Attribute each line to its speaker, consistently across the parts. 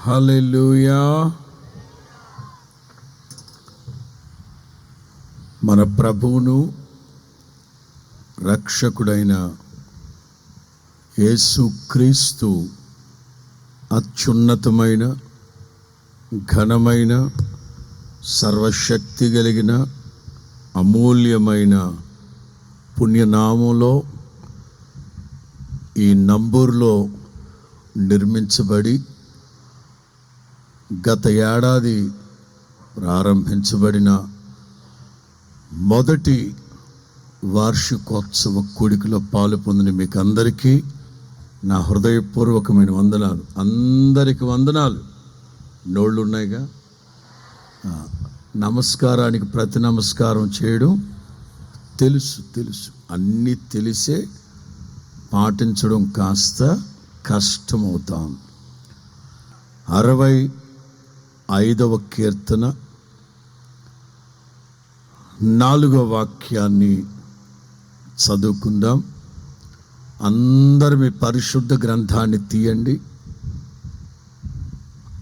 Speaker 1: హల్లెలూయా. మన ప్రభువును రక్షకుడైన యేసుక్రీస్తు అత్యున్నతమైన ఘనమైన సర్వశక్తి కలిగిన అమూల్యమైన పుణ్యనామంలో ఈ నంబూరులో నిర్మించబడి గత ఏడాది ప్రారంభించబడిన మొదటి వార్షికోత్సవ కూడికలో పాలు పొందిన మీకు అందరికీ నా హృదయపూర్వకమైన వందనాలు. అందరికి వందనాలు. నోళ్ళు ఉన్నాయిగా, నమస్కారానికి ప్రతి నమస్కారం చేయడం తెలుసు అన్నీ తెలిసే పాటించడం కాస్త కష్టమవుతాం. 65వ కీర్తన 4వ వాక్యాన్ని చదువుకుందాం. అందరు మీ పరిశుద్ధ గ్రంథాన్ని తీయండి.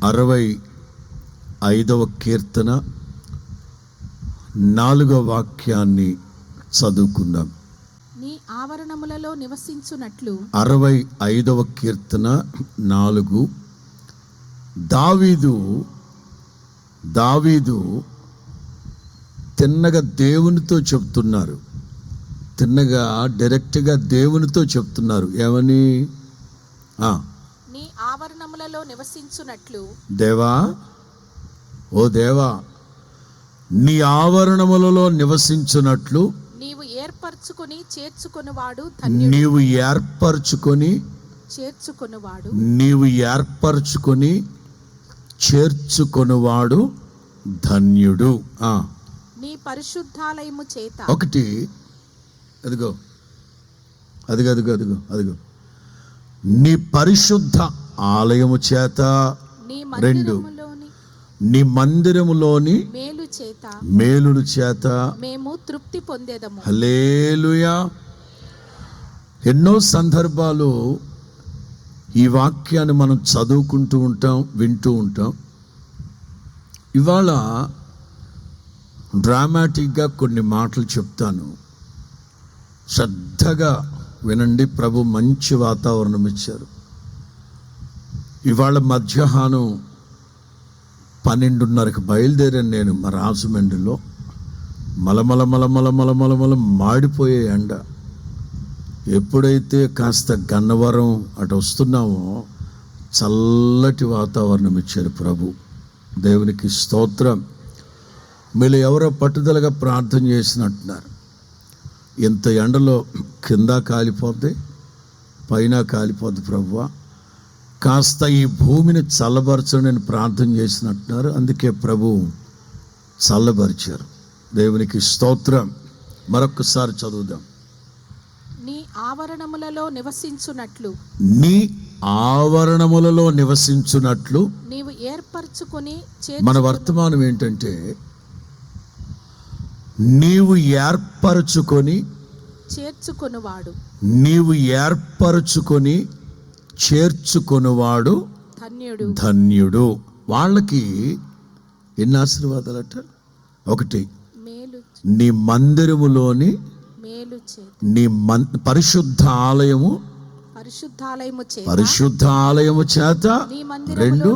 Speaker 1: 65వ కీర్తన 4వ వాక్యాన్ని చదువుకుందాం.
Speaker 2: నీ ఆవరణములలో నివసించునట్లు
Speaker 1: 65వ కీర్తన 4. దావీదు తిన్నగా దేవునితో చెప్తున్నారు. తిన్నగా డైరెక్ట్గా దేవునితో చెప్తున్నారు. ఏమని?
Speaker 2: నీ ఆవరణములలో నివసించునట్లు
Speaker 1: దేవా, ఓ దేవా, నీ ఆవరణములలో నివసించున్నట్లు
Speaker 2: నీవు ఏర్పరచుకొని చేర్చుకొనువాడు చేర్చుకొనువాడు ధన్యుడు. నీ పరిశుద్ధాలయము చేత.
Speaker 1: ఒకటి, అదిగో నీ పరిశుద్ధ ఆలయము చేత. 2, నీ మందిరములోని మేలుల చేత
Speaker 2: మేము తృప్తి పొందేదము.
Speaker 1: హల్లెలూయా. ఎన్నో సందర్భాలు ఈ వాక్యాన్ని మనం చదువుకుంటూ ఉంటాం, వింటూ ఉంటాం. ఇవాళ డ్రామాటిక్గా కొన్ని మాటలు చెప్తాను, శ్రద్ధగా వినండి. ప్రభు మంచి వాతావరణం ఇచ్చారు. ఇవాళ మధ్యాహ్నం 12:30కి బయలుదేరాను నేను మా రాజమండ్రిలో. మలమల మాడిపోయే ఎండ. ఎప్పుడైతే కాస్త గన్నవరం అటు వస్తున్నామో చల్లటి వాతావరణం ఇచ్చారు ప్రభు. దేవునికి స్తోత్రం. మీరు ఎవరో పట్టుదలగా ప్రార్థన చేసినట్టున్నారు. ఇంత ఎండలో కింద కాలిపోద్ది, పైన కాలిపోద్ది ప్రభువా, కాస్త ఈ భూమిని చల్లబరచని ప్రార్థన చేసినట్టున్నారు. అందుకే ప్రభు చల్లబరిచారు. దేవునికి స్తోత్రం. మరొకసారి చదువుదాం.
Speaker 2: నీ ఆవరణములలో నివసించున్నట్లు నీవు ఏర్పరచుకొని.
Speaker 1: మన వర్తమానం ఏంటంటే, నీవు ఏర్పరచుకొని చేర్చుకొనువాడు ధన్యుడు. వాళ్ళకి ఎన్ని ఆశీర్వాదాలట? 1, నీ మందిరములోని నీ పరిశుద్ధ ఆలయము చేత. 2,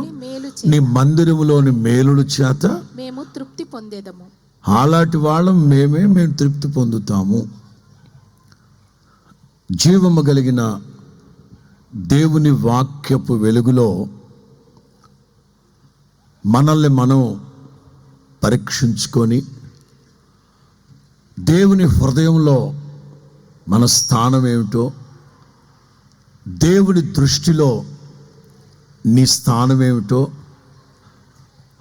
Speaker 1: నీ మందిరములోని మేలుల చేత
Speaker 2: మేము తృప్తి పొందేదము.
Speaker 1: అలాంటి వాళ్ళం మేము తృప్తి పొందుతాము. జీవము కలిగిన దేవుని వాక్యపు వెలుగులో మనల్ని మనం పరీక్షించుకొని, దేవుని హృదయంలో మన స్థానం ఏమిటో, దేవుని దృష్టిలో నీ స్థానం ఏమిటో,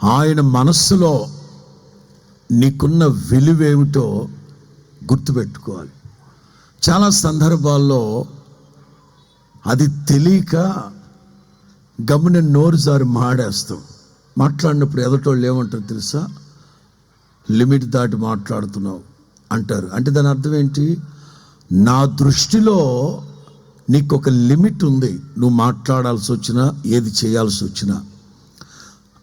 Speaker 1: ఆయన మనస్సులో నీకున్న విలువేమిటో గుర్తుపెట్టుకోవాలి. చాలా సందర్భాల్లో అది తెలియక గమ్మున నోరు జారి మాట్లాడినప్పుడు ఎదటోళ్ళు ఏమంటారు తెలుసా? లిమిట్ దాటి మాట్లాడుతున్నావు అంటారు. అంటే దాని అర్థం ఏంటి? నా దృష్టిలో నీకు ఒక లిమిట్ ఉంది. నువ్వు మాట్లాడాల్సి వచ్చినా, ఏది చేయాల్సి వచ్చినా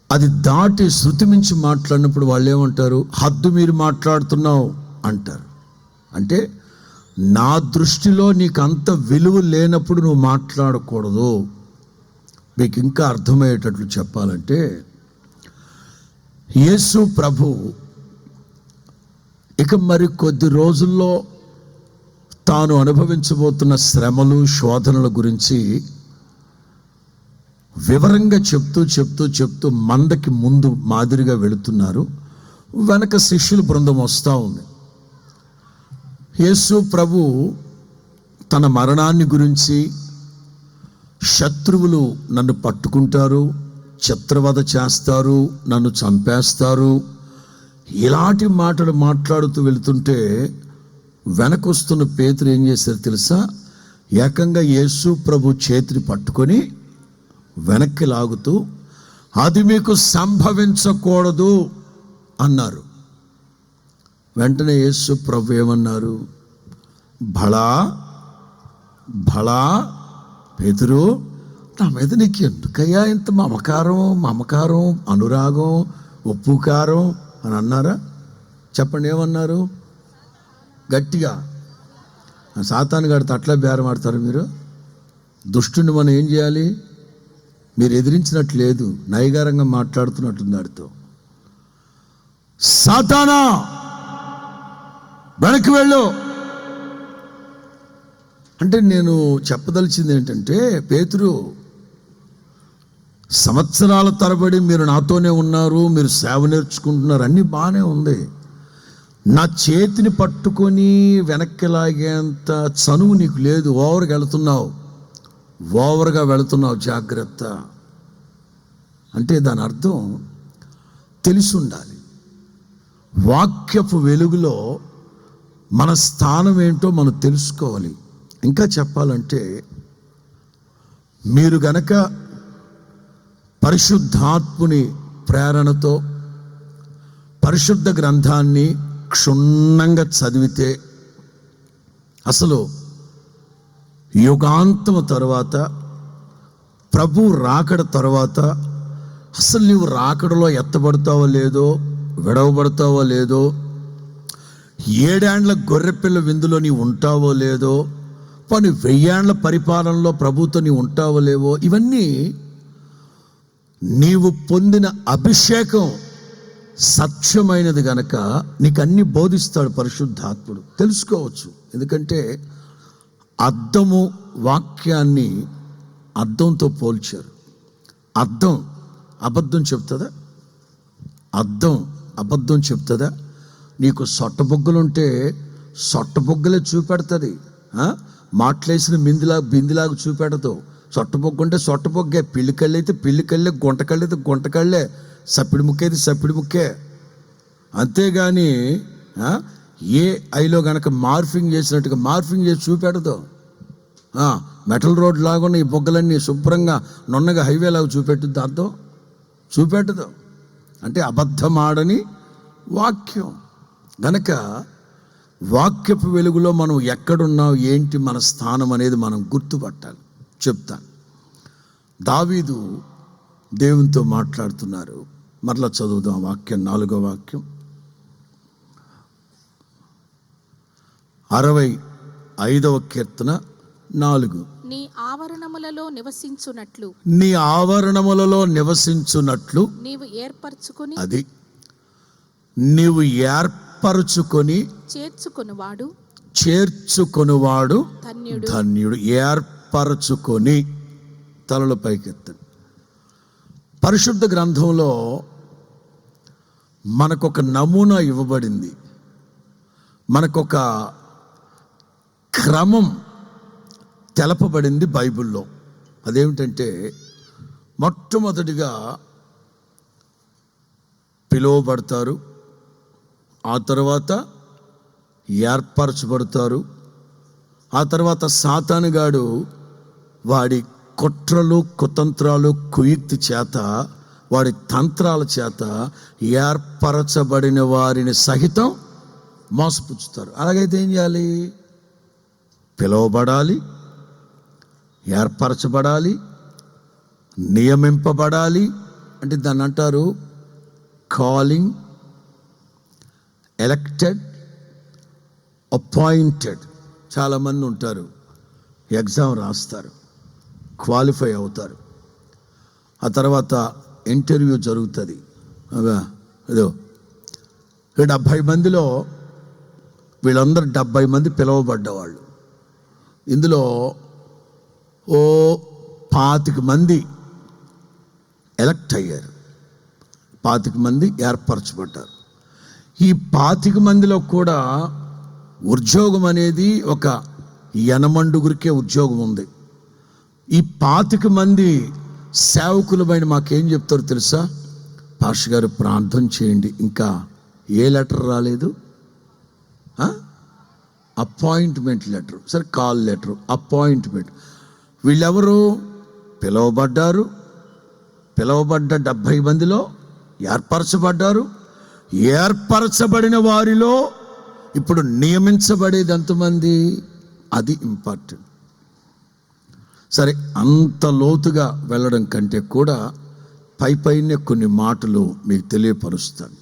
Speaker 1: అది దాటి శృతి మించి మాట్లాడినప్పుడు వాళ్ళు ఏమంటారు? హద్దు మీరు మాట్లాడుతున్నావు అంటారు. అంటే నా దృష్టిలో నీకు అంత విలువ లేనప్పుడు నువ్వు మాట్లాడకూడదు. మీకు ఇంకా అర్థమయ్యేటట్లు చెప్పాలంటే, యేసు ప్రభు ఇక మరి కొద్ది రోజుల్లో తాను అనుభవించబోతున్న శ్రమలు, శోధనల గురించి వివరంగా చెప్తూ మందకి ముందు మాదిరిగా వెళుతున్నారు. వెనక శిష్యుల బృందం వస్తూ ఉంది. యేసు ప్రభు తన మరణాన్ని గురించి, శత్రువులు నన్ను పట్టుకుంటారు, చిత్రవద చేస్తారు, నన్ను చంపేస్తారు, ఇలాంటి మాటలు మాట్లాడుతూ వెళుతుంటే వెనకొస్తున్న పేతురు ఏం చేశారు తెలుసా? ఏకంగా యేసు ప్రభు చేతిని పట్టుకొని వెనక్కి లాగుతూ, అది మీకు సంభవించకూడదు అన్నారు. వెంటనే యేసు ప్రభు ఏమన్నారు? భళా భళా పేతురు, నా మీద నీకు ఎందుకయ్యా ఇంత మమకారం, అనురాగం, ఉప్పుకారం అని అన్నారా? చెప్పండి, ఏమన్నారు? గట్టిగా. సాతాను గాడితో అట్లా బేరం ఆడతారు మీరు? దుష్టుని మనం ఏం చేయాలి? మీరు ఎదిరించినట్లు లేదు, నైగారంగా మాట్లాడుతున్నట్టుంది ఆడితో. సాతానా వెనక్కి వెళ్ళు అంటే నేను చెప్పదలిచింది ఏంటంటే, పేతురు, సంవత్సరాల తరబడి మీరు నాతోనే ఉన్నారు, మీరు సేవ నేర్చుకుంటున్నారు, అన్నీ బాగానే ఉంది. నా చేతిని పట్టుకొని వెనక్కి లాగేంత చనువు నీకు లేదు. ఓవర్గా వెళుతున్నావు, జాగ్రత్త అంటే దాని అర్థం తెలిసి ఉండాలి. వాక్యపు వెలుగులో మన స్థానం ఏంటో మనం తెలుసుకోవాలి. ఇంకా చెప్పాలంటే, మీరు గనక పరిశుద్ధాత్ముని ప్రేరణతో పరిశుద్ధ గ్రంథాన్ని క్షుణ్ణంగా చదివితే, అసలు యుగాంతము తర్వాత, ప్రభు రాకడ తర్వాత అసలు నీవు రాకడలో ఎత్తబడతావో లేదో, విడవబడతావో లేదో, 7 ఏండ్ల గొర్రెపిల్ల విందులో నీవు ఉంటావో లేదో, పని 1000 ఏండ్ల పరిపాలనలో ప్రభుతో నీవు ఉంటావో లేవో, ఇవన్నీ నీవు పొందిన అభిషేకం సత్యమైనది గనక నీకు అన్ని బోధిస్తాడు పరిశుద్ధాత్ముడు. తెలుసుకోవచ్చు. ఎందుకంటే అద్దము వాక్యాన్ని అద్దంతో పోల్చారు. అద్దం అబద్ధం చెప్తుందా? అద్దం అబద్ధం చెప్తుందా? నీకు సొట్టబొగ్గలుంటే సొట్టబొగ్గలే చూపెడుతుంది, మాట్లేసిన బిందిలాగా చూపెడతావు. సొట్టబొగ్గు అంటే సొట్టబొగ్గే, పిల్లికళ్ళు అయితే పిల్లికళ్ళే, గుంటకళ్ళు అయితే గుంటకళ్ళే, సప్పిడి ముక్క అయితే సప్పిడి ముక్కే. అంతేగాని ఏ ఐలో గనక మార్ఫింగ్ చేసినట్టుగా మార్ఫింగ్ చేసి చూపెడతావు. మెటల్ రోడ్ లాగా ఈ బొగ్గలన్నీ శుభ్రంగా నున్నగా హైవే లాగా చూపెట్టుద్ది, అర్థం చూపెట్టదు. అంటే అబద్ధమాడని వాక్యం గనక వాక్యపు వెలుగులో మనం ఎక్కడున్నాం, ఏంటి మన స్థానం అనేది మనం గుర్తుపట్టాలి. చెప్తాను. దావీదు దేవునితో మాట్లాడుతున్నారు. మరలా చదువుదాం వాక్యం, 4వ వాక్యం. 65వ కీర్తన 4.
Speaker 2: నీ ఆవరణములలో నివసించునట్లు నీవు ఏర్పరచుకొని చేర్చుకొనువాడు ధన్యుడు. ఏర్పరచుకొని, తలలు పైకెత్తండి. పరిశుద్ధ గ్రంథంలో మనకొక నమూనా ఇవ్వబడింది, మనకొక క్రమం తెలపబడింది బైబిల్లో. అదేమిటంటే, మొట్టమొదటిగా పిలువబడతారు, ఆ తర్వాత ఏర్పరచబడతారు, ఆ తర్వాత సాతానుగాడు వాడి కుట్రలు, కుతంత్రాలు, కుయుక్తి చేత, వాడి తంత్రాల చేత ఏర్పరచబడిన వారిని సహితం మోసపుచ్చుతారు. అలాగైతే ఏం చేయాలి? పిలువబడాలి, ఏర్పరచబడాలి, నియమింపబడాలి, అంటే దాన్ని అంటారు కాలింగ్, ఎలక్టెడ్, అపాయింటెడ్. చాలామంది ఉంటారు, ఎగ్జామ్ రాస్తారు, క్వాలిఫై అవుతారు, ఆ తర్వాత ఇంటర్వ్యూ జరుగుతుంది. అదో 70 మందిలో వీళ్ళందరూ 70 మంది పిలువబడ్డవాళ్ళు. ఇందులో 25 మంది ఎలక్ట్ అయ్యారు, 25 మంది ఏర్పరచబడ్డారు. ఈ 25 మందిలో కూడా ఉద్యోగం అనేది ఒక యనమండుగురికే ఉద్యోగం ఉంది. ఈ 25 మంది సేవకులమైన మాకేం చెప్తారో తెలుసా? పాస్టర్ గారు ప్రార్థన చేయండి, ఇంకా ఏ లెటర్ రాలేదు, అపాయింట్మెంట్ లెటర్, సరే కాల్ లెటర్, అపాయింట్మెంట్. వీళ్ళెవరు? పిలువబడ్డారు, పిలువబడ్డ 70 మందిలో ఏర్పరచబడ్డారు. ఏర్పరచబడిన వారిలో ఇప్పుడు నియమించబడేది ఎంతమంది? అది ఇంపార్టెంట్. సరే, అంత లోతుగా వెళ్ళడం కంటే కూడా పైనే కొన్ని మాటలు మీకు తెలియపరుస్తాను.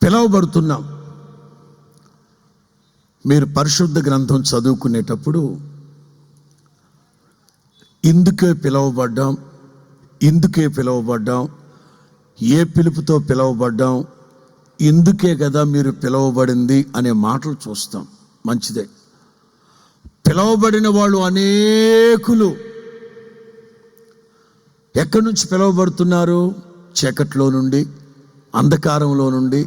Speaker 2: పిలువబడుతున్నాం. మీరు పరిశుద్ధ గ్రంథం చదువుకునేటప్పుడు ఇందుకే పిలువబడ్డాం, ఇందుకే పిలువబడ్డాం, ఏ పిలుపుతో పిలువబడ్డాం, ఇందుకే కదా మీరు పిలువబడింది అనే మాటలు చూస్తాం. మంచిదే. పిలువబడిన వాళ్ళు అనేకులు ఎక్కడి నుంచి పిలువబడుతున్నారు? చీకట్లో నుండి, అంధకారంలో నుండి,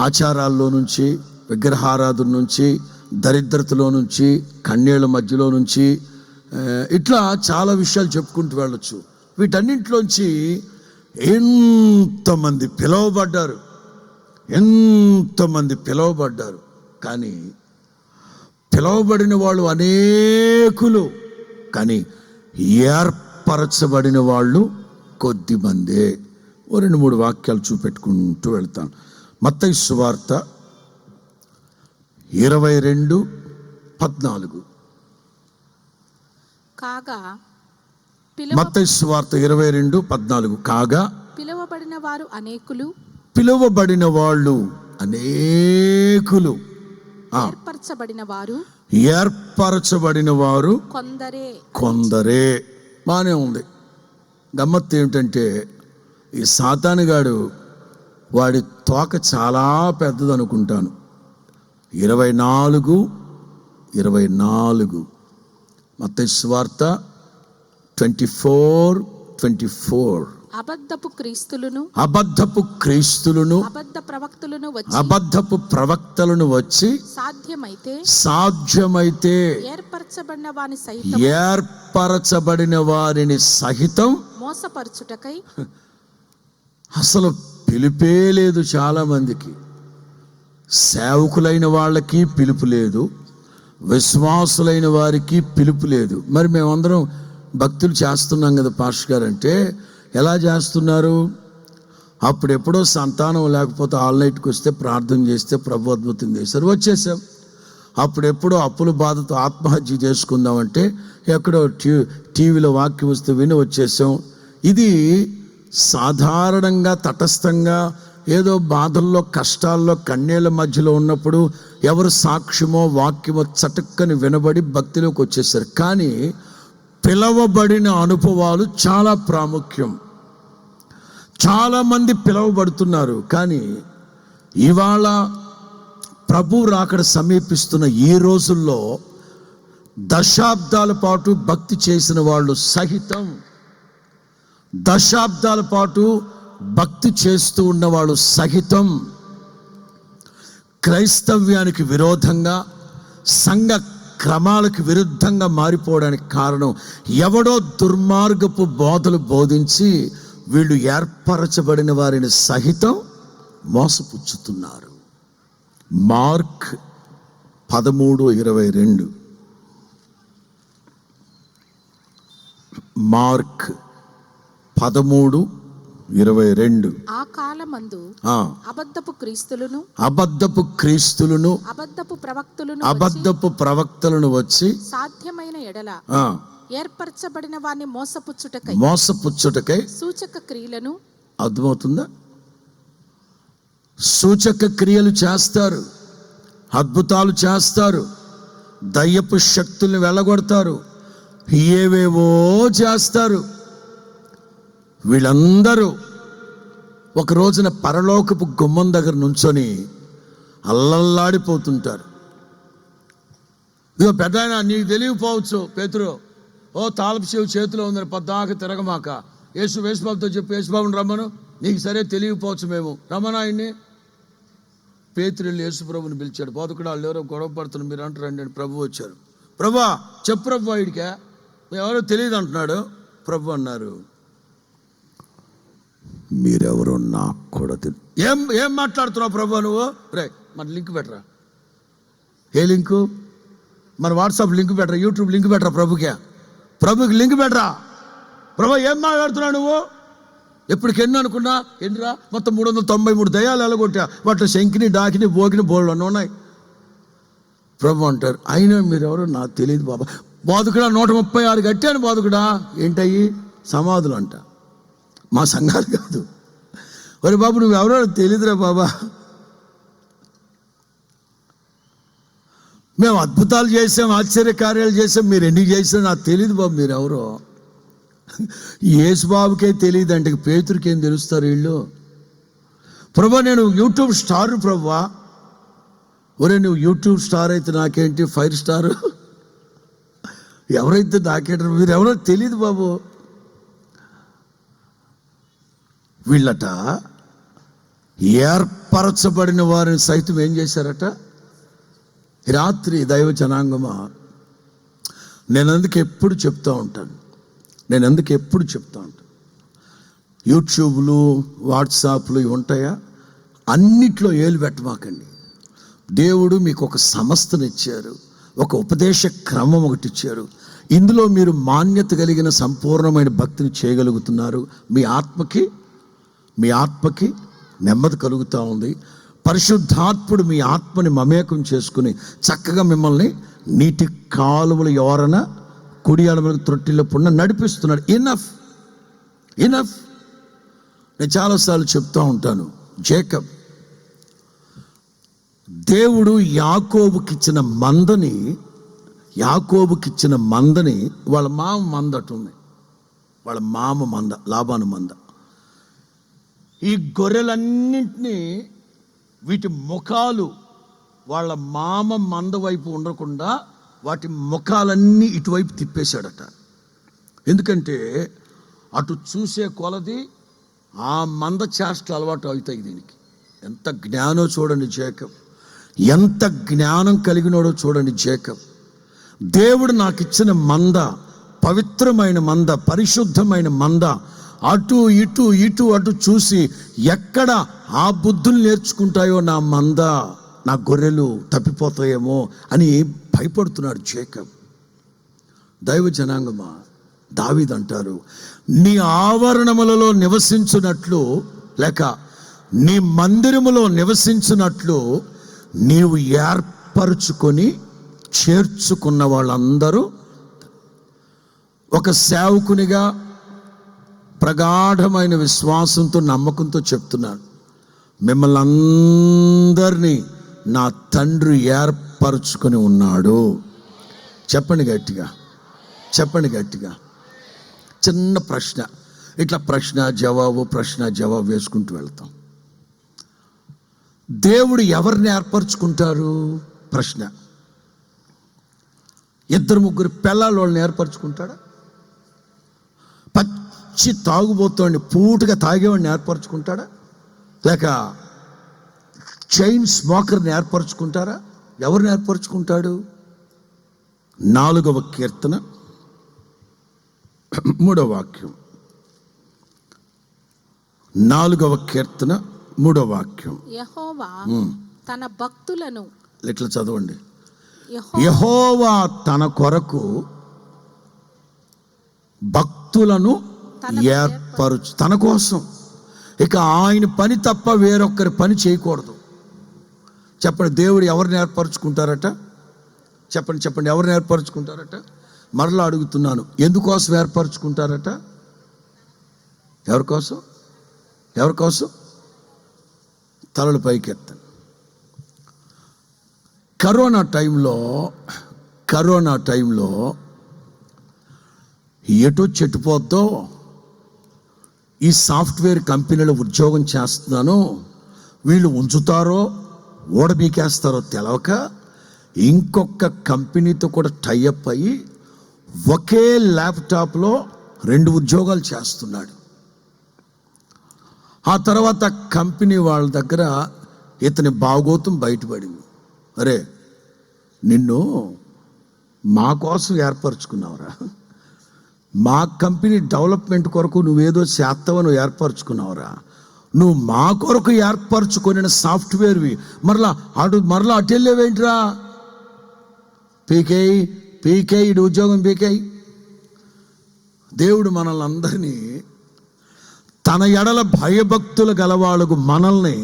Speaker 2: ఆచారాల్లో నుంచి, విగ్రహారాధన నుంచి, దరిద్రతలో నుంచి, కన్నీళ్ల మధ్యలో నుంచి, ఇట్లా చాలా విషయాలు చెప్పుకుంటూ వెళ్ళొచ్చు. వీటన్నింటిలోంచి ఎంతమంది పిలువబడ్డారు, ఎంతమంది పిలువబడ్డారు. కానీ పిలువబడిన వాళ్ళు అనేకులు, కానీ ఏర్పరచబడిన వాళ్ళు కొద్దిమందే. 2-3 వాక్యాలు చూపెట్టుకుంటూ వెళ్తాను. మత్తయి సువార్త 22:14.
Speaker 3: కాగా
Speaker 2: మత్తయి సువార్త 22:14. కాగా
Speaker 3: పిలువబడిన వారు అనేకులు,
Speaker 2: పిలువబడిన వాళ్ళు అనేకులు, ఏర్పరచబడిన వారు కొందరే. బానే ఉంది. గమ్మత్తు ఏమిటంటే, ఈ సాతానుగాడు వాడి తోక చాలా పెద్దది అనుకుంటాను. 24 మత్తయి సువార్త 24:24.
Speaker 3: అబద్ధపు క్రీస్తులను,
Speaker 2: అబద్ధపు ప్రవక్తలను వచ్చి సాధ్యమైతే ఏర్పరచబడిన వారిని సహితం
Speaker 3: మోసపరచుటకై.
Speaker 2: అసలు పిలుపే లేదు చాలా మందికి. సేవకులైన వాళ్ళకి పిలుపు లేదు, విశ్వాసులైన వారికి పిలుపు లేదు. మరి మేమందరం భక్తులు చేస్తున్నాం కదా పాస్టర్ గారు అంటే, ఎలా చేస్తున్నారు? అప్పుడెప్పుడో సంతానం లేకపోతే ఆల్నైట్కి వస్తే ప్రార్థన చేస్తే ప్రభు అద్భుతం చేశారు, వచ్చేసాం. అప్పుడెప్పుడో అప్పుల బాధతో ఆత్మహత్య చేసుకుందామంటే ఎక్కడో టీవీలో వాక్యం వస్తే విని వచ్చేసాం. ఇది సాధారణంగా తటస్థంగా ఏదో బాధల్లో, కష్టాల్లో, కన్నీళ్ళ మధ్యలో ఉన్నప్పుడు ఎవరు సాక్ష్యమో వాక్యమో చటుక్కని వినబడి భక్తిలోకి వచ్చేసారు. కానీ పిలవబడిన అనుభవాలు చాలా ప్రాముఖ్యం. చాలామంది పిలువబడుతున్నారు, కానీ ఇవాళ ప్రభు రాకడ సమీపిస్తున్న ఈ రోజుల్లో దశాబ్దాల పాటు భక్తి చేసిన వాళ్ళు సహితం, దశాబ్దాల పాటు భక్తి చేస్తూ ఉన్నవాళ్ళు సహితం క్రైస్తవ్యానికి విరోధంగా, సంఘ క్రమాలకు విరుద్ధంగా మారిపోవడానికి కారణం ఎవడో దుర్మార్గపు బోధలు బోధించి వీళ్ళు ఏర్పరచబడిన వారిని సహితం మోసపుచ్చుతున్నారు. మార్క్ 13:22. మార్క్ 13:22.
Speaker 3: ఆ కాలమందు అబద్ధపు క్రీస్తులను,
Speaker 2: అబద్ధపు ప్రవక్తలను వచ్చి
Speaker 3: సాధ్యమైన ఎడల ఏర్పరచబడిన వారిని
Speaker 2: మోసపుచ్చుటకై
Speaker 3: సూచక క్రియలను.
Speaker 2: అర్థమవుతుందా? సూచక క్రియలు చేస్తారు, అద్భుతాలు చేస్తారు, దయ్యపు శక్తుల్ని వెళ్ళగొడతారు, ఏవేవో చేస్తారు. వీళ్ళందరూ ఒక రోజున పరలోకపు గుమ్మం దగ్గర నుంచొని అల్లల్లాడిపోతుంటారు. ఇదిగో పెద్దాయన, నీకు తెలియకపోవచ్చు పేతురు, ఓ తాళపు చెవి చేతిలో ఉందని పద్దాక తిరగమాక, యేసుబాబుతో చెప్పు, యేసుబాబుని రమ్మను, నీకు సరే తెలియకపోవచ్చు, మేము రమ్మను ఆయన్ని. పేతురు వెళ్ళి యేసుప్రభుని పిలిచాడు. బోధకుడు వాళ్ళు ఎవరో గొడవ పడుతున్నారు, మీరు అంటారండి అని ప్రభు వచ్చారు. ప్రభా చెప్పు ప్రభు, వాడికా ఎవరో తెలియదు అంటున్నాడు. ప్రభు అన్నారు, మీరెవరో నాకు కూడా తెలియదు. ఏం మాట్లాడుతున్నావు ప్రభు నువ్వు? రే మన లింక్ పెట్టరా. ఏ లింకు? మన వాట్సాప్ లింక్ పెట్టరా, యూట్యూబ్ లింక్ పెట్టరా, ప్రభుకి లింక్ పెట్టరా. ప్రభు ఏం మాట్లాడుతున్నావు నువ్వు? ఎప్పటికెన్ని అనుకున్నా ఎన్నిరా? మొత్తం 393 దయ్యాలు ఎలాగొట్టా, వాటిలో శంకిని, డాకిని, బోగిని, బోళ్ళు అన్నీ ఉన్నాయి. ప్రభు అంటారు, అయినా మీరెవరో నాకు తెలియదు బాబా. బోధకుడా 136 కట్టాను బోధకుడా. ఏంటయ్యి? సమాధులు అంట. మా సంఘాలు కాదు. ఒరే బాబు నువ్వెవరో తెలియదురా బాబా. మేము అద్భుతాలు చేసాం, ఆశ్చర్యకార్యాలు చేసాం, మీరు ఎన్ని చేసాం నాకు తెలియదు బాబు, మీరెవరో. యేసుబాబుకే తెలియదు అంటే పేతురికి ఏం తెలుస్తారు వీళ్ళు? ప్రభా నేను యూట్యూబ్ స్టార్ ప్రభా. ఒరే నువ్వు యూట్యూబ్ స్టార్ అయితే నాకేంటి, 5 స్టార్ ఎవరైతే నాకేంటారు, మీరు ఎవరో తెలియదు బాబు. వీళ్ళట ఏర్పరచబడిన వారిని సైతం ఏం చేశారట? రాత్రి దైవ జనాంగమా, నేను అందుకు ఎప్పుడు చెప్తూ ఉంటాను, యూట్యూబ్లు, వాట్సాప్లు ఇవి ఉంటాయా, అన్నిట్లో ఏలు పెట్టమాకండి. దేవుడు మీకు ఒక సంస్థను ఇచ్చారు, ఒక ఉపదేశ క్రమం ఒకటి ఇచ్చారు. ఇందులో మీరు మాన్యత కలిగిన సంపూర్ణమైన భక్తిని చేయగలుగుతున్నారు. మీ ఆత్మకి నెమ్మది కలుగుతూ ఉంది. పరిశుద్ధాత్ముడు మీ ఆత్మని మమేకం చేసుకుని చక్కగా మిమ్మల్ని నీటి కాలువలు ఎవరన కుడి అడవులకు త్రొట్టిలో పున్న నడిపిస్తున్నాడు. ఇనఫ్. నేను చాలాసార్లు చెప్తూ ఉంటాను, దేవుడు యాకోబుకిచ్చిన మందని వాళ్ళ మామ మంద అటుంది, వాళ్ళ మామ మంద, లాబాను మంద. ఈ గొర్రెలన్నింటినీ వీటి ముఖాలు వాళ్ళ మామ మంద వైపు ఉండకుండా వాటి ముఖాలన్నీ ఇటువైపు తిప్పేశాడట. ఎందుకంటే అటు చూసే కొలది ఆ మంద చేష్టలు అలవాటు అవుతాయి దీనికి. ఎంత జ్ఞానో చూడండి జేకబ్, ఎంత జ్ఞానం కలిగినోడో చూడండి జేకబ్. దేవుడు నాకు ఇచ్చిన మంద పవిత్రమైన మంద, పరిశుద్ధమైన మంద. అటు ఇటు చూసి ఎక్కడ ఆ బుద్ధులు నేర్చుకుంటాయో నా మంద, నా గొర్రెలు తప్పిపోతాయేమో అని భయపడుతున్నాడు జేకబ్. దైవ జనాంగమా, దావీదు అంటారు, నీ ఆవరణములలో నివసించున్నట్లు లేక నీ మందిరములో నివసించున్నట్లు నీవు ఏర్పరచుకొని చేర్చుకున్న వాళ్ళందరూ. ఒక సేవకునిగా ప్రగాఢమైన విశ్వాసంతో, నమ్మకంతో చెప్తున్నాను, మిమ్మల్ని అందరినీ నా తండ్రి ఏర్పరచుకొని ఉన్నాడు. చెప్పండి గట్టిగా. చిన్న ప్రశ్న, ఇట్లా ప్రశ్న జవాబు వేసుకుంటూ వెళ్తాం. దేవుడు ఎవరిని ఏర్పరచుకుంటారు? ప్రశ్న. 2-3 పిల్లల వాళ్ళని ఏర్పరచుకుంటాడా? పచ్చి తాగుబోతోండి పూటగా తాగేవాడిని ఏర్పరచుకుంటాడా? లేక చైన్ స్మోకర్ని ఏర్పరచుకుంటారా? ఎవరిని ఏర్పరచుకుంటాడు? 4వ కీర్తన 3వ వాక్యం. 4వ కీర్తన 3వ వాక్యం.
Speaker 3: యెహోవా తన భక్తులను,
Speaker 2: ఇట్లా చదవండి, యెహోవా తన కొరకు భక్తులను తన కోసం. ఇక ఆయన పని తప్ప వేరొక్కరి పని చేయకూడదు. చెప్పండి, దేవుడు ఎవరిని ఏర్పరచుకుంటారట? చెప్పండి, ఎవరిని ఏర్పరచుకుంటారట? మరలా అడుగుతున్నాను, ఎందుకోసం ఏర్పరచుకుంటారట? ఎవరికోసం? ఎవరికోసం? తలలు పైకెత్తండి. కరోనా టైంలో ఎటు చెట్టుపోద్దో, ఈ సాఫ్ట్వేర్ కంపెనీలో ఉద్యోగం చేస్తున్నాను, వీళ్ళు ఉంచుతారో ఓడబీకేస్తారో తెలవక ఇంకొక కంపెనీతో కూడా టైఅప్ అయ్యి ఒకే ల్యాప్టాప్లో 2 ఉద్యోగాలు చేస్తున్నాడు. ఆ తర్వాత కంపెనీ వాళ్ళ దగ్గర ఇతని బాగోతం బయటపడింది. అరే, నిన్ను మా కోసం ఏర్పరచుకున్నావురా, మా కంపెనీ డెవలప్మెంట్ కొరకు నువ్వేదో చేస్తావని నువ్వు ఏర్పరచుకున్నావురా, నువ్వు మా కొరకు ఏర్పరచుకుని సాఫ్ట్వేర్వి మరలా అటు వెళ్ళేవేంట్రా? పీకేయి ఇటు ఉద్యోగం పీకేయి. దేవుడు మనల్ని అందరినీ తన ఎడల భయభక్తులు గలవాళ్ళకు మనల్ని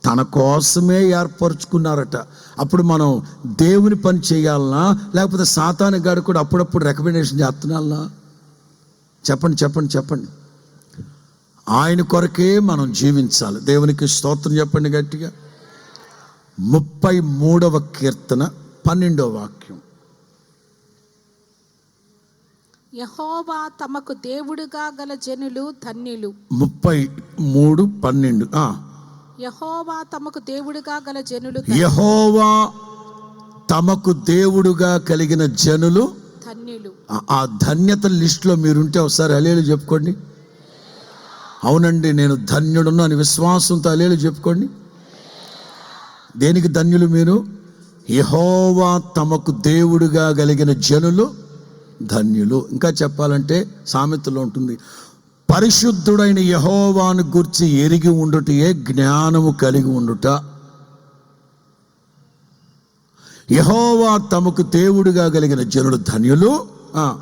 Speaker 2: తన కోసమే ఏర్పరచుకున్నారట. అప్పుడు మనం దేవుని పని చేయాలనా, లేకపోతే సాతాను గాడు కూడా అప్పుడప్పుడు రికమెండేషన్ చేస్తున్నాలనా? చెప్పండి. ఆయన కొరకే మనం జీవించాలి. దేవునికి స్తోత్రం చెప్పండి గట్టిగా. 33వ కీర్తన 12వ వాక్యం.
Speaker 3: యెహోవా తమకు దేవుడుగా గల జనులు ధన్యులు.
Speaker 2: 33:12.
Speaker 3: యెహోవా తమకు దేవుడుగా గల జనులు
Speaker 2: యెహోవా తమకు దేవుడుగా కలిగిన జనులు
Speaker 3: ధన్యులు.
Speaker 2: ఆ ధన్యత లిస్టులో మీరుంటే ఒకసారి హల్లెలూయా చెప్పుకోండి. అవునండి, నేను ధన్యుడును అని విశ్వాసంతో హల్లెలూయా చెప్పుకోండి. దేనికి ధన్యులు మీరు? యెహోవా తమకు దేవుడుగా కలిగిన జనులు ధన్యులు. ఇంకా చెప్పాలంటే సామెతలో ఉంటుంది, పరిశుద్ధుడైన యెహోవాను గూర్చి ఎరిగి ఉండుటయే జ్ఞానము కలిగి ఉండుట. యెహోవా తమకు దేవుడుగా కలిగిన జనులు ధన్యులు.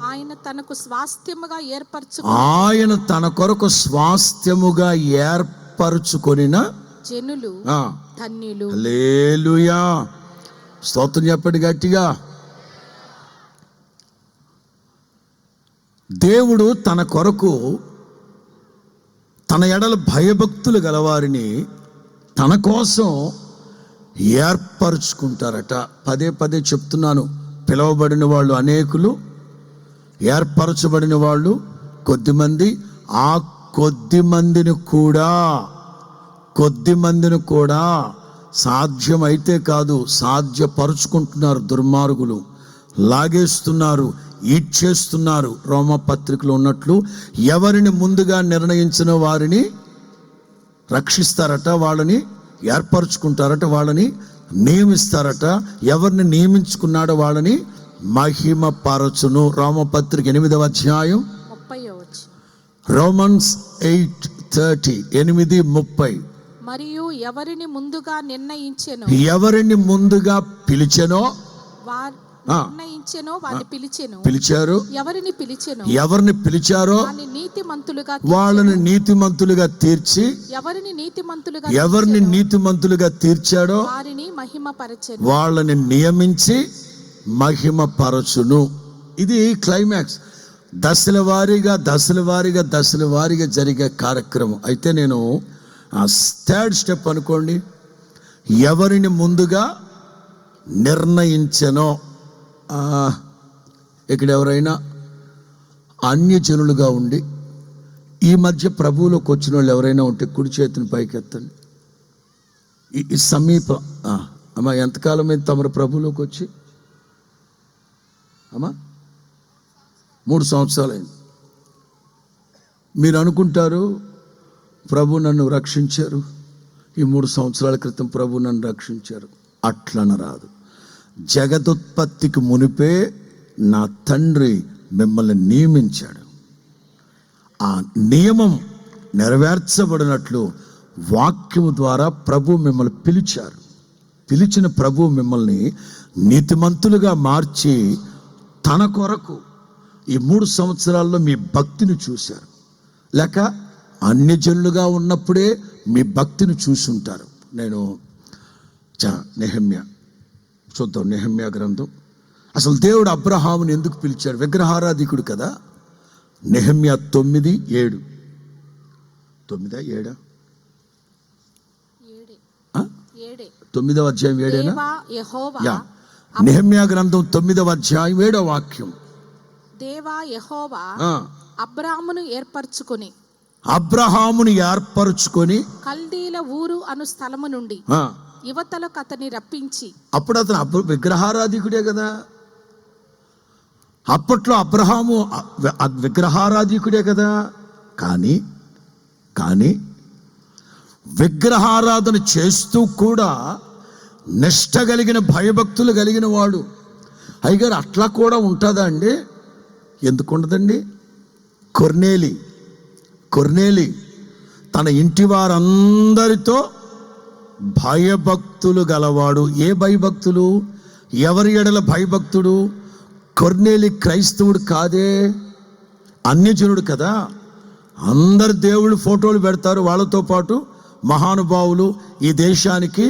Speaker 3: ఆయన తనకు స్వాస్థ్యముగా
Speaker 2: ఆయన తన కొరకు స్వాస్థ్యముగా ఏర్పరచుకొనిన
Speaker 3: జనులు ధన్యులు.
Speaker 2: హల్లెలూయా, స్తోత్రం చెప్పండి గట్టిగా. దేవుడు తన కొరకు తన ఎడల భయభక్తులు గలవారిని తన కోసం ఏర్పరచుకుంటారట. పదే చెప్తున్నాను, పిలువబడిన వాళ్ళు అనేకులు, ఏర్పరచబడిన వాళ్ళు కొద్దిమంది. ఆ కొద్దిమందిని కూడా సాధ్యమైతే కాదు, సాధ్యపరుచుకుంటున్నారు దుర్మార్గులు, లాగేస్తున్నారు, ఈడ్చేస్తున్నారు. రోమపత్రికలో ఉన్నట్లు ఎవరిని ముందుగా నిర్ణయించిన వారిని రక్షిస్తారట, వాళ్ళని ఏర్పరచుకుంటారట, వాళ్ళని నియమిస్తారట. ఎవరిని నియమించుకున్నాడో వాళ్ళని మహిమ పరచును. రోమపత్రిక 8వ అధ్యాయం
Speaker 3: 30.
Speaker 2: రోమన్స్ 8:30, 8:30.
Speaker 3: మరియు ఎవరిని ముందుగా నిర్ణయించెనో,
Speaker 2: ఎవరిని ముందుగా పిలిచెనో పిలిచారు, ఎవరిని పిలిచారో వాళ్ళని నీతిమంతులుగా తీర్చి, ఎవరిని నీతిమంతులుగా తీర్చాడో వాళ్ళని నియమించి మహిమపరచును. ఇది క్లైమాక్స్. దశల వారీగా జరిగే కార్యక్రమం. అయితే నేను థర్డ్ స్టెప్ అనుకోండి, ఎవరిని ముందుగా నిర్ణయించెనో. ఇక్కడ ఎవరైనా అన్యజనులుగా ఉండి ఈ మధ్య ప్రభువులోకి వచ్చిన వాళ్ళు ఎవరైనా ఉంటే కుడి చేతిని పైకెత్తండి. ఈ సమీప అమ్మా, ఎంతకాలం అయింది తమరు ప్రభువులోకి వచ్చి? అమ్మా, 3 సంవత్సరాలు అయింది. మీరు అనుకుంటారు ప్రభు నన్ను రక్షించారు, ఈ 3 సంవత్సరాల క్రితం ప్రభు నన్ను రక్షించారు. అట్లనరాదు. జగదుత్పత్తికి మునిపే నా తండ్రి మిమ్మల్ని నియమించాడు. ఆ నియమం నెరవేర్చబడినట్లు వాక్యము ద్వారా ప్రభు మిమ్మల్ని పిలిచారు. పిలిచిన ప్రభు మిమ్మల్ని నీతిమంతులుగా మార్చి తన కొరకు ఈ 3 సంవత్సరాల్లో మీ భక్తిని చూశారు. లేక అన్యజనులుగా ఉన్నప్పుడే మీ భక్తిని చూసుంటారు. నేను నెహెమ్యా చూద్దాం. నెహెమ్యా గ్రంథం అసలు దేవుడు అబ్రహాముని ఎందుకు పిలిచాడు? విగ్రహారాధికుడు కదా. నెహెమ్యా 9:7. 9:7 9వ అధ్యాయం 7.
Speaker 3: యెహోవా
Speaker 2: నెహెమ్యా గ్రంథం 9వ అధ్యాయం 7వ వాక్యం.
Speaker 3: దేవా యెహోవా అబ్రాహామును ఏర్పరచుకొని
Speaker 2: కల్దీల
Speaker 3: ఊరు అను స్థలము నుండి యువతలకు అతని రప్పించి.
Speaker 2: అప్పుడు అతను విగ్రహారాధికుడే కదా. అప్పట్లో అబ్రహాము విగ్రహారాధికుడే కదా. కానీ విగ్రహారాధన చేస్తూ కూడా నిష్ట కలిగిన భయభక్తులు కలిగిన వాడు. అయ్యగారు అట్లా కూడా ఉంటుందా అండి? ఎందుకు ఉండదండి? కొర్నేలి తన ఇంటి వారందరితో భయభక్తులు గలవాడు. ఏ భయభక్తులు? ఎవరి ఎడల భయభక్తుడు? కొర్నేలి క్రైస్తవుడు కాదే, అన్యజనుడు కదా. అందరు దేవుళ్ళు ఫోటోలు పెడతారు. వాళ్ళతో పాటు మహానుభావులు, ఈ దేశానికి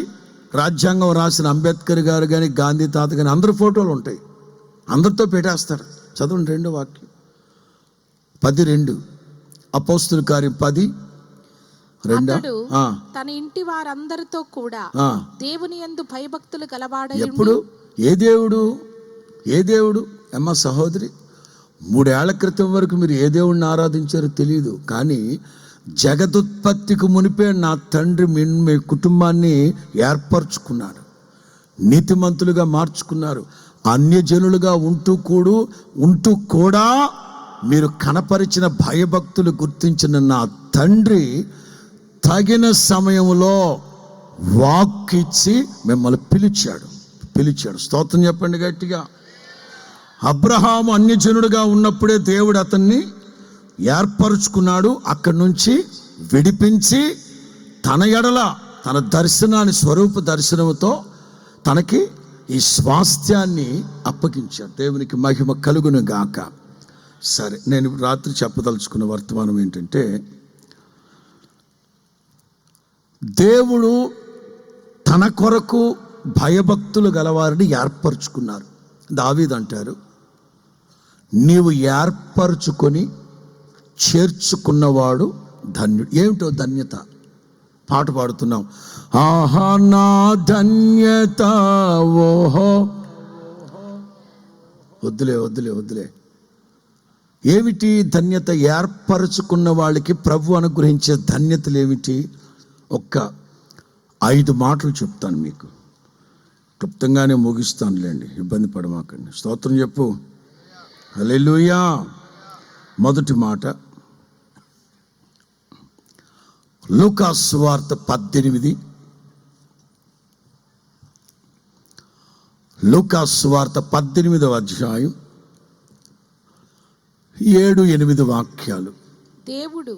Speaker 2: రాజ్యాంగం రాసిన అంబేద్కర్ గారు కానీ, గాంధీ తాత కానీ అందరు ఫోటోలు ఉంటాయి. అందరితో పెట్టేస్తారు. చదవండి 2వ వాక్యం, 10:2. అపోస్తుల కార్యం 10:2.
Speaker 3: తన ఇంటి వారందరితో కూడా దేవుని యందు భయభక్తులు గలవాడై.
Speaker 2: ఎప్పుడు? ఏ దేవుడు అమ్మ సహోదరి, 3 ఏళ్ల క్రితం వరకు మీరు ఏ దేవుడిని ఆరాధించారో తెలియదు. కానీ జగదుత్పత్తికి మునిపే నా తండ్రి మీ కుటుంబాన్ని ఏర్పరచుకున్నారు, నీతిమంతులుగా మార్చుకున్నారు. అన్యజనులుగా ఉంటూ కూడా మీరు కనపరిచిన భయభక్తులు గుర్తించిన నా తండ్రి తగిన సమయంలో వాక్కిచ్చి మిమ్మల్ని పిలిచాడు. స్తోత్రం చెప్పండి గట్టిగా. అబ్రహాము అన్యజనుడుగా ఉన్నప్పుడే దేవుడు అతన్ని ఏర్పరచుకున్నాడు. అక్కడి నుంచి విడిపించి తన ఎడల తన దర్శనాన్ని, స్వరూప దర్శనంతో తనకి ఈ స్వాస్థ్యాన్ని అప్పగించాడు. దేవునికి మహిమ కలుగును గాక. సరే, నేను రాత్రి చెప్పదలుచుకున్న వర్తమానం ఏంటంటే, దేవుడు తన కొరకు భయభక్తులు గలవారిని ఏర్పరచుకున్నారు. దావీదు అంటారు, నీవు ఏర్పరచుకొని చేర్చుకున్నవాడు ధన్యుడు. ఏమిటో ధన్యత? పాట పాడుతున్నాం, ఆహా నా ధన్యత ఓహో. వద్దులే. ఏమిటి ధన్యత? ఏర్పరచుకున్న వాళ్ళకి ప్రభు అనుగ్రహించే ధన్యతలు ఏమిటి? 5 మాటలు చెప్తాను మీకు. క్లుప్తంగానే ముగిస్తానులేండి, ఇబ్బంది పడమాకండి. స్తోత్రం చెప్పు. హల్లెలూయా. మొదటి మాట, లూకా సువార్త 18. లూకా సువార్త 18వ అధ్యాయం 7-8 వాక్యాలు.
Speaker 3: దేవుడు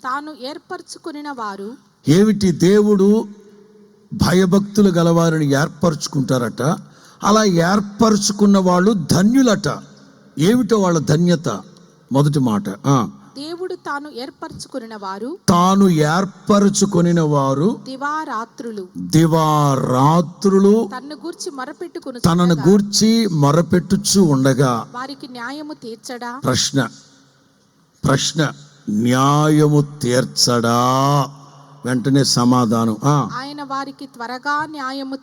Speaker 3: తాను ఏర్పరచుకున్న వారు.
Speaker 2: ఏమిటి? దేవుడు భయభక్తులు గలవారిని ఏర్పరచుకుంటారట. అలా ఏర్పరచుకున్న వాళ్ళు ధన్యులట. ఏమిటో వాళ్ళ ధన్యత? మొదటి మాట,
Speaker 3: దేవుడు తాను ఏర్పరచుకున్న వారు
Speaker 2: దివారాత్రులు తనను గూర్చి మొరపెట్టుచు ఉండగా
Speaker 3: వారికి న్యాయము తీర్చడా?
Speaker 2: ప్రశ్న న్యాయము తీర్చడా? వెంటనే సమాధానం,
Speaker 3: ఆయన వారికి త్వరగా న్యాయము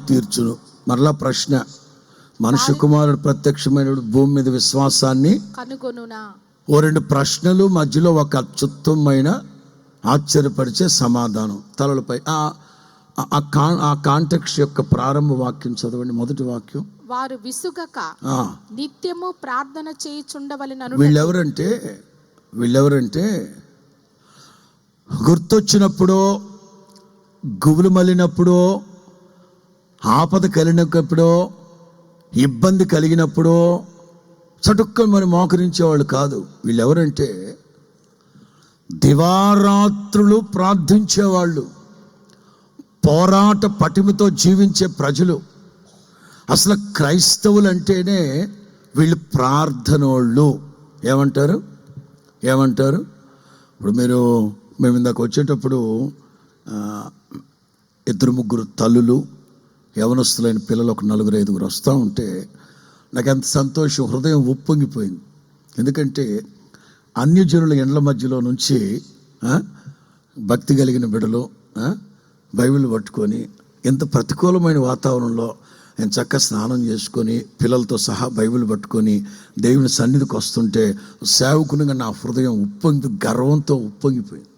Speaker 3: తీర్చును. మరలా ప్రశ్న, మనుష్య కుమారుడు ప్రత్యక్షమైనప్పుడు భూమి మీద విశ్వాసాన్ని కనుగొనునా?
Speaker 2: 2 ప్రశ్నలు, మధ్యలో ఒక అత్యుత్తమైన ఆశ్చర్యపరిచే సమాధానం. తలలపై ఆ కాంటెక్స్ట్ యొక్క ప్రారంభ వాక్యం చదవండి. మొదటి వాక్యం,
Speaker 3: వారు విసుగక నిత్యము ప్రార్థన చేయుచుండవలెనను.
Speaker 2: వీళ్ళెవరంటే గుర్తొచ్చినప్పుడో, గుబులు మళ్ళినప్పుడో, ఆపద కలిగినప్పుడో, ఇబ్బంది కలిగినప్పుడు చటుక్కని మరి మోకరించేవాళ్ళు కాదు. వీళ్ళెవరంటే దివారాత్రులు ప్రార్థించేవాళ్ళు, పోరాట పటిమతో జీవించే ప్రజలు. అసలు క్రైస్తవులు అంటేనే వీళ్ళు ప్రార్థనోళ్ళు. ఏమంటారు? ఇప్పుడు మేము ఇందాక వచ్చేటప్పుడు 2-3 తల్లులు యవనస్తులైన పిల్లలు ఒక 4-5 వస్తూ ఉంటే నాకు ఎంత సంతోషం, హృదయం ఉప్పొంగిపోయింది. ఎందుకంటే అన్యజనుల ఎండ్ల మధ్యలో నుంచి భక్తి కలిగిన బిడ్డలు బైబిల్ పట్టుకొని ఎంత ప్రతికూలమైన వాతావరణంలో నేను చక్కగా స్నానం చేసుకొని పిల్లలతో సహా బైబిల్ పట్టుకొని దేవుని సన్నిధికి వస్తుంటే సేవకునిగా నా హృదయం గర్వంతో ఉప్పొంగిపోయింది.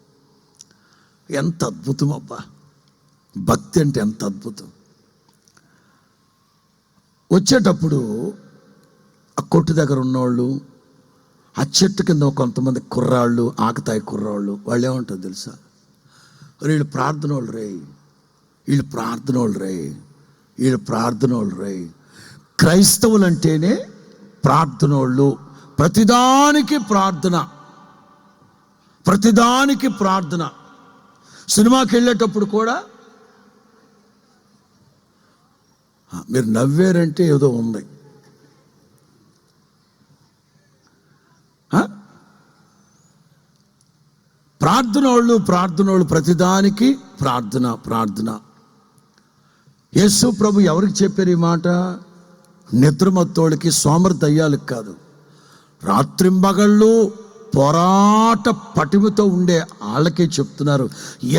Speaker 2: ఎంత అద్భుతం అబ్బా, భక్తి అంటే ఎంత అద్భుతం. వచ్చేటప్పుడు ఆ కొట్టు దగ్గర ఉన్నవాళ్ళు, ఆ చెట్టు కింద కొంతమంది కుర్రాళ్ళు, ఆకతాయి కుర్రాళ్ళు, వాళ్ళు ఏమంటారు తెలుసా? వీళ్ళు ప్రార్థన వాళ్ళు రే, వీళ్ళు ప్రార్థన వాళ్ళు రే, వీళ్ళు ప్రార్థన వాళ్ళు రే. క్రైస్తవులు అంటేనే ప్రార్థన వాళ్ళు, ప్రతిదానికి ప్రార్థన, ప్రతిదానికి ప్రార్థన. సినిమాకి వెళ్ళేటప్పుడు కూడా మీరు నవ్వారంటే ఏదో ఉంది. ప్రార్థన వాళ్ళు ప్రతిదానికి ప్రార్థన ప్రార్థన. యేసు ప్రభు ఎవరికి చెప్పారు ఈ మాట? నిద్రమత్తోళ్ళకి, సోమరిదయ్యాలకు కాదు. రాత్రింబగళ్ళు పోరాట పటిమతో ఉండే వాళ్ళకే చెప్తున్నారు.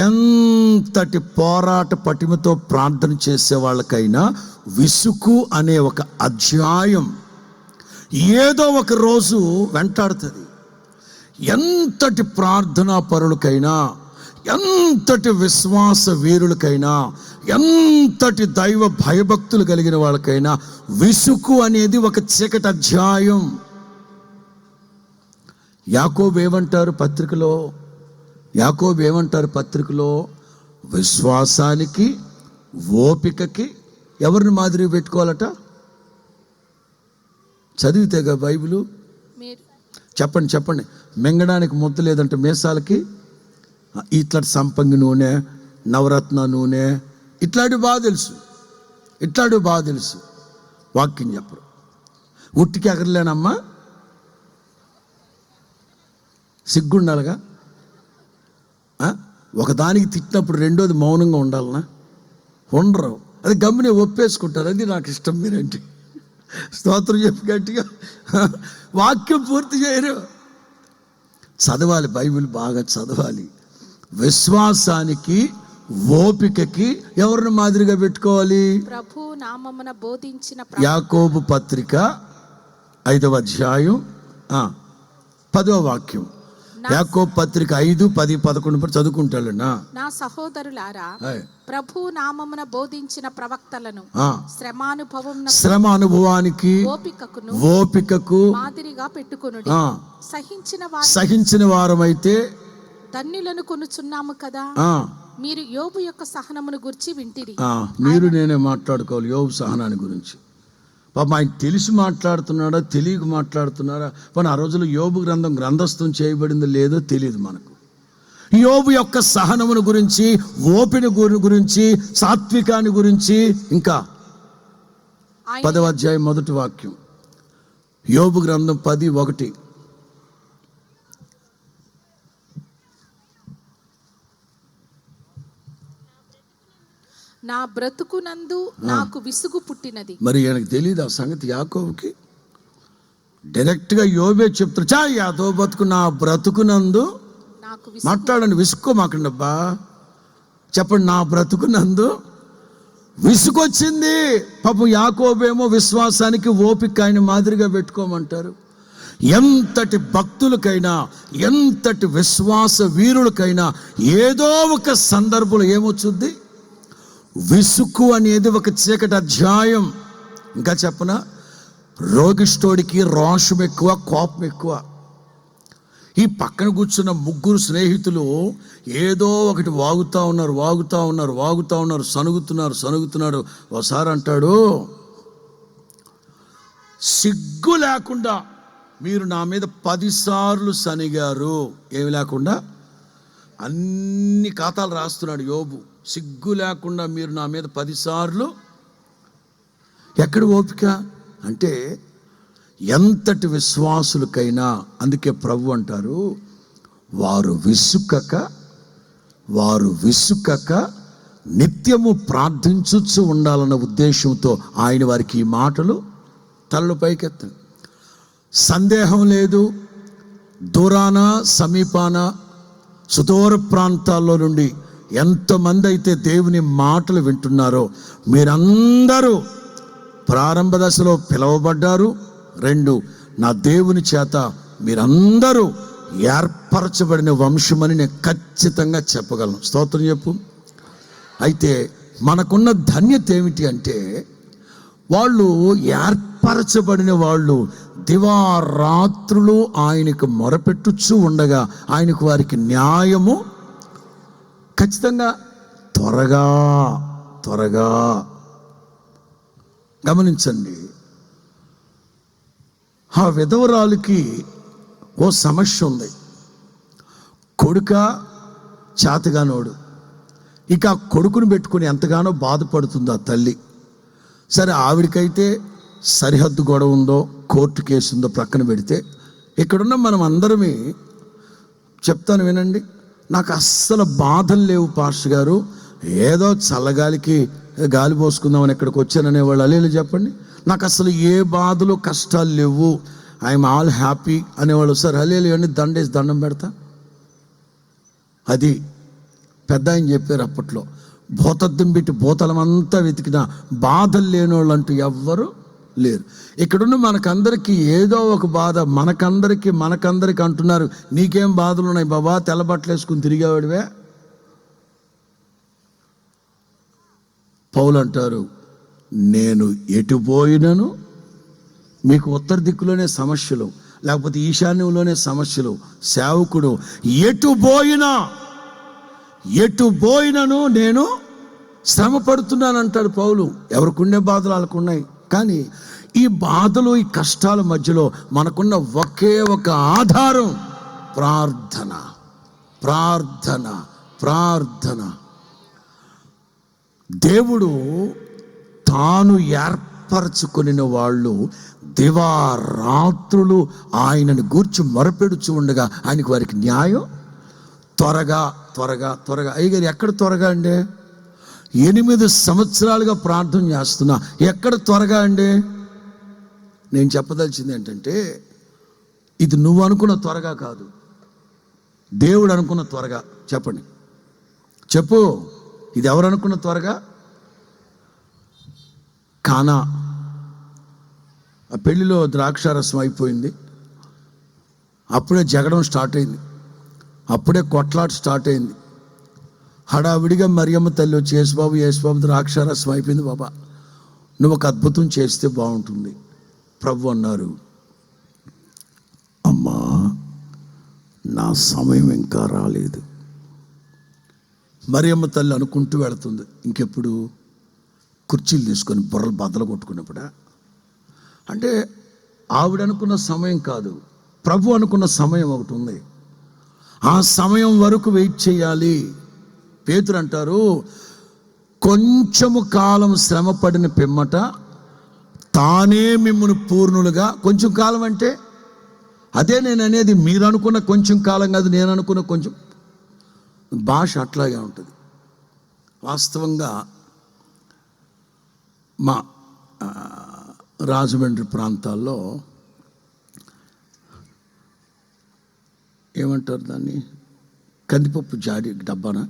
Speaker 2: ఎంతటి పోరాట పటిమతో ప్రార్థన చేసే వాళ్ళకైనా విసుగు అనే ఒక అధ్యాయం ఏదో ఒక రోజు వెంటాడుతుంది. ఎంతటి ప్రార్థనా పరులకైనా, ఎంతటి విశ్వాస వీరులకైనా, ఎంతటి దైవ భయభక్తులు కలిగిన వాళ్ళకైనా విసుగు అనేది ఒక చీకటి అధ్యాయం. యాకోబు ఏమంటారు పత్రికలో? విశ్వాసానికి, ఓపికకి ఎవరిని మాదిరి పెట్టుకోవాలట? చదివితేగా బైబిలు. చెప్పండి. మింగడానికి ముద్ద లేదంటే మీసాలకి ఇట్లాంటి సంపంగి నూనె, నవరత్న నూనె, ఇట్లాంటివి బాగా తెలుసు. వాక్యం చెప్పరు. ఉట్టికి ఎగరలేనమ్మా, సిగ్గుండాలిగా. ఒకదానికి తిట్టినప్పుడు రెండోది మౌనంగా ఉండాలనా? ఉండరు. అది గమ్మునే ఒప్పేసుకుంటారు. అది నాకు ఇష్టం. మీరేంటి స్తోత్రం చెప్పి గట్టిగా వాక్యం పూర్తి చేయరు. చదవాలి, బైబిల్ బాగా చదవాలి. విశ్వాసానికి, ఓపికకి ఎవరిని మాదిరిగా పెట్టుకోవాలి?
Speaker 3: ప్రభు నామమున బోధించిన
Speaker 2: యాకోబు పత్రిక 5వ అధ్యాయం 10వ వాక్యం. యాకోబు పత్రిక 5, 10, 11 చదువుకుంటాడు.
Speaker 3: నా సహోదరులారా, ప్రభు నామమున బోధించిన ప్రవక్తలను శ్రమానుభవానికి, ఓపికకు మాదిరిగా పెట్టుకొనుడి. సహించిన వారమైతే ధన్యులను కొనుచున్నాము కదా. మీరు యోబు యొక్క సహనమును గురించి వింటిరి.
Speaker 2: మీరు నేనే మాట్లాడుకోవాలి యోబు సహనాన్ని గురించి. పాపం ఆయన తెలిసి మాట్లాడుతున్నాడా, తెలియక మాట్లాడుతున్నాడా? కానీ ఆ రోజుల్లో యోబు గ్రంథస్థం చేయబడిందో లేదో తెలియదు మనకు. యోబు యొక్క సహనమును గురించి, ఓపిక గురించి, సాత్వికాన్ని గురించి, ఇంకా 10వ అధ్యాయం 1వ వాక్యం. యోబు గ్రంథం 10:1.
Speaker 3: నా బ్రతుకునందు నాకు విసుగు పుట్టినది.
Speaker 2: మరి ఆయనకు తెలియదు ఆ సంగతి. యాకోబుకి డైరెక్ట్గా యోబే చెప్తాడు, యాదో బతుకు నా బ్రతుకునందు. మాట్లాడండి, విసుక్కోమాకండి అబ్బా. చెప్పండి, నా బ్రతుకునందు విసుగొచ్చింది. పాపం యాకోబేమో విశ్వాసానికి, ఓపిక ఆయన మాదిరిగా పెట్టుకోమంటారు. ఎంతటి భక్తులకైనా, ఎంతటి విశ్వాస వీరులకైనా ఏదో ఒక సందర్భంలో ఏమొచ్చుద్ది? విసుగు అనేది ఒక చీకటి అధ్యాయం. ఇంకా చెప్పనా, రోగిష్టోడికి రోషం ఎక్కువ, కోపం ఎక్కువ. ఈ పక్కన కూర్చున్న 3 స్నేహితులు ఏదో ఒకటి వాగుతూ ఉన్నారు, సనుగుతున్నారు. ఒకసారి అంటాడు, సిగ్గు లేకుండా మీరు నా మీద 10 సార్లు సనిగారు. ఏమి లేకుండా అన్ని ఖాతాలు రాస్తున్నాడు యోబు. సిగ్గు లేకుండా మీరు నా మీద 10 సార్లు. ఎక్కడ ఓపిక అంటే ఎంతటి విశ్వాసులకైనా. అందుకే ప్రభు అంటారు, వారు విసుకక నిత్యము ప్రార్థించుచు ఉండాలన్న ఉద్దేశంతో ఆయన వారికి ఈ మాటలు తలలు పైకెత్తాడు. సందేహం లేదు, దూరాన సమీపాన సుదూర ప్రాంతాల్లో నుండి ఎంతమంది అయితే దేవుని మాటలు వింటున్నారో మీరందరూ ప్రారంభ దశలో పిలువబడ్డారు. 2, నా దేవుని చేత మీరందరూ ఏర్పరచబడిన వంశమని నేను ఖచ్చితంగా చెప్పగలను. స్తోత్రం చెప్పు. అయితే మనకున్న ధన్యత ఏమిటి అంటే, వాళ్ళు ఏర్పరచబడిన వాళ్ళు దివారాత్రులు ఆయనకు మొరపెట్టుచూ ఉండగా ఆయనకు వారికి న్యాయము ఖచ్చితంగా త్వరగా గమనించండి. ఆ విధవరాలికి ఓ సమస్య ఉంది. కొడుక చేతగానోడు. ఇక ఆ కొడుకుని పెట్టుకుని ఎంతగానో బాధపడుతుంది ఆ తల్లి. సరే, ఆవిడికైతే సరిహద్దు గొడవ ఉందో కోర్టు కేసు ఉందో ప్రక్కన పెడితే, ఇక్కడున్న మనం అందరమే చెప్తాను వినండి. నాకు అస్సలు బాధలు లేవు పాస్టర్ గారు, ఏదో చల్లగాలికి గాలి పోసుకుందామని ఇక్కడికి వచ్చాననేవాళ్ళు అలేలు చెప్పండి. నాకు అసలు ఏ బాధలు కష్టాలు లేవు, ఐఎమ్ ఆల్ హ్యాపీ అనేవాళ్ళు. సార్ అలేలు ఇవన్నీ దండేసి దండం పెడతా. అది పెద్ద ఆయన చెప్పారు అప్పట్లో, భూతద్దం పెట్టి భూతలమంతా వెతికిన బాధలు లేని వాళ్ళు అంటూ ఎవ్వరు లేరు. ఇక్కడున్న మనకందరికీ ఏదో ఒక బాధ, మనకందరికి అంటున్నారు, నీకేం బాధలు ఉన్నాయి బాబా, తెల్లబట్టలు వేసుకుని తిరిగేవాడివే. పౌలు అంటారు, నేను ఎటు పోయినను మీకు ఉత్తర దిక్కులోనే సమస్యలు, లేకపోతే ఈశాన్యంలోనే సమస్యలు. సేవకుడు ఎటు పోయినను నేను శ్రమ పడుతున్నాను అంటాడు పౌలు. ఎవరికి ఉండే బాధలు వాళ్ళకు ఉన్నాయి. కానీ ఈ బాధలు, ఈ కష్టాల మధ్యలో మనకున్న ఒకే ఒక ఆధారం ప్రార్థన. ప్రార్థన ప్రార్థన దేవుడు తాను ఏర్పరచుకొనిన వాళ్ళు దివారాత్రులు ఆయనను గూర్చి మొరపెడుచు ఉండగా ఆయనకు వారికి న్యాయం త్వరగా. అయ్యగారు ఎక్కడ త్వరగా అండి? 8 సంవత్సరాలుగా ప్రార్థన చేస్తున్నా, ఎక్కడ త్వరగా అండి? నేను చెప్పదలిచింది ఏంటంటే, ఇది నువ్వు అనుకున్న త్వరగా కాదు, దేవుడు అనుకున్న త్వరగా. చెప్పండి, చెప్పు, ఇది ఎవరు అనుకున్న త్వరగా? కానా ఆ పెళ్లిలో ద్రాక్షారసం అయిపోయింది, అప్పుడే జగడం స్టార్ట్ అయింది, అప్పుడే కొట్లాట స్టార్ట్ అయింది. హడావిడిగా మరియమ్మ తల్లి వచ్చి, యేసుబాబు ద్రాక్షారసం అయిపోయింది బాబా, నువ్వు ఒక అద్భుతం చేస్తే బాగుంటుంది. ప్రభు అన్నారు, అమ్మా నా సమయం ఇంకా రాలేదు. మరియమ్మ తల్లి అనుకుంటూ వెళుతుంది. ఇంకెప్పుడు? కుర్చీలు తీసుకొని బుర్రలు బద్దలు కొట్టుకున్నప్పుడా? అంటే ఆవిడ అనుకున్న సమయం కాదు, ప్రభు అనుకున్న సమయం ఒకటి ఉంది. ఆ సమయం వరకు వెయిట్ చేయాలి. పేతురు అంటారు, కొంచెము కాలం శ్రమ పడిన పిమ్మట తానే మిమ్మల్ని పూర్ణులుగా. కొంచెం కాలం అంటే అదే నేను అనేది, మీరు అనుకున్న కొంచెం కాలం కాదు, నేను అనుకున్న కొంచెం. భాష అట్లాగే ఉంటుంది. వాస్తవంగా మా రాజమండ్రి ప్రాంతాల్లో ఏమంటారు దాన్ని, కందిపప్పు జాడి డబ్బానా,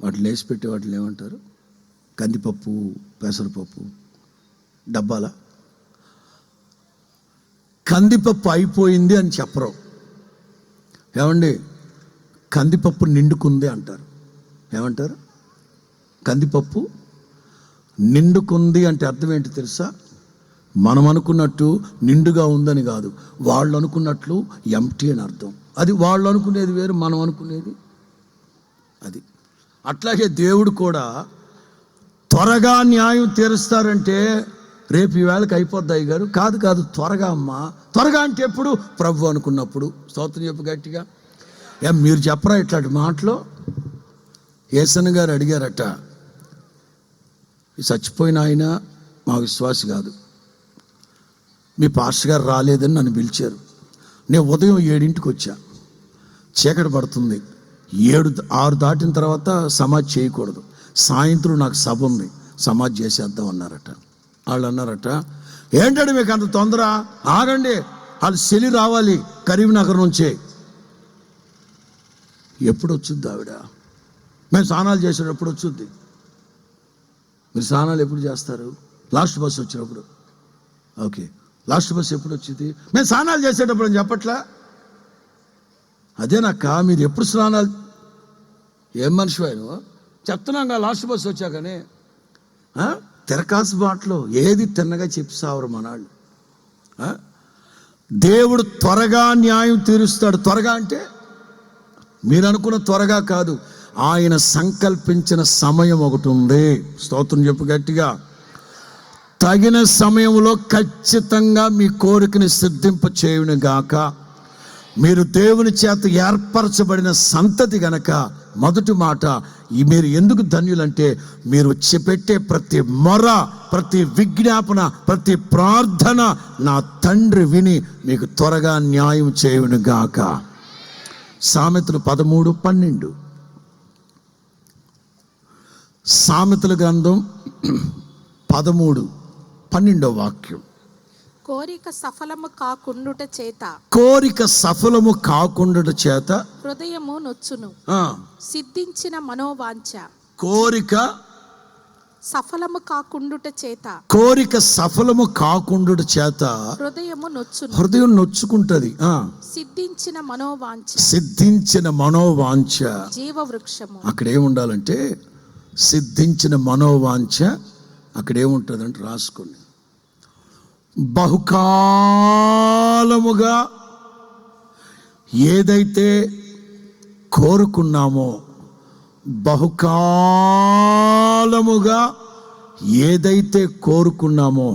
Speaker 2: వాటిని వేసి పెట్టే వాటిని ఏమంటారు? కందిపప్పు, పెసరపప్పు డబ్బాల. కందిపప్పు అయిపోయింది అని చెప్పరు. ఏమండి, కందిపప్పు నిండుకుంది అంటారు. ఏమంటారు? కందిపప్పు నిండుకుంది అంటే అర్థం ఏంటి తెలుసా? మనం అనుకున్నట్టు నిండుగా ఉందని కాదు, వాళ్ళు అనుకున్నట్లు ఎంటీ అని అర్థం. అది వాళ్ళు అనుకునేది వేరు, మనం అనుకునేది అది. అట్లాగే దేవుడు కూడా త్వరగా న్యాయం తీరుస్తారంటే రేపు ఈవేళకి అయిపోద్ది అయ్యగారు. కాదు, త్వరగా అమ్మా. త్వరగా అంటే ఎప్పుడు? ప్రభు అనుకున్నప్పుడు. స్తోత్రం చెప్పు గట్టిగా. మీరు చెప్పరా ఇట్లాంటి మాటలు? యేసన్న గారు అడిగారట, చచ్చిపోయిన ఆయన మా విశ్వాసి కాదు, మీ పాస్టర్ గారు రాలేదని నన్ను పిలిచారు. నేను ఉదయం 7ంటికి వచ్చా, చీకటి పడుతుంది, 6 దాటిన తర్వాత సమాధి చేయకూడదు.
Speaker 1: సాయంత్రం నాకు సభ ఉంది, సమాధి చేసేద్దాం అన్నారట. వాళ్ళు అన్నారట, ఏంటంటే మీకు అంత తొందర, ఆగండి, వాళ్ళు శని రావాలి కరీంనగర్ నుంచే. ఎప్పుడు వచ్చింది ఆవిడ? మేము స్నానాలు చేసేటప్పుడు వచ్చింది. మీరు స్నానాలు ఎప్పుడు చేస్తారు? లాస్ట్ బస్సు వచ్చినప్పుడు. ఓకే, లాస్ట్ బస్సు ఎప్పుడు వచ్చింది? మేము స్నానాలు చేసేటప్పుడు అని చెప్పట్లా? అదేనక్క, మీరు ఎప్పుడు స్నానాలు, ఏం మనిషి ఆయన చెప్తున్నాగా, లాస్ట్ బస్సు వచ్చాకనే తిరకాసు బాటలో ఏది తిన్నగా చెప్పిసావరు మనాళ్ళు. దేవుడు త్వరగా న్యాయం తీరుస్తాడు. త్వరగా అంటే మీరు అనుకున్న త్వరగా కాదు, ఆయన సంకల్పించిన సమయం ఒకటి ఉంది. స్తోత్రం చెప్పు గట్టిగా. తగిన సమయంలో ఖచ్చితంగా మీ కోరికని సిద్ధింప చేయును గాక. మీరు దేవుని చేత ఏర్పరచబడిన సంతతి గనక, మొదటి మాట, మీరు ఎందుకు ధన్యులంటే మీరు పెట్టే ప్రతి మొర, ప్రతి విజ్ఞాపన, ప్రతి ప్రార్థన నా తండ్రి విని మీకు త్వరగా న్యాయం చేయును గాక. సామెతలు 13:12. సామెతల గ్రంథం 13:12 వాక్యం.
Speaker 3: కోరిక సఫలము కాకుండుట చేత,
Speaker 1: కోరిక సఫలము కాకుండుట చేత
Speaker 3: హృదయము నొచ్చును. సిద్ధించిన మనోవాంఛ.
Speaker 1: కోరిక
Speaker 3: సఫలము కాకుండుట చేత,
Speaker 1: కోరిక సఫలము కాకుండుట చేత
Speaker 3: హృదయము నొచ్చును.
Speaker 1: హృదయం నొచ్చుకుంటది.
Speaker 3: సిద్ధించిన మనోవాంఛ,
Speaker 1: సిద్ధించిన మనోవాంఛ
Speaker 3: జీవవృక్షము.
Speaker 1: అక్కడ ఏముండాలంటే, సిద్ధించిన మనోవాంఛ అక్కడ ఏముంటుందంటే, రాసుకోండి, బహుకాలముగా ఏదైతే కోరుకున్నామో, బహుకాలముగా ఏదైతే కోరుకున్నామో,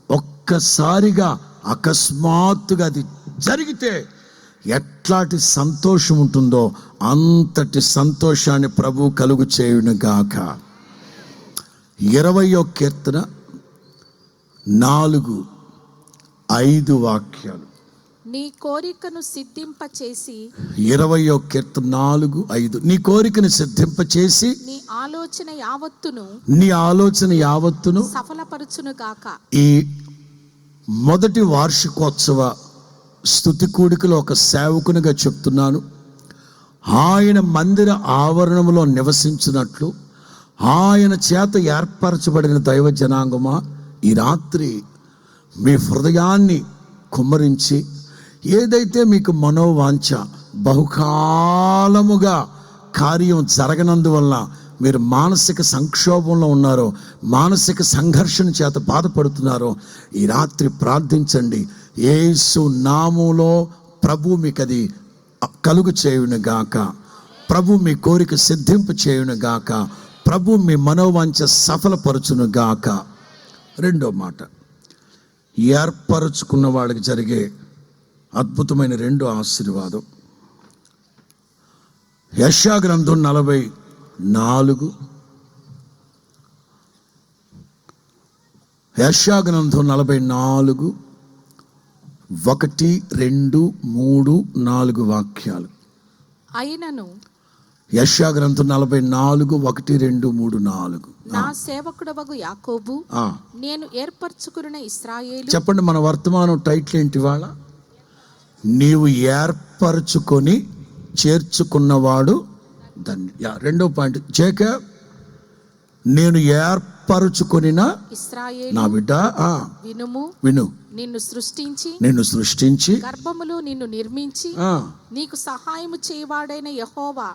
Speaker 1: ఒక్కసారిగా అకస్మాత్తుగా అది జరిగితే ఎట్లాంటి సంతోషం ఉంటుందో అంతటి సంతోషాన్ని ప్రభు కలుగు చేయును గాక. 20వ కీర్తన 4-5 వాక్యాలు.
Speaker 3: నీ కోరికను సిద్ధింపచేసి,
Speaker 1: 20వ కీర్తన 4-5. నీ కోరికను సిద్ధింపచేసి
Speaker 3: నీ ఆలోచన యావత్తును,
Speaker 1: నీ ఆలోచన యావత్తును
Speaker 3: సఫలపరచును గాక.
Speaker 1: ఈ మొదటి వార్షికోత్సవ స్తుతి కూడికలో ఒక సేవకునిగా చెప్తున్నాను. ఆయన మందిర ఆవరణంలో నివసించినట్లు ఆయన చేత ఏర్పరచబడిన దైవ జనాంగమా, ఈ రాత్రి మీ హృదయాన్ని కుమ్మరించి, ఏదైతే మీకు మనోవాంఛ బహుకాలముగా కార్యం జరగనందువల్ల మీరు మానసిక సంక్షోభంలో ఉన్నారో, మానసిక సంఘర్షణ చేత బాధపడుతున్నారో, ఈ రాత్రి ప్రార్థించండి. యేసు నామములో ప్రభు మీకు అది కలుగు చేయును గాక. ప్రభు మీ కోరిక సిద్ధింపు చేయును గాక. ప్రభు మీ మనోవాంఛ సఫలపరచును గాక. రెండో మాట, ఏర్పరచుకున్న వాడికి జరిగే అద్భుతమైన రెండో ఆశీర్వాదం. యెషయా గ్రంథం 44, యెషయా గ్రంథం 44 1, 2, 3, 4 వాక్యాలు.
Speaker 3: అయినను
Speaker 1: యెషయా గ్రంథం 44 1, 2, 3, 4.
Speaker 3: నా సేవకుడవగు యాకోబు, నేను ఏర్పరచుకున్న ఇశ్రాయేలు. చెప్పండి,
Speaker 1: మన వర్తమానం టైటిల్ ఏంటి వాళ్ళ? నీవు ఏర్పరచుకొని చేర్చుకున్నవాడు ధన్య. రెండో పాయింట్, జేకబ్, నేను ఏర్పరచుకొనిన
Speaker 3: ఇశ్రాయేలు
Speaker 1: నా బిడ్డ,
Speaker 3: విను, నిన్ను సృష్టించి గర్భములో నిన్ను నిర్మించి నీకు సహాయము చేయవాడైన యెహోవా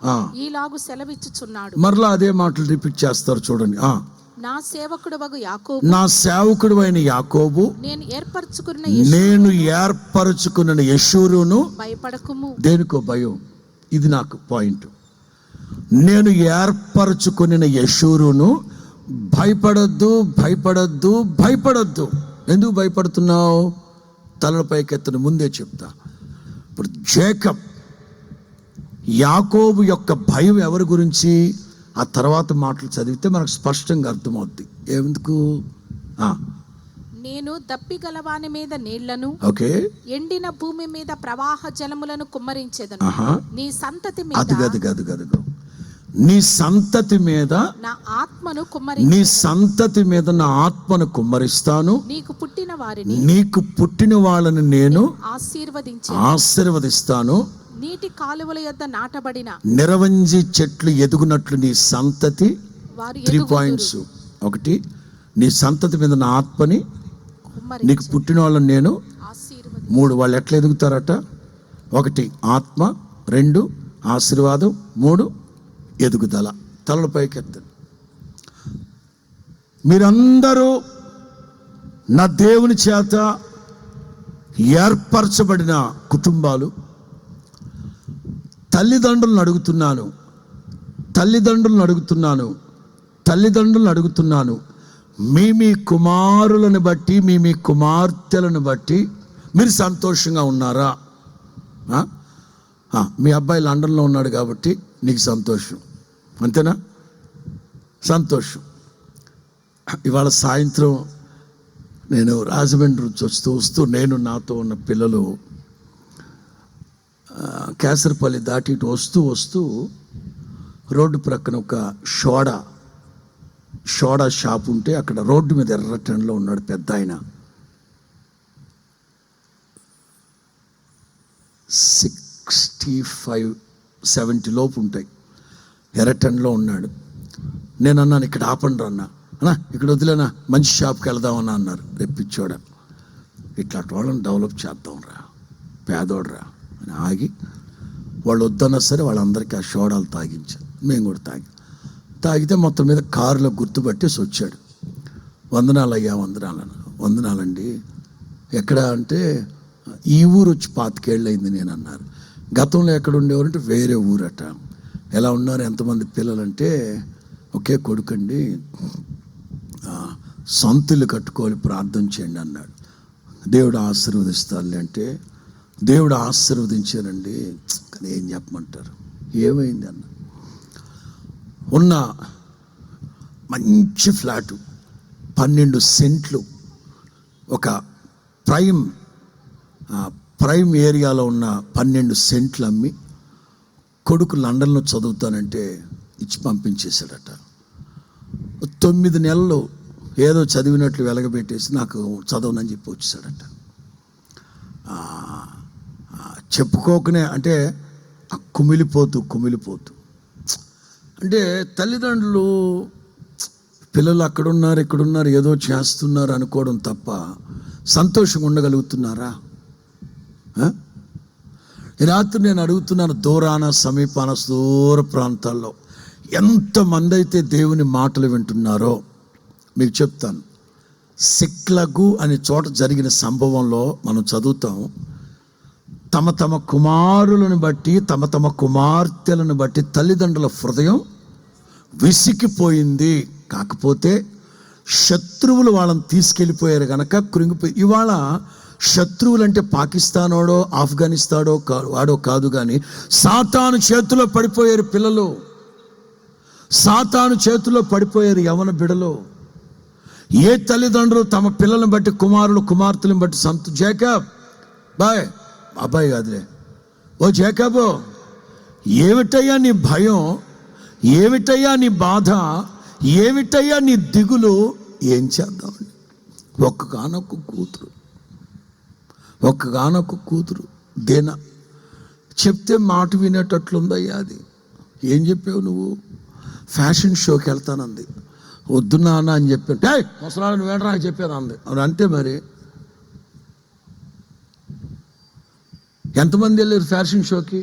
Speaker 3: ఈలాగు సెలవిచ్చుచున్నాడు.
Speaker 1: మరలా అదే మాటలు రిపీట్ చేస్తారు చూడండి.
Speaker 3: నా సేవకుడవగు యాకోబు,
Speaker 1: నా సేవకుడు అయిన యాకోబు,
Speaker 3: నేను
Speaker 1: ఏర్పరచుకున్న యెషూరును,
Speaker 3: భయపడకుము.
Speaker 1: దేనికో భయం, ఇది నాకు పాయింట్. నేను ఏర్పరచుకున్న యెషూరును, భయపడొద్దు, భయపడొద్దు, భయపడొద్దు. ఎందుకు భయపడుతున్నావు? తలపైకెత్తను ముందే చెప్తా. ఇప్పుడు జేకబ్, యాకోబు యొక్క భయం ఎవరి గురించి? ఆ తర్వాత మాటలు చదివితే మనకు స్పష్టంగా అర్థమవుద్ది. ఎందుకు?
Speaker 3: నేను దప్పిగలవాని మీద నీళ్లను, ఎండిన భూమి మీద ప్రవాహ జలములను కుమ్మరించెదను. నీ సంతతి మీద,
Speaker 1: గదు
Speaker 2: నీ సంతతి మీద
Speaker 3: నా ఆత్మను
Speaker 2: నీ సంతతి మీద నా ఆత్మను కుమ్మరిస్తాను. నీకు పుట్టిన వాళ్ళని నేను ఆశీర్వదిస్తాను.
Speaker 3: నీటి కాలువల యొద్ద నాటబడిన
Speaker 2: నిరవంజి చెట్లు ఎదుగునట్లు నీ సంతతి 3 పాయింట్స్. 1, నీ సంతతి మీద నా ఆత్మని, నీకు పుట్టిన వాళ్ళని నేను 3 వాళ్ళు ఎట్లా ఎదుగుతారట? 1 ఆత్మ, 2 ఆశీర్వాదం, 3 ఎదుగుదల. తలల పైకెత్తండి. మీరందరూ నా దేవుని చేత ఏర్పరచబడిన కుటుంబాలు. తల్లిదండ్రులను అడుగుతున్నాను, మీ కుమారులను బట్టి, మీ కుమార్తెలను బట్టి మీరు సంతోషంగా ఉన్నారా? మీ అబ్బాయి లండన్లో ఉన్నాడు కాబట్టి నీకు సంతోషం, అంతేనా? సంతోషం. ఇవాళ సాయంత్రం నేను రాజమండ్రి వస్తూ నేను నాతో ఉన్న పిల్లలు కేసరపల్లి దాటి ఇటు వస్తూ రోడ్డు ప్రక్కన ఒక సోడా షాప్ ఉంటే అక్కడ రోడ్డు మీద ఎర్రటెండలో ఉన్నాడు పెద్ద ఆయన. 65-70 లోపు ఉంటాయి. ఎర్రటెండలో ఉన్నాడు. నేను అన్నాను, ఇక్కడ ఆపండి అన్నా. ఇక్కడ వదిలేనా, మంచి షాప్కి వెళ్దామన్నా అన్నారు. రెప్పించోడా, ఇట్లాంటి వాళ్ళని డెవలప్ చేద్దాం రా, పేదోడరా అని ఆగి, వాళ్ళు వద్దన్నా సరే వాళ్ళందరికీ ఆ సోడాలు తాగించారు. మేము కూడా తాగితే మొత్తం మీద కారులో గుర్తుపట్టేసి వచ్చాడు. వందనాలయ్యా, వందనాలండి. ఎక్కడ అంటే ఈ ఊరు వచ్చి 25 ఏళ్ళు అయింది నేను అన్నారు. గతంలో ఎక్కడ ఉండేవారంటే వేరే ఊరట. ఎలా ఉన్నారు, ఎంతమంది పిల్లలంటే ఒకే కొడుకండి, సొంతలు కట్టుకోవాలి, ప్రార్థన చేయండి అన్నాడు. దేవుడు ఆశీర్వదిస్తానులే అంటే దేవుడు ఆశీర్వదించారండి. కానీ ఏం చెప్పమంటారు, ఏమైంది అన్న. ఉన్న మంచి ఫ్లాటు 12 సెంట్లు, ఒక ప్రైమ్ ఏరియాలో ఉన్న 12 సెంట్లు అమ్మి, కొడుకు లండన్లో చదువుతానంటే ఇచ్చి పంపించేశాడట. 9 నెలలు ఏదో చదివినట్లు వెలగబెట్టేసి నాకు చదవనని చెప్పి వచ్చేసాడట. చెప్పుకోకనే అంటే కుమిలిపోతూ అంటే తల్లిదండ్రులు పిల్లలు అక్కడున్నారు ఇక్కడున్నారు ఏదో చేస్తున్నారు అనుకోవడం తప్ప సంతోషంగా ఉండగలుగుతున్నారా? ఈ రాత్రి నేను అడుగుతున్నాను, దూరాన సమీపాన దూర ప్రాంతాల్లో ఎంతమంది అయితే దేవుని మాటలు వింటున్నారో మీకు చెప్తాను. సిక్లగు అనే చోట జరిగిన సంభవంలో మనం చదువుతాం, తమ కుమారులను బట్టి తమ కుమార్తెలను బట్టి తల్లిదండ్రుల హృదయం విసిగిపోయింది. కాకపోతే శత్రువులు వాళ్ళని తీసుకెళ్ళిపోయారు కనుక కృంగిపోయి. ఇవాళ శత్రువులంటే పాకిస్తానోడో ఆఫ్ఘనిస్తాడో వాడో కాదు, కానీ సాతాను చేతిలో పడిపోయారు పిల్లలు, సాతాను చేతిలో పడిపోయారు యవన బిడలు. ఏ తల్లిదండ్రులు తమ పిల్లలను బట్టి కుమార్తెలను బట్టి జేకబ్ బాయ్, అబ్బాయి కాదులే, ఓ జేకబో, ఏమిటయ్యా నీ భయం, ఏమిటయ్యా నీ బాధ, ఏమిటయ్యా నీ దిగులు, ఏం చేద్దామండి? ఒక్కగానొక్క కూతురు దేనా చెప్తే మాట వినేటట్లుందయ్యా. అది ఏం చెప్పావు నువ్వు? ఫ్యాషన్ షోకి వెళ్తానంది. వద్దు నాన్న అని చెప్పి, ముసలాడు నువ్వేంట్రా చెప్పాను అంది. అవును అంతే మరి. ఎంతమంది వెళ్ళారు ఫ్యాషన్ షోకి?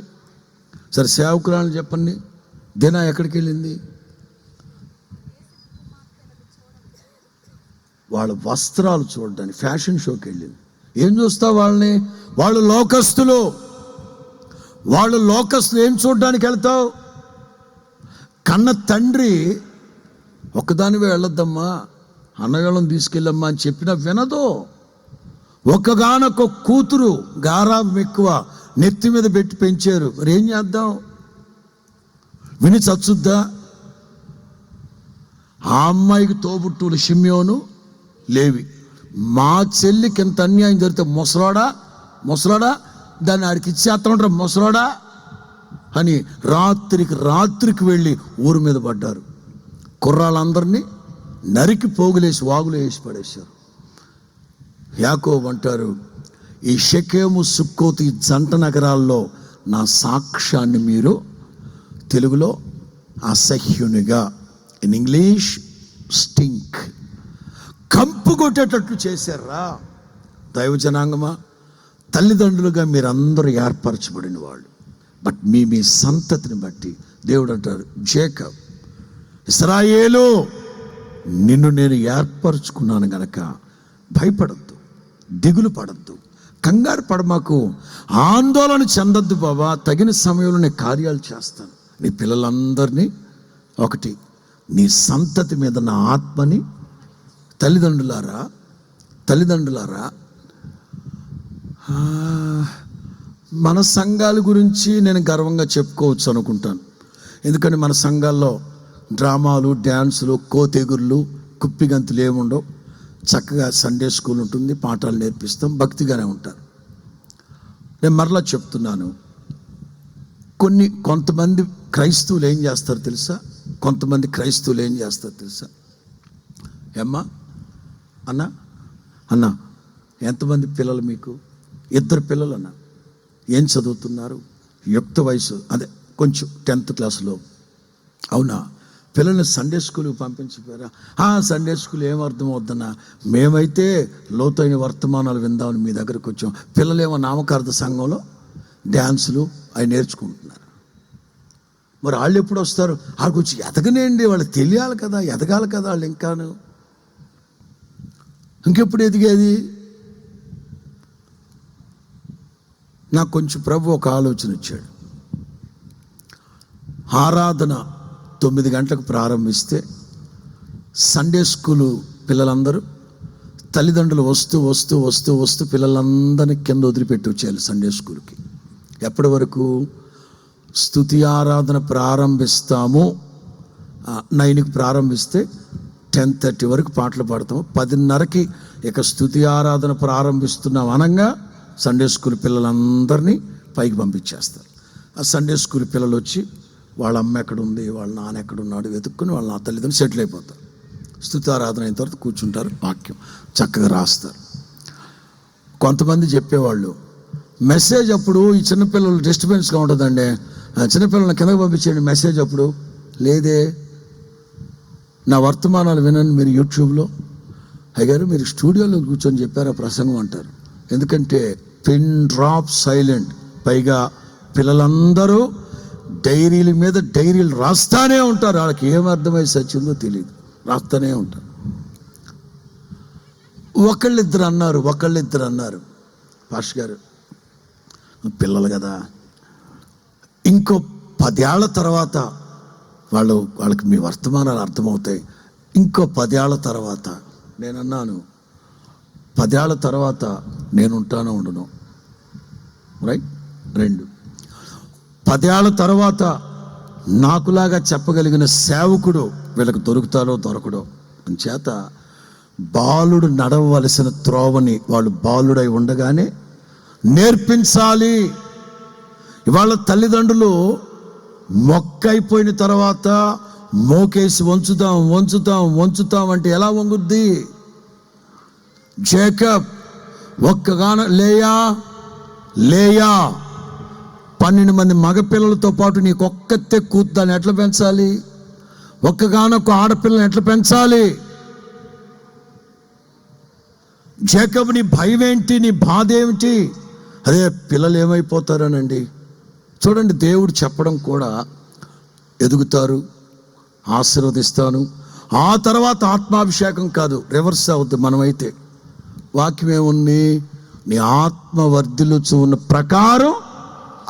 Speaker 2: సరే సేవకురాలు చెప్పండి, దేనా ఎక్కడికి వెళ్ళింది? వాళ్ళ వస్త్రాలు చూడడానికి ఫ్యాషన్ షోకి వెళ్ళింది. ఏం చూస్తావు వాళ్ళని? వాళ్ళు లోకస్తులు ఏం చూడడానికి వెళ్తావు? కన్న తండ్రి ఒక్కదానివే వెళ్ళొద్దమ్మా, అన్నగాళ్ళని తీసుకెళ్ళమ్మా అని చెప్పినా వినదు. ఒక్కగానొక్క కూతురు, గారాబం ఎక్కువ, నెత్తి మీద పెట్టి పెంచారు. మరి ఏం చేద్దాం? విని చచ్చుద్దా? ఆ అమ్మాయికి తోబుట్టువులు షిమ్యోను, లేవి. మా చెల్లికి ఎంత అన్యాయం జరిగితే ముసలాడా దాన్ని ఆడికి ఇచ్చేస్తా ఉంటారు. ముసలాడా అని రాత్రికి వెళ్ళి ఊరి మీద పడ్డారు. కుర్రాళ్ళందరినీ నరికి పోగులేసి వాగులు వేసి పడేశారు. యాకోబు అంటారు, ఈ షెకెము సుక్కోతు ఈ జంట నగరాల్లో నా సాక్ష్యాన్ని మీరు, తెలుగులో అసహ్యునిగా, ఇన్ ఇంగ్లీష్ స్టింక్, కంపు కొట్టేటట్లు చేశారా. దైవజనాంగమా, తల్లిదండ్రులుగా మీరందరూ ఏర్పరచబడిన వాళ్ళు. బట్ మీ సంతతిని బట్టి దేవుడు అంటారు, జేకబ్, ఇశ్రాయేలు, నిన్ను నేను ఏర్పరచుకున్నాను గనక భయపడద్దు, దిగులు పడద్దు, కంగారు పడమాకు, ఆందోళన చెందొద్దు బాబా, తగిన సమయంలో నేను కార్యాలు చేస్తాను. నీ పిల్లలందరినీ, ఒకటి నీ సంతతి మీద నా ఆత్మని, తల్లిదండ్రులారా మన సంఘాల గురించి నేను గర్వంగా చెప్పుకోవచ్చు అనుకుంటాను. ఎందుకంటే మన సంఘాల్లో డ్రామాలు, డ్యాన్సులు, కోతెగుర్లు, కుప్పిగంతులు ఏముండవు. చక్కగా సండే స్కూల్ ఉంటుంది, పాఠాలు నేర్పిస్తాం, భక్తిగానే ఉంటారు. నేను మరలా చెప్తున్నాను, కొంతమంది క్రైస్తవులు ఏం చేస్తారు తెలుసా? ఏమ్మా, అన్న ఎంతమంది పిల్లలు మీకు? 2 పిల్లలు అన్న. ఏం చదువుతున్నారు? యుక్త వయసు, అదే కొంచెం 10th క్లాసులో. అవునా? పిల్లల్ని సండే స్కూల్కి పంపించిపోయారా? సండే స్కూల్ ఏం అర్థం అవుద్దన్నా, మేమైతే లోతైన వర్తమానాలు విందామని మీ దగ్గరకు వచ్చాం. పిల్లలేమో నామకార్థ సంఘంలో డ్యాన్సులు అవి నేర్చుకుంటున్నారు. మరి వాళ్ళు ఎప్పుడు వస్తారు? వాళ్ళకి వచ్చి ఎదగనేయండి, వాళ్ళకి తెలియాలి కదా, ఎదగాలి కదా వాళ్ళు. ఇంకెప్పుడు ఎదిగేది? నాకు కొంచెం ప్రభు ఒక ఆలోచన ఇచ్చాడు. ఆరాధన 9 గంటలకు ప్రారంభిస్తే సండే స్కూలు పిల్లలందరూ, తల్లిదండ్రులు వస్తూ పిల్లలందరినీ కింద వదిలిపెట్టి వచ్చేయాలి సండే స్కూల్కి. ఎప్పటి వరకు? స్తుతి ఆరాధన ప్రారంభిస్తాము, 9కి ప్రారంభిస్తే 10:30 వరకు పాటలు పాడతాము. 10:30కి ఇక స్తుతి ఆరాధన ప్రారంభిస్తున్నాం అనగా సండే స్కూల్ పిల్లలందరినీ పైకి పంపించేస్తారు. ఆ సండే స్కూల్ పిల్లలు వచ్చి వాళ్ళ అమ్మ ఎక్కడుంది, వాళ్ళ నాన్న ఎక్కడున్నాడు వెతుక్కుని వాళ్ళ నా తల్లిదండ్రులు సెటిల్ అయిపోతారు. స్తుతి ఆరాధన అయిన తర్వాత కూర్చుంటారు, వాక్యం చక్కగా రాస్తారు. కొంతమంది చెప్పేవాళ్ళు, మెసేజ్ అప్పుడు ఈ చిన్నపిల్లలు డిస్టర్బెన్స్గా ఉంటుందండి, చిన్నపిల్లల్ని కిందకు పంపించేయండి మెసేజ్ అప్పుడు. లేదే, నా వర్తమానాలు వినండి మీరు యూట్యూబ్లో. అయ్యారు మీరు స్టూడియోలో కూర్చొని చెప్పారా ప్రసంగం అంటారు. ఎందుకంటే పిన్ డ్రాప్ సైలెంట్. పైగా పిల్లలందరూ డైరీలు రాస్తానే ఉంటారు. వాళ్ళకి ఏం అర్థమై సచ్చిందో తెలియదు, రాస్తానే ఉంటారు. ఒకళ్ళిద్దరు అన్నారు, పాష్ గారు పిల్లలు కదా, ఇంకో 10 ఏళ్ల తర్వాత వాళ్ళకి మీ వర్తమానాలు అర్థమవుతాయి. ఇంకో 10 ఏళ్ల తర్వాత, నేనన్నాను 10 ఏళ్ల తర్వాత నేను ఉంటానో ఉండను, రైట్? 2, 10 ఏళ్ల తర్వాత నాకులాగా చెప్పగలిగిన సేవకుడు వీళ్ళకి దొరకడో. చేత బాలుడు నడవలసిన త్రోవని వాళ్ళు బాలుడై ఉండగానే నేర్పించాలి. ఇవాళ తల్లిదండ్రులు మొక్కైపోయిన తర్వాత మోకేసి వంచుతాం అంటే ఎలా వంగుద్ది? జేకబ్ ఒక్కగాన లేయా 12 మంది మగపిల్లలతో పాటు నీకు ఒక్కతే కూతుదాన్ని ఎట్లా పెంచాలి? ఒక్కగానొక్క ఆడపిల్లని ఎట్లా పెంచాలి? జేకబ్ నీ భయం ఏంటి, నీ బాధ ఏమిటి? అదే పిల్లలు ఏమైపోతారనండి. చూడండి, దేవుడు చెప్పడం కూడా, ఎదుగుతారు, ఆశీర్వదిస్తాను, ఆ తర్వాత ఆత్మాభిషేకం కాదు, రివర్స్ అవుద్ది. మనమైతే వాక్యం ఏముంది? నీ ఆత్మ వర్ధిల్లుచు ఉన్న ప్రకారం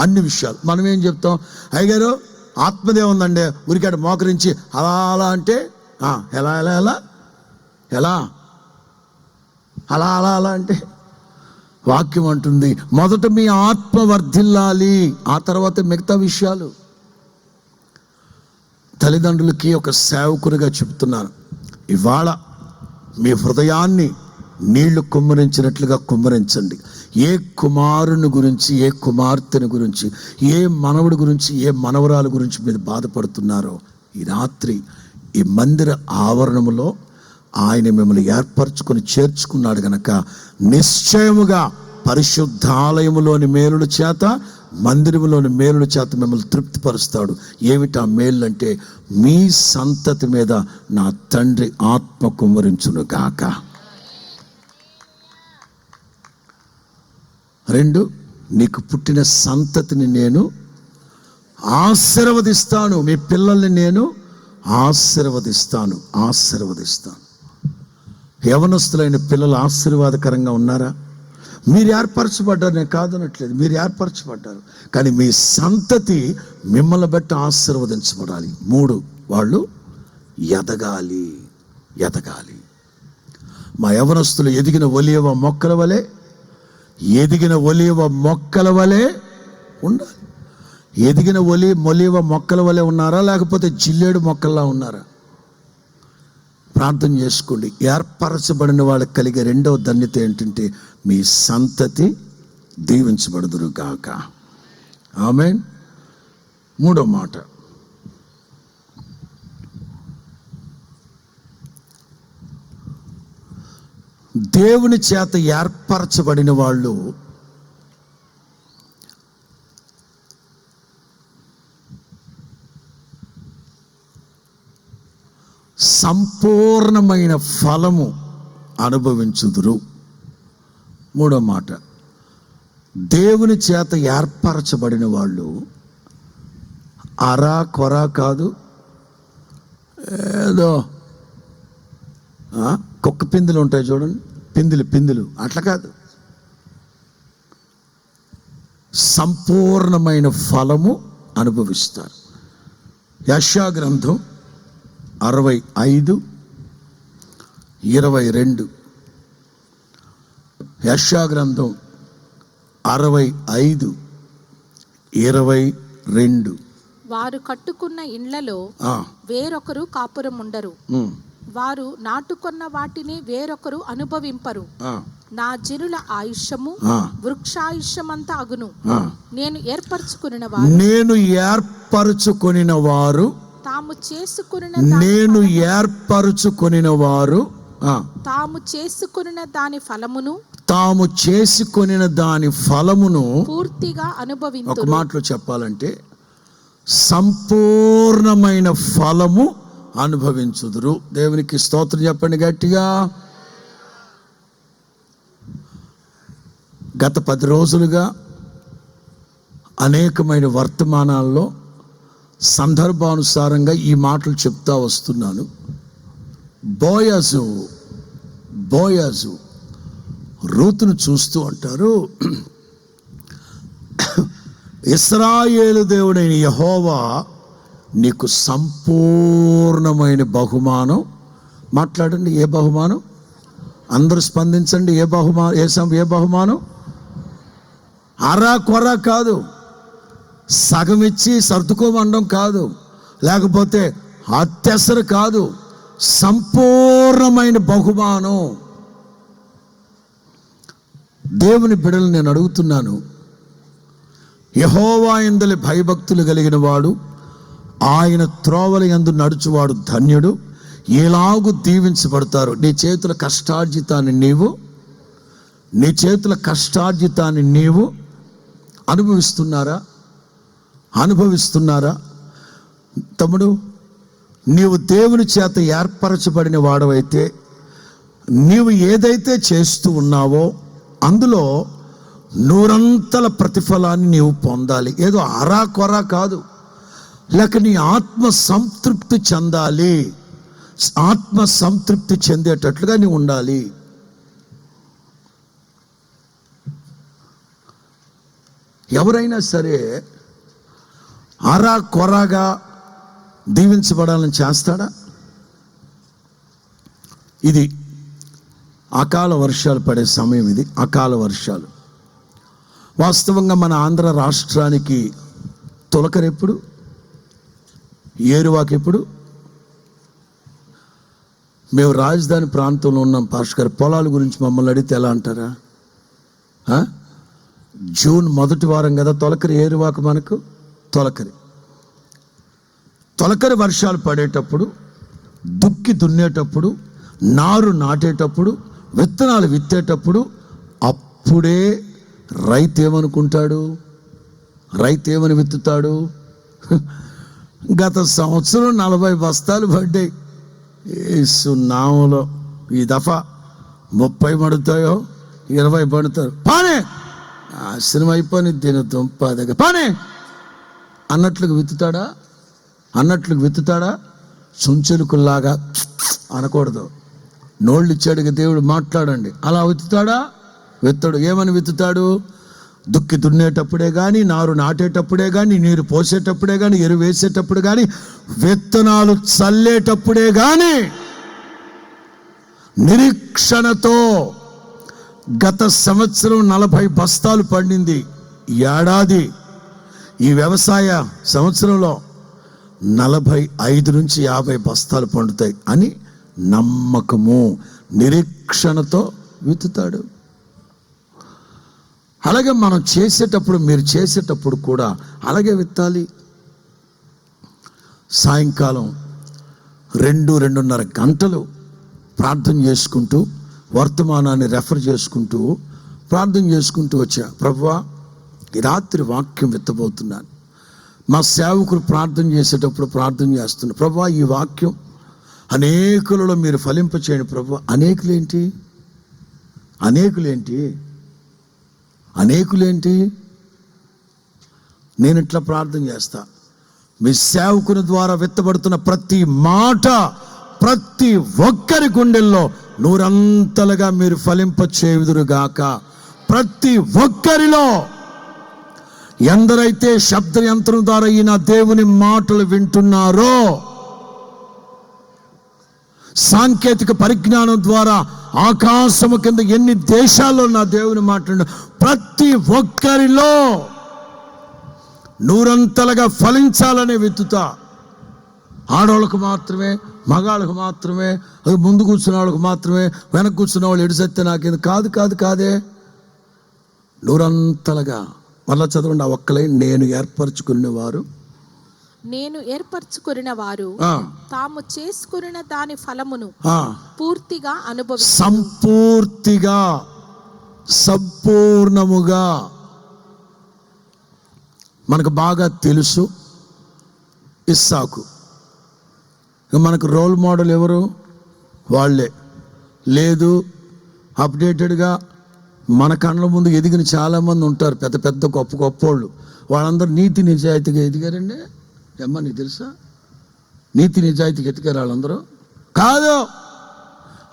Speaker 2: అన్ని విషయాలు. మనం ఏం చెప్తాం? అయ్యగారు ఆత్మదే ఉందండి, ఉరికాడ మోకరించి అలా అంటే అలా అంటే వాక్యం అంటుంది మొదట మీ ఆత్మ వర్ధిల్లాలి, ఆ తర్వాత మిగతా విషయాలు. తల్లిదండ్రులకి ఒక సేవకునిగా చెప్తున్నాను, ఇవాళ మీ హృదయాన్ని నీళ్లు కుమ్మరించినట్లుగా కుమ్మరించండి. ఏ కుమారుని గురించి, ఏ కుమార్తెని గురించి, ఏ మనవడి గురించి, ఏ మనవరాల గురించి మీరు బాధపడుతున్నారో ఈ రాత్రి ఈ మందిర ఆవరణములో ఆయన మిమ్మల్ని ఏర్పరచుకొని చేర్చుకున్నాడు గనక నిశ్చయముగా పరిశుద్ధాలయములోని మేలుల చేత, మందిరములోని మేలుల చేత మిమ్మల్ని తృప్తిపరుస్తాడు. ఏమిటా మేలు అంటే, మీ సంతతి మీద నా తండ్రి ఆత్మ కుమ్మరించును గాక. 2, నీకు పుట్టిన సంతతిని నేను ఆశీర్వదిస్తాను. మీ పిల్లల్ని నేను ఆశీర్వదిస్తాను. యవనస్తులైన పిల్లలు ఆశీర్వాదకరంగా ఉన్నారా? మీరు ఏర్పరచబడ్డారు, నేను కాదనట్లేదు, మీరు ఏర్పరచబడ్డారు. కానీ మీ సంతతి మిమ్మల్ని బట్టి ఆశీర్వదించబడాలి. 3, వాళ్ళు ఎదగాలి. మా యవనస్తులు ఎదిగిన ఒలీవ మొక్కల వలె ఉండాలి. ఎదిగిన ఒలీవ మొక్కల వలె ఉన్నారా, లేకపోతే జిల్లేడు మొక్కల్లా ఉన్నారా? ప్రార్థన చేసుకోండి. ఏర్పరచబడిన వాళ్ళకి కలిగే రెండవ ధన్యత ఏంటంటే, మీ సంతతి దీవించబడుదురు గాక. ఆమేన్. 3వ మాట, దేవుని చేత ఏర్పరచబడిన వాళ్ళు సంపూర్ణమైన ఫలము అనుభవించుదురు. 3వ మాట, దేవుని చేత ఏర్పరచబడిన వాళ్ళు అరా కొర కాదు, ఏదో కుక్క పిందులు ఉంటాయి చూడండి, పిందులు అట్లా కాదు. సంపూర్ణమైన ఫలము అనుభవిస్తారు. యెషయా గ్రంథం 65:22. యెషయా గ్రంథం 65:22.
Speaker 3: వారు కట్టుకున్న ఇండ్లలో వేరొకరు కాపురం ఉండరు, వారు నాటుకున్న వాటిని వేరొకరు అనుభవింపరు. నా జనుల ఆయుష్యము వృక్షాయుష్యమంతా అగును. నేను ఏర్పరచుకొనిన వారు తాము చేసుకొనిన దాని ఫలమును పూర్తిగా అనుభవింతురు. ఒక మాటలో చెప్పాలంటే, సంపూర్ణమైన ఫలము అనుభవించుదురు. దేవునికి స్తోత్రం చెప్పండి గట్టిగా. గత 10 రోజులుగా అనేకమైన వర్తమానాల్లో సందర్భానుసారంగా ఈ మాటలు చెప్తా వస్తున్నాను. బోయజు రూతును చూస్తూ అంటారు, ఇశ్రాయేలు దేవుడైన యెహోవా నీకు సంపూర్ణమైన బహుమానం. మాట్లాడండి, ఏ బహుమానం? అందరూ స్పందించండి. ఏ బహుమానం? అరా కొర కాదు, సగం ఇచ్చి సర్దుకోమండం కాదు, లేకపోతే అత్యసరు కాదు, సంపూర్ణమైన బహుమానం. దేవుని బిడ్డలు నేను అడుగుతున్నాను, యెహోవా యందలి భయభక్తులు కలిగిన వాడు, ఆయన త్రోవల యందు నడుచువాడు ధన్యుడు. ఎలాగూ దీవించబడతారు. నీ చేతుల కష్టార్జితాన్ని నీవు అనుభవిస్తున్నారా? తమ్ముడు, నీవు దేవుని చేత ఏర్పరచబడిన వాడవైతే, నీవు ఏదైతే చేస్తూ ఉన్నావో అందులో 100 ప్రతిఫలాన్ని నీవు పొందాలి. ఏదో అరా కొర కాదు. లేక నీ ఆత్మ సంతృప్తి చెందాలి. ఆత్మ సంతృప్తి చెందేటట్లుగా నీవు ఉండాలి. ఎవరైనా సరే అరా కొరగా దీవించబడాలని చేస్తాడా? ఇది అకాల వర్షాలు పడే సమయం. ఇది అకాల వర్షాలు. వాస్తవంగా మన ఆంధ్ర రాష్ట్రానికి తొలకరెప్పుడు, ఏరువాకెప్పుడు?
Speaker 2: మేము రాజధాని ప్రాంతంలో ఉన్నాం పాస్టర్ గారు, పొలాల గురించి మమ్మల్ని అడిగితే ఎలా అంటారా? జూన్ మొదటి వారం కదా తొలకరి ఏరువాక, మనకు తొలకరి వర్షాలు పడేటప్పుడు, దుక్కి దున్నేటప్పుడు, నారు నాటేటప్పుడు, విత్తనాలు విత్తేటప్పుడు, అప్పుడే రైతు ఏమనుకుంటాడు? రైతు ఏమని విత్తుతాడు? గత సంవత్సరం 40 బస్తాలు పడ్డాయి, యేసు నామములో ఈ దఫా 30 పడుతాయో 20 పడతారు, పానే నాశనం అయిపోయి దీని దుంప దగ్గర పానే అన్నట్లుగా విత్తుతాడా? చుంచెలుకుల్లాగా అనకూడదు. నోళ్ళు ఇచ్చాడుగా దేవుడు, మాట్లాడండి. అలా విత్తాడు. ఏమని విత్తుతాడు? దుక్కి దున్నేటప్పుడే కానీ, నారు నాటేటప్పుడే కానీ, నీరు పోసేటప్పుడే కానీ, ఎరువు వేసేటప్పుడు కానీ, విత్తనాలు చల్లేటప్పుడే కానీ నిరీక్షణతో. గత సంవత్సరం 40 బస్తాలు పండింది, ఏడాది ఈ వ్యవసాయ సంవత్సరంలో 45 నుంచి 50 బస్తాలు పండుతాయి అని నమ్మకము, నిరీక్షణతో విత్తుతాడు. అలాగే మనం చేసేటప్పుడు, మీరు చేసేటప్పుడు కూడా అలాగే విత్తాలి. సాయంకాలం 2-2:30 గంటలు ప్రార్థన చేసుకుంటూ, వర్తమానాన్ని రెఫర్ చేసుకుంటూ, ప్రార్థన చేసుకుంటూ వచ్చా. ప్రభువా, ఈ రాత్రి వాక్యం విత్తబోతున్నాను. మా సేవకులు ప్రార్థన చేసేటప్పుడు ప్రార్థన చేస్తున్నా, ప్రభువా ఈ వాక్యం అనేకులలో మీరు ఫలింపచేయండి ప్రభువా. అనేకులేంటి? నేను ఇట్లా ప్రార్థన చేస్తా, మీ సేవకుని ద్వారా విత్తబడుతున్న ప్రతి మాట ప్రతి ఒక్కరి గుండెల్లో 100 మీరు ఫలింపచేయుదురుగాక. ప్రతి ఒక్కరిలో ఎందరైతే శబ్ద యంత్రం ద్వారా ఈ నా దేవుని మాటలు వింటున్నారో, సాంకేతిక పరిజ్ఞానం ద్వారా ఆకాశము కింద ఎన్ని దేశాల్లో నా దేవుని మాట్లాడు, ప్రతి ఒక్కరిలో 100 ఫలించాలనే విత్తుతా. ఆడవాళ్ళకు మాత్రమే, మగాళ్ళకు మాత్రమే, అది ముందు కూర్చున్న వాళ్ళకు మాత్రమే, వెనక కూర్చున్న వాళ్ళు ఎడిసెత్తే నాకేంది? కాదే 100. మళ్ళా చదవండి ఆ ఒక్కలై. నేను ఏర్పరచుకున్న వారు తాము చేసుకున్న దాని ఫలమును పూర్తిగా సంపూర్ణముగా. మనకు బాగా తెలుసు ఇస్సాకు. మనకు రోల్ మోడల్ ఎవరు? వాళ్ళే. లేదు, అప్డేటెడ్గా మన కళ్ళ ముందు ఎదిగిన చాలామంది ఉంటారు, పెద్ద గొప్పోళ్ళు. వాళ్ళందరూ నీతి నిజాయితీగా ఎదిగారండి. అమ్మ నీకు తెలుసా? నీతి నిజాయితీగా ఎదిగారు వాళ్ళందరూ. కాదు,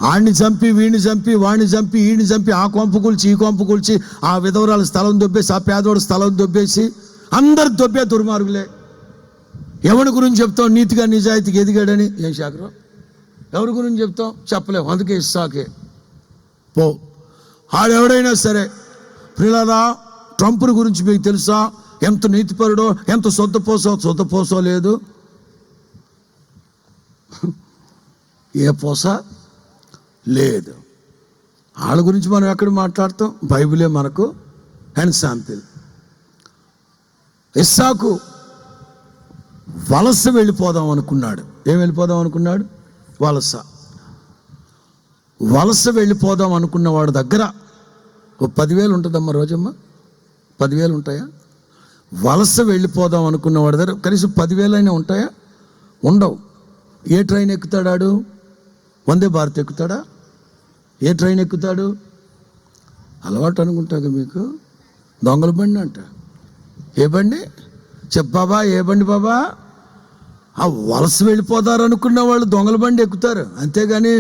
Speaker 2: ఆడిని చంపి, వీడిని చంపి, వాడిని చంపి, ఈడిని చంపి, ఆ కొంప కూల్చి, ఈ కొంప కూల్చి, ఆ విధవరాల స్థలం దొబ్బేసి, ఆ పేదవాడు స్థలం దొబ్బేసి, అందరు దొబ్బే దుర్మార్గులే. ఎవరి గురించి చెప్తాం నీతిగా నిజాయితీగా ఎదిగాడని? ఏం శాఖరం? ఎవరి గురించి చెప్తాం? చెప్పలేము. అందుకే ఇస్సాకే పో. ఆడెవడైనా సరే. ప్రియులారా, ట్రంప్ గురించి మీకు తెలుసా? ఎంత నీతిపరుడో, ఎంత సొంత లేదు. ఏ పోస లేదు. వాళ్ళ గురించి మనం ఎక్కడ మాట్లాడతాం? బైబిలే మనకు అండ్ శాంపిల్. ఇస్సాకు వలస వెళ్ళిపోదాం అనుకున్నాడు. ఏం వెళ్ళిపోదాం అనుకున్నాడు? వలస వెళ్ళిపోదాం అనుకున్న వాడి దగ్గర 10,000 ఉంటుందమ్మా రోజమ్మ. 10,000 ఉంటాయా? వలస వెళ్ళిపోదాం అనుకున్న వాడి దగ్గర కనీసం 10,000 అయినా ఉంటాయా? ఉండవు. ఏ ట్రైన్ ఎక్కుతాడు? వందే భారత్ ఎక్కుతాడా? ఏ ట్రైన్ ఎక్కుతాడు? అలవాటు అనుకుంటాక మీకు. దొంగల బండి అంట. ఏ బండి? చెప్పాబా, ఏ బండి బాబా? ఆ వలస వెళ్ళిపోతారు అనుకున్న వాళ్ళు దొంగల బండి ఎక్కుతారు, అంతేగాని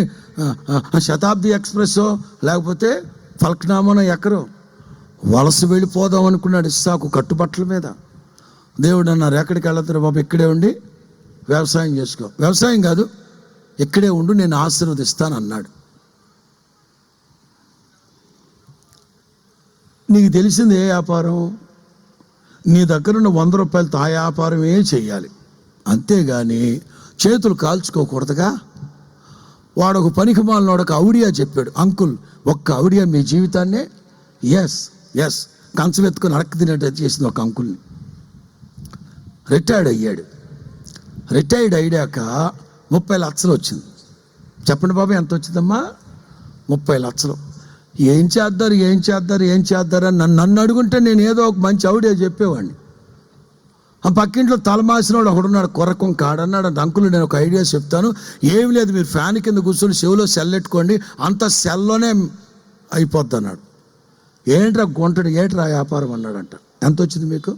Speaker 2: శతాబ్ది ఎక్స్ప్రెస్ లేకపోతే ఫల్క్నామానో ఎక్కరు. వలస వెళ్ళిపోదాం అనుకున్నాడు ఇస్సాకు కట్టుబట్టల మీద. దేవుడు అన్నారు, ఎక్కడికి వెళ్తారు బాబు? ఇక్కడే ఉండి వ్యవసాయం చేసుకో. వ్యవసాయం కాదు, ఇక్కడే ఉండు, నేను ఆశీర్వదిస్తాను అన్నాడు. నీకు తెలిసింది ఏ వ్యాపారం? నీ దగ్గర ఉన్న 100 రూపాయలతో ఆ వ్యాపారమే చెయ్యాలి, అంతేగాని చేతులు కాల్చుకోకూడదుగా.
Speaker 3: వాడు ఒక పనికి మాలినోడు ఒక ఔడియా చెప్పాడు, అంకుల్ ఒక్క ఔడియా మీ జీవితాన్నే ఎస్ కంచం ఎత్తుకొని అడక్క తినేటట్టు చేసింది ఒక అంకుల్ని. రిటైర్డ్ అయ్యాడు. రిటైర్డ్ అయ్యాక 30 లక్షలు వచ్చింది. చెప్పండి బాబు ఎంత వచ్చిందమ్మా? 30 లక్షలు. ఏం చేద్దారు అని నన్ను అడుగుంటే నేను ఏదో ఒక మంచి ఔడియా చెప్పేవాడిని. ఆ పక్కింట్లో తలమాసినోడు ఒకడున్నాడు, కొరకం కాడన్నాడు. అంకులు నేను ఒక ఐడియా చెప్తాను, ఏం లేదు మీరు ఫ్యాన్ కింద కూర్చొని చెవిలో సెల్ ఎట్టుకోండి, అంత సెల్లోనే అయిపోద్ది అన్నాడు. ఏంట్రా గుంటడు, ఏంట్రా వ్యాపారం అన్నాడంట. ఎంత వచ్చింది మీకు?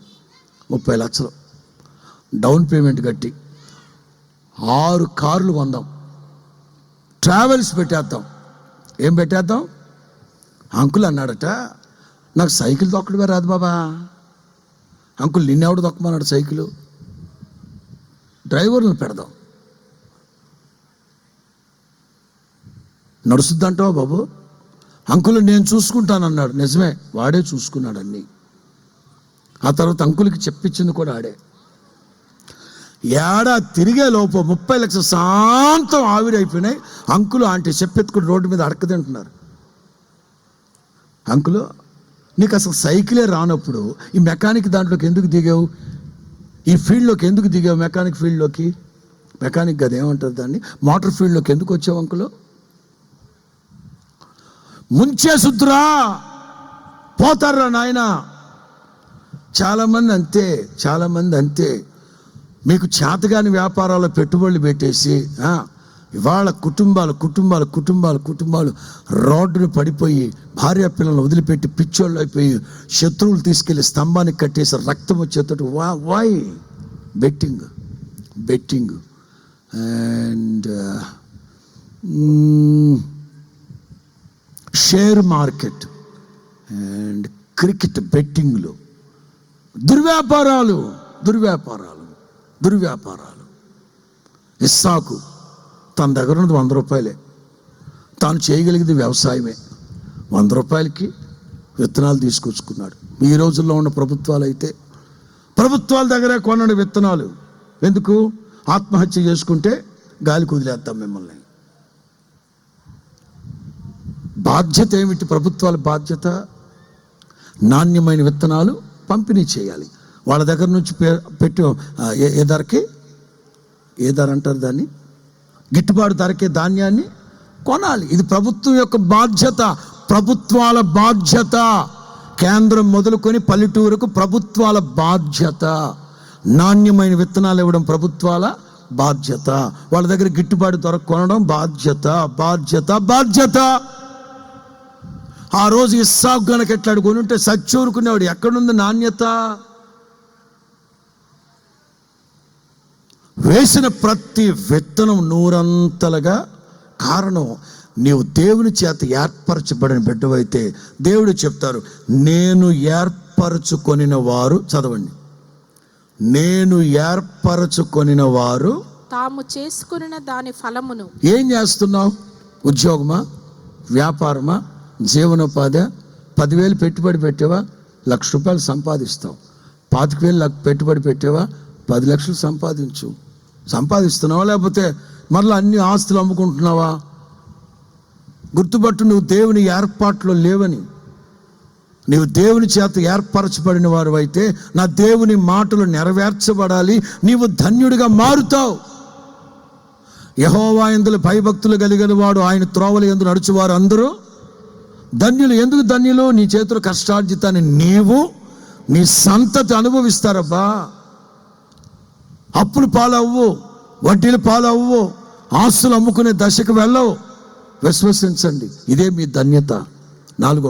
Speaker 3: 30 లక్షలు డౌన్ పేమెంట్ కట్టి 6 కార్లు కొందాం, ట్రావెల్స్ పెట్టేద్దాం. ఏం పెట్టేద్దాం? అంకుల్ అన్నాడట, నాకు సైకిల్ తొక్కడమే రాదు బాబా. Uncle నిన్నెవడు తొక్కమన్నాడు cycle? డ్రైవర్లను పెడదాం. నడుస్తుందంటావా బాబు? అంకుల్ నేను చూసుకుంటానన్నాడు. నిజమే, వాడే చూసుకున్నాడు అన్నీ. ఆ తర్వాత అంకుల్కి చెప్పించింది కూడా ఆడే. తిరిగే లోపు 30 లక్షల శాంతం ఆవిరైపోయినాయి. అంకులు ఆంటీ చెప్పెత్తుకుని రోడ్డు మీద అడకతింటున్నారు. అంకులు నీకు అసలు సైకిలే రానప్పుడు ఈ మెకానిక్ దాంట్లోకి ఎందుకు దిగావు? ఈ ఫీల్డ్లోకి ఎందుకు దిగావు? మెకానిక్ ఫీల్డ్లోకి, మెకానిక్ కదా ఏమంటారు దాన్ని, మోటార్ ఫీల్డ్లోకి ఎందుకు వచ్చావు అంకులు? ముంచేసుద్రా, పోతారా నాయన. చాలామంది అంతే. మీకు చేతగాని వ్యాపారాల్లో పెట్టుబడులు పెట్టేసి ఇవాళ కుటుంబాలు రోడ్డును పడిపోయి భార్య పిల్లలను వదిలిపెట్టి పిచ్చోళ్ళు అయిపోయి శత్రువులు తీసుకెళ్లి స్తంభానికి కట్టేసి రక్తం వచ్చేటట్టు. Why? Betting and share market and cricket బెట్టింగ్లు, దుర్వ్యాపారాలు. ఇస్సాకు తన దగ్గర ఉన్నది 100 రూపాయలే, తాను చేయగలిగింది వ్యవసాయమే. 100 రూపాయలకి విత్తనాలు తీసుకొచ్చుకున్నాడు. ఈ రోజుల్లో ఉన్న ప్రభుత్వాలు అయితే ప్రభుత్వాల దగ్గరే కొనని విత్తనాలు. ఎందుకు? ఆత్మహత్య చేసుకుంటే గాలికి వదిలేస్తాం మిమ్మల్ని. బాధ్యత ఏమిటి? ప్రభుత్వాల బాధ్యత నాణ్యమైన విత్తనాలు పంపిణీ చేయాలి. వాళ్ళ దగ్గర నుంచి పెట్టి ఏ ధర అంటారు దాన్ని, గిట్టుబాటు ధరకే ధాన్యాన్ని కొనాలి. ఇది ప్రభుత్వం యొక్క బాధ్యత, ప్రభుత్వాల బాధ్యత. కేంద్రం మొదలుకొని పల్లెటూరుకు ప్రభుత్వాల బాధ్యత. నాణ్యమైన విత్తనాలు ఇవ్వడం ప్రభుత్వాల బాధ్యత. వాళ్ళ దగ్గర గిట్టుబాటు ధర కొనడం బాధ్యత. ఆ రోజు ఇస్సాకు గనక ఎట్లా కొని ఉంటే సచ్చూరుకునేవాడు. ఎక్కడుంది నాణ్యత? వేసిన ప్రతి విత్తనం 100 కారణం నీవు దేవుని చేత ఏర్పరచబడిన బిడ్డవైతే దేవుడు చెప్తారు, నేను ఏర్పరచుకొనిన వారు, చదవండి, నేను ఏర్పరచుకొనిన వారు
Speaker 4: తాము చేసుకొనిన దాని ఫలమును. ఏం
Speaker 3: చేస్తున్నావు? ఉద్యోగమా, వ్యాపారమా, జీవనోపాధి? 10,000 పెట్టుబడి పెట్టావా, 1,00,000 రూపాయలు సంపాదిస్తావు. 25,000 పెట్టుబడి పెట్టావా, 10 లక్షలు సంపాదిస్తున్నావా? లేకపోతే మరలా అన్ని ఆస్తులు అమ్ముకుంటున్నావా? గుర్తుపట్టు, నువ్వు దేవుని ఏర్పాట్లో లేవని. నీవు దేవుని చేత ఏర్పరచబడిన వారు అయితే నా దేవుని మాటలు నెరవేర్చబడాలి, నీవు ధన్యుడిగా మారుతావు. యెహోవా యందు భయభక్తులు కలిగిన వాడు, ఆయన త్రోవల యందు నడుచువారు అందరూ ధన్యులు. ఎందుకు ధన్యులు? నీ చేతుల కష్టార్జితాన్ని నీవు నీ సంతతి అనుభవిస్తారబ్బా. అప్పులు పాలవ్వు, వడ్డీలు పాలవ్వు, ఆస్తులు అమ్ముకునే దశకు వెళ్ళవు. విశ్వసించండి, ఇదే మీ ధన్యత. 4వ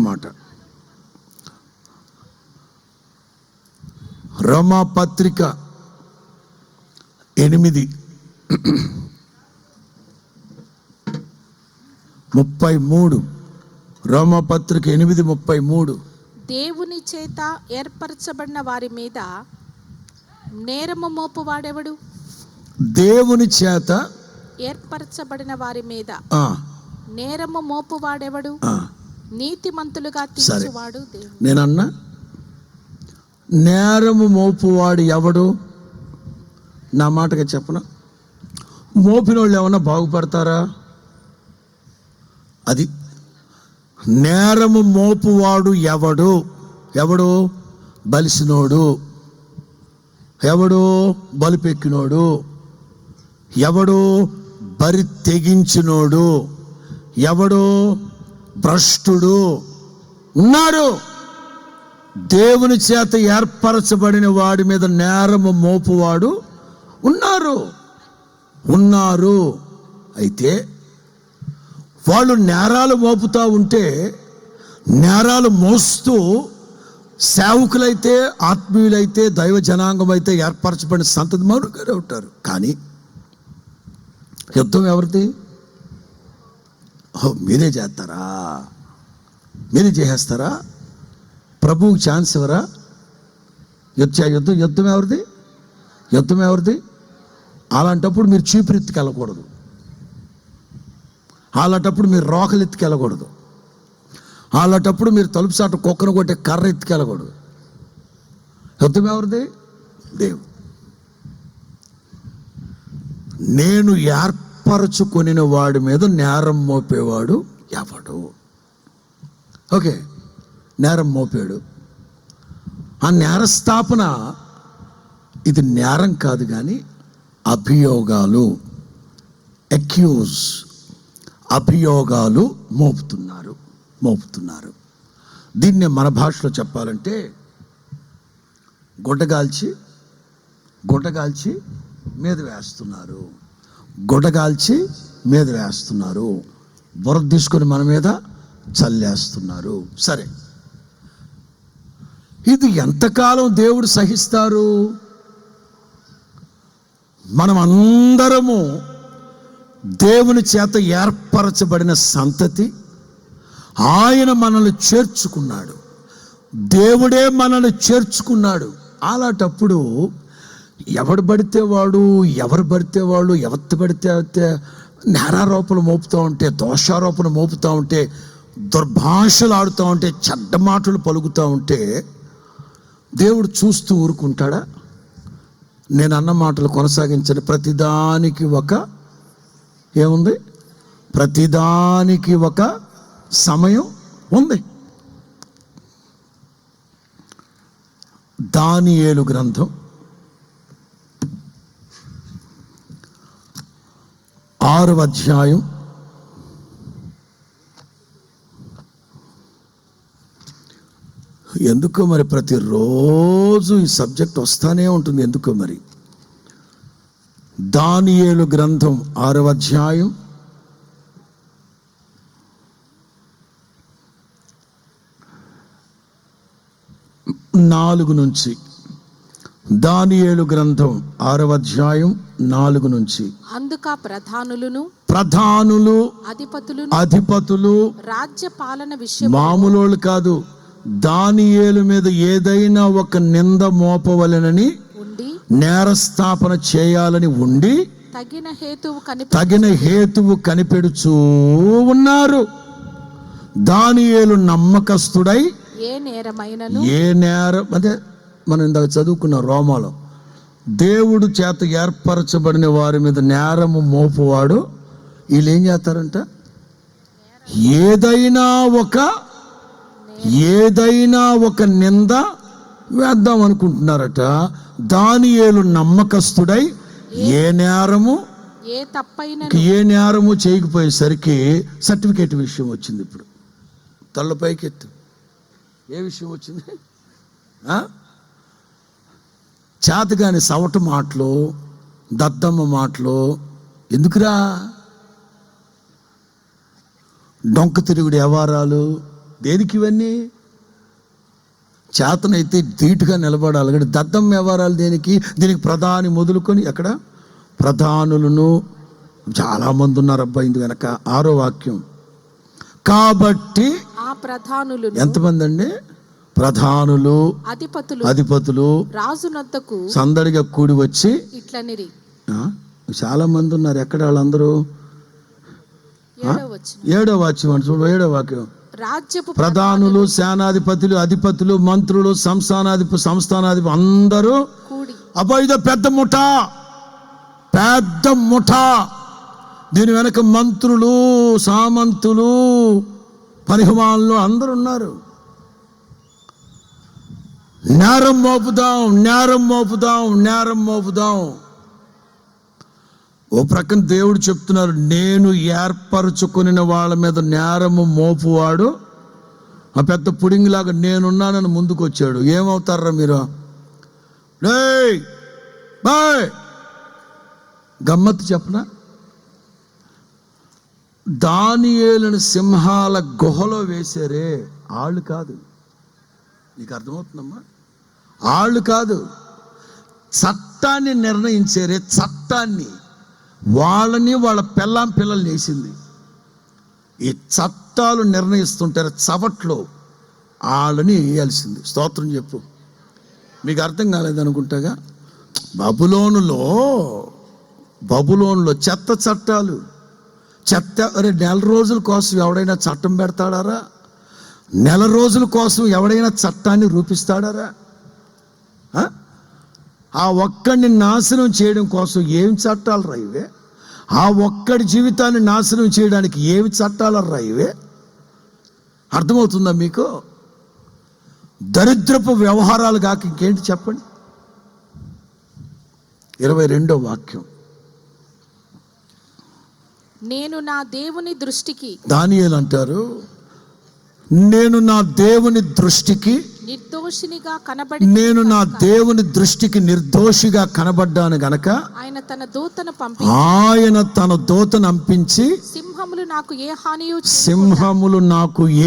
Speaker 3: మాట రోమాపత్రిక 8:33. రోమాపత్రిక 8:33.
Speaker 4: దేవుని చేత ఏర్పరచబడిన వారి మీద నేరము మోపువాడెవడు?
Speaker 3: దేవుని చేత
Speaker 4: ఏర్పరచబడిన వారి మీద నేరము మోపువాడెవడు? నీతిమంతులుగా తీర్చువాడు దేవుడు.
Speaker 3: నేనన్నా నేరము మోపువాడు ఎవడు? నా మాటగా చెప్పను. మోపిన వాళ్ళు ఏమన్నా బాగుపడతారా? అది నేరము మోపువాడు ఎవడు? ఎవడు? బలిసినోడు, ఎవడు? బలిపెక్కినోడు, ఎవడు? బరి తెగించినోడు, ఎవడు? భ్రష్టుడు ఉన్నారు. దేవుని చేత ఏర్పరచబడిన వాడి మీద నేరము మోపువాడు ఉన్నారు. అయితే వాళ్ళు నేరాలు మోపుతా ఉంటే, నేరాలు మోస్తూ సేవకులైతే, ఆత్మీయులైతే, దైవ జనాంగం అయితే, ఏర్పరచబడిన సంతతి మౌనంగానే ఉంటారు. కానీ యుద్ధం ఎవరిది? మీరే చేస్తారా? మీరే చేసేస్తారా? ప్రభువుకి ఛాన్స్ ఎవరా? యుద్ధం ఎవరిది? అలాంటప్పుడు మీరు చీపురెత్తికి వెళ్ళకూడదు. అలాంటప్పుడు మీరు రోకలు ఎత్తుకెళ్ళకూడదు. అలాంటప్పుడు మీరు తలుపు సాట కుక్కను కొట్టే కర్ర ఎత్తుకెళ్ళకూడదు. యుద్ధం ఎవరిది? దేవుడు. నేను ఏర్పరచుకొని వాడి మీద నేరం మోపేవాడు ఎవడు? ఓకే, నేరం మోపాడు. ఆ నేరస్థాపన ఇది నేరం కాదు, కానీ అభియోగాలు, అభియోగాలు మోపుతున్నారు. దీన్నే మన భాషలో చెప్పాలంటే గుడ్డగాల్చి మీద వేస్తున్నారు. బురద తీసుకొని మన మీద చల్లేస్తున్నారు. సరే, ఇది ఎంతకాలం దేవుడు సహిస్తారు? మనం అందరము దేవుని చేత ఏర్పరచబడిన సంతతి. ఆయన మనల్ని చేర్చుకున్నాడు. దేవుడే మనల్ని చేర్చుకున్నాడు. అలాంటప్పుడు ఎవరు పడితే వాళ్ళు ఎవరు పడితే నేరారోపణలు మోపుతూ ఉంటే, దోషారోపణ మోపుతూ ఉంటే, దుర్భాషలు ఆడుతూ ఉంటే, చెడ్డ మాటలు పలుకుతూ ఉంటే దేవుడు చూస్తూ ఊరుకుంటాడా? నేను అన్న మాటలు కొనసాగించండి. ప్రతిదానికి ఒక సమయం ఉంది. దానియేలు గ్రంథం 6వ అధ్యాయం 'ఎందుకో మరి ప్రతిరోజు ఈ సబ్జెక్ట్ వస్తానే ఉంటుంది. ఎందుకో మరి. దానియేలు గ్రంథం 6వ అధ్యాయం 4 నుంచి. దానియేలు గ్రంథం 6వ అధ్యాయం 4 నుంచి.
Speaker 4: అందుక
Speaker 3: ప్రధానులు అధిపతులు
Speaker 4: రాజ్య పాలన విషయం
Speaker 3: మామూలు కాదు. దానియేలు మీద ఏదైనా ఒక నింద మోపవలెనని నేరస్థాపన చేయాలని ఉండి తగిన హేతువు కనిపెడుచూ ఉన్నారు. దానియేలు నమ్మకస్తుడై
Speaker 4: ఏ
Speaker 3: నేరం అదే మనం ఇందాక చదువుకున్న రోమాలో, దేవుడు చేత ఏర్పరచబడిన వారి మీద నేరము మోపువాడు. వీళ్ళు ఏం చేస్తారంట? ఏదైనా ఒక నింద వేద్దాం అనుకుంటున్నారట. దానియేలు నమ్మకస్తుడై ఏ నేరము చేయకపోయేసరికి సర్టిఫికేట్ విషయం వచ్చింది. ఇప్పుడు తల్లపైకి ఎత్తు. ఏ విషయం వచ్చింది? చేతగాని సవట మాటలు, దద్దమ్మ మాటలు ఎందుకురా? డొంక తిరుగుడు వ్యవహారాలు దేనికి? ఇవన్నీ చేతనైతే ధీటుగా నిలబడాలి. కానీ దద్దమ్మ వ్యవహారాలు దేనికి? దీనికి ప్రధాని మొదలుకొని ఎక్కడ ప్రధానులను చాలామంది ఉన్నారు అబ్బాయి. ఇందు వెనక 6వ వాక్యం. కాబట్టి ఎంతమంది అండి? ప్రధానులు అధిపతులు
Speaker 4: రాజునొద్దకు
Speaker 3: సందడిగా కూడి వచ్చి
Speaker 4: ఇట్లనిరి.
Speaker 3: చాలా మంది ఉన్నారు. ఎక్కడ వాళ్ళందరూ? 7వ వాక్యం చూడు. 7వ వాక్యం. ప్రధానులు, సేనాధిపతులు, అధిపతులు, మంత్రులు, సంస్థానాధిపతి అందరూ అబ్బా ఇదో పెద్ద ముఠ. పెద్ద ముఠా, దీని వెనక మంత్రులు, సామంతులు, పరిహమానులు అందరూ ఉన్నారు. నేరం మోపుదాం, నేరం మోపుదాం, నేరం మోపుదాం. ఓ ప్రక్కన దేవుడు చెప్తున్నారు, నేను ఏర్పరచుకుని వాళ్ళ మీద నేరము మోపువాడు ఆ పెద్ద పుడింగిలాగా నేనున్నానని ముందుకు వచ్చాడు. ఏమవుతారా మీరు? డేయ్ బాయ్, గమ్మత్తు చెప్పనా? దానియేలుని సింహాల గుహలో వేశారే, ఆళ్ళు కాదు. నీకు అర్థమవుతుందమ్మా? ఆళ్ళు కాదు, చట్టాన్ని నిర్ణయించారే, చట్టాన్ని. వాళ్ళని వాళ్ళ పిల్లల్ని వేసింది. ఈ చట్టాలు నిర్ణయిస్తుంటారు చవట్లో, వాళ్ళని వేయాల్సింది. స్తోత్రం చెప్పు. మీకు అర్థం కాలేదనుకుంటాగా. బబులోనులో చెత్త చట్టాలు, చెత్త. అరే, నెల రోజుల కోసం ఎవడైనా చట్టం పెడతాడారా? నెల రోజుల కోసం ఎవడైనా చట్టాన్ని రూపిస్తాడారా? ఆ ఒక్కడిని నాశనం చేయడం కోసం ఏం చట్టాలు రా ఇవే? ఆ ఒక్కడి జీవితాన్ని నాశనం చేయడానికి ఏమి చట్టాలు రా ఇవే? అర్థమవుతుందా మీకు? దరిద్రపు వ్యవహారాలు కాక ఇంకేంటి చెప్పండి. 22వ వాక్యం.
Speaker 4: నేను నా దేవుని దృష్టికి,
Speaker 3: దానియేలు అంటారు, నేను నా దేవుని దృష్టికి
Speaker 4: నిర్దోషినిగా కనబడి,
Speaker 3: నేను నా దేవుని దృష్టికి నిర్దోషిగా కనబడ్డాను గనక
Speaker 4: ఆయన తన దూతను పంపి,
Speaker 3: ఆయన తన దూతను పంపించి
Speaker 4: సింహములు నాకు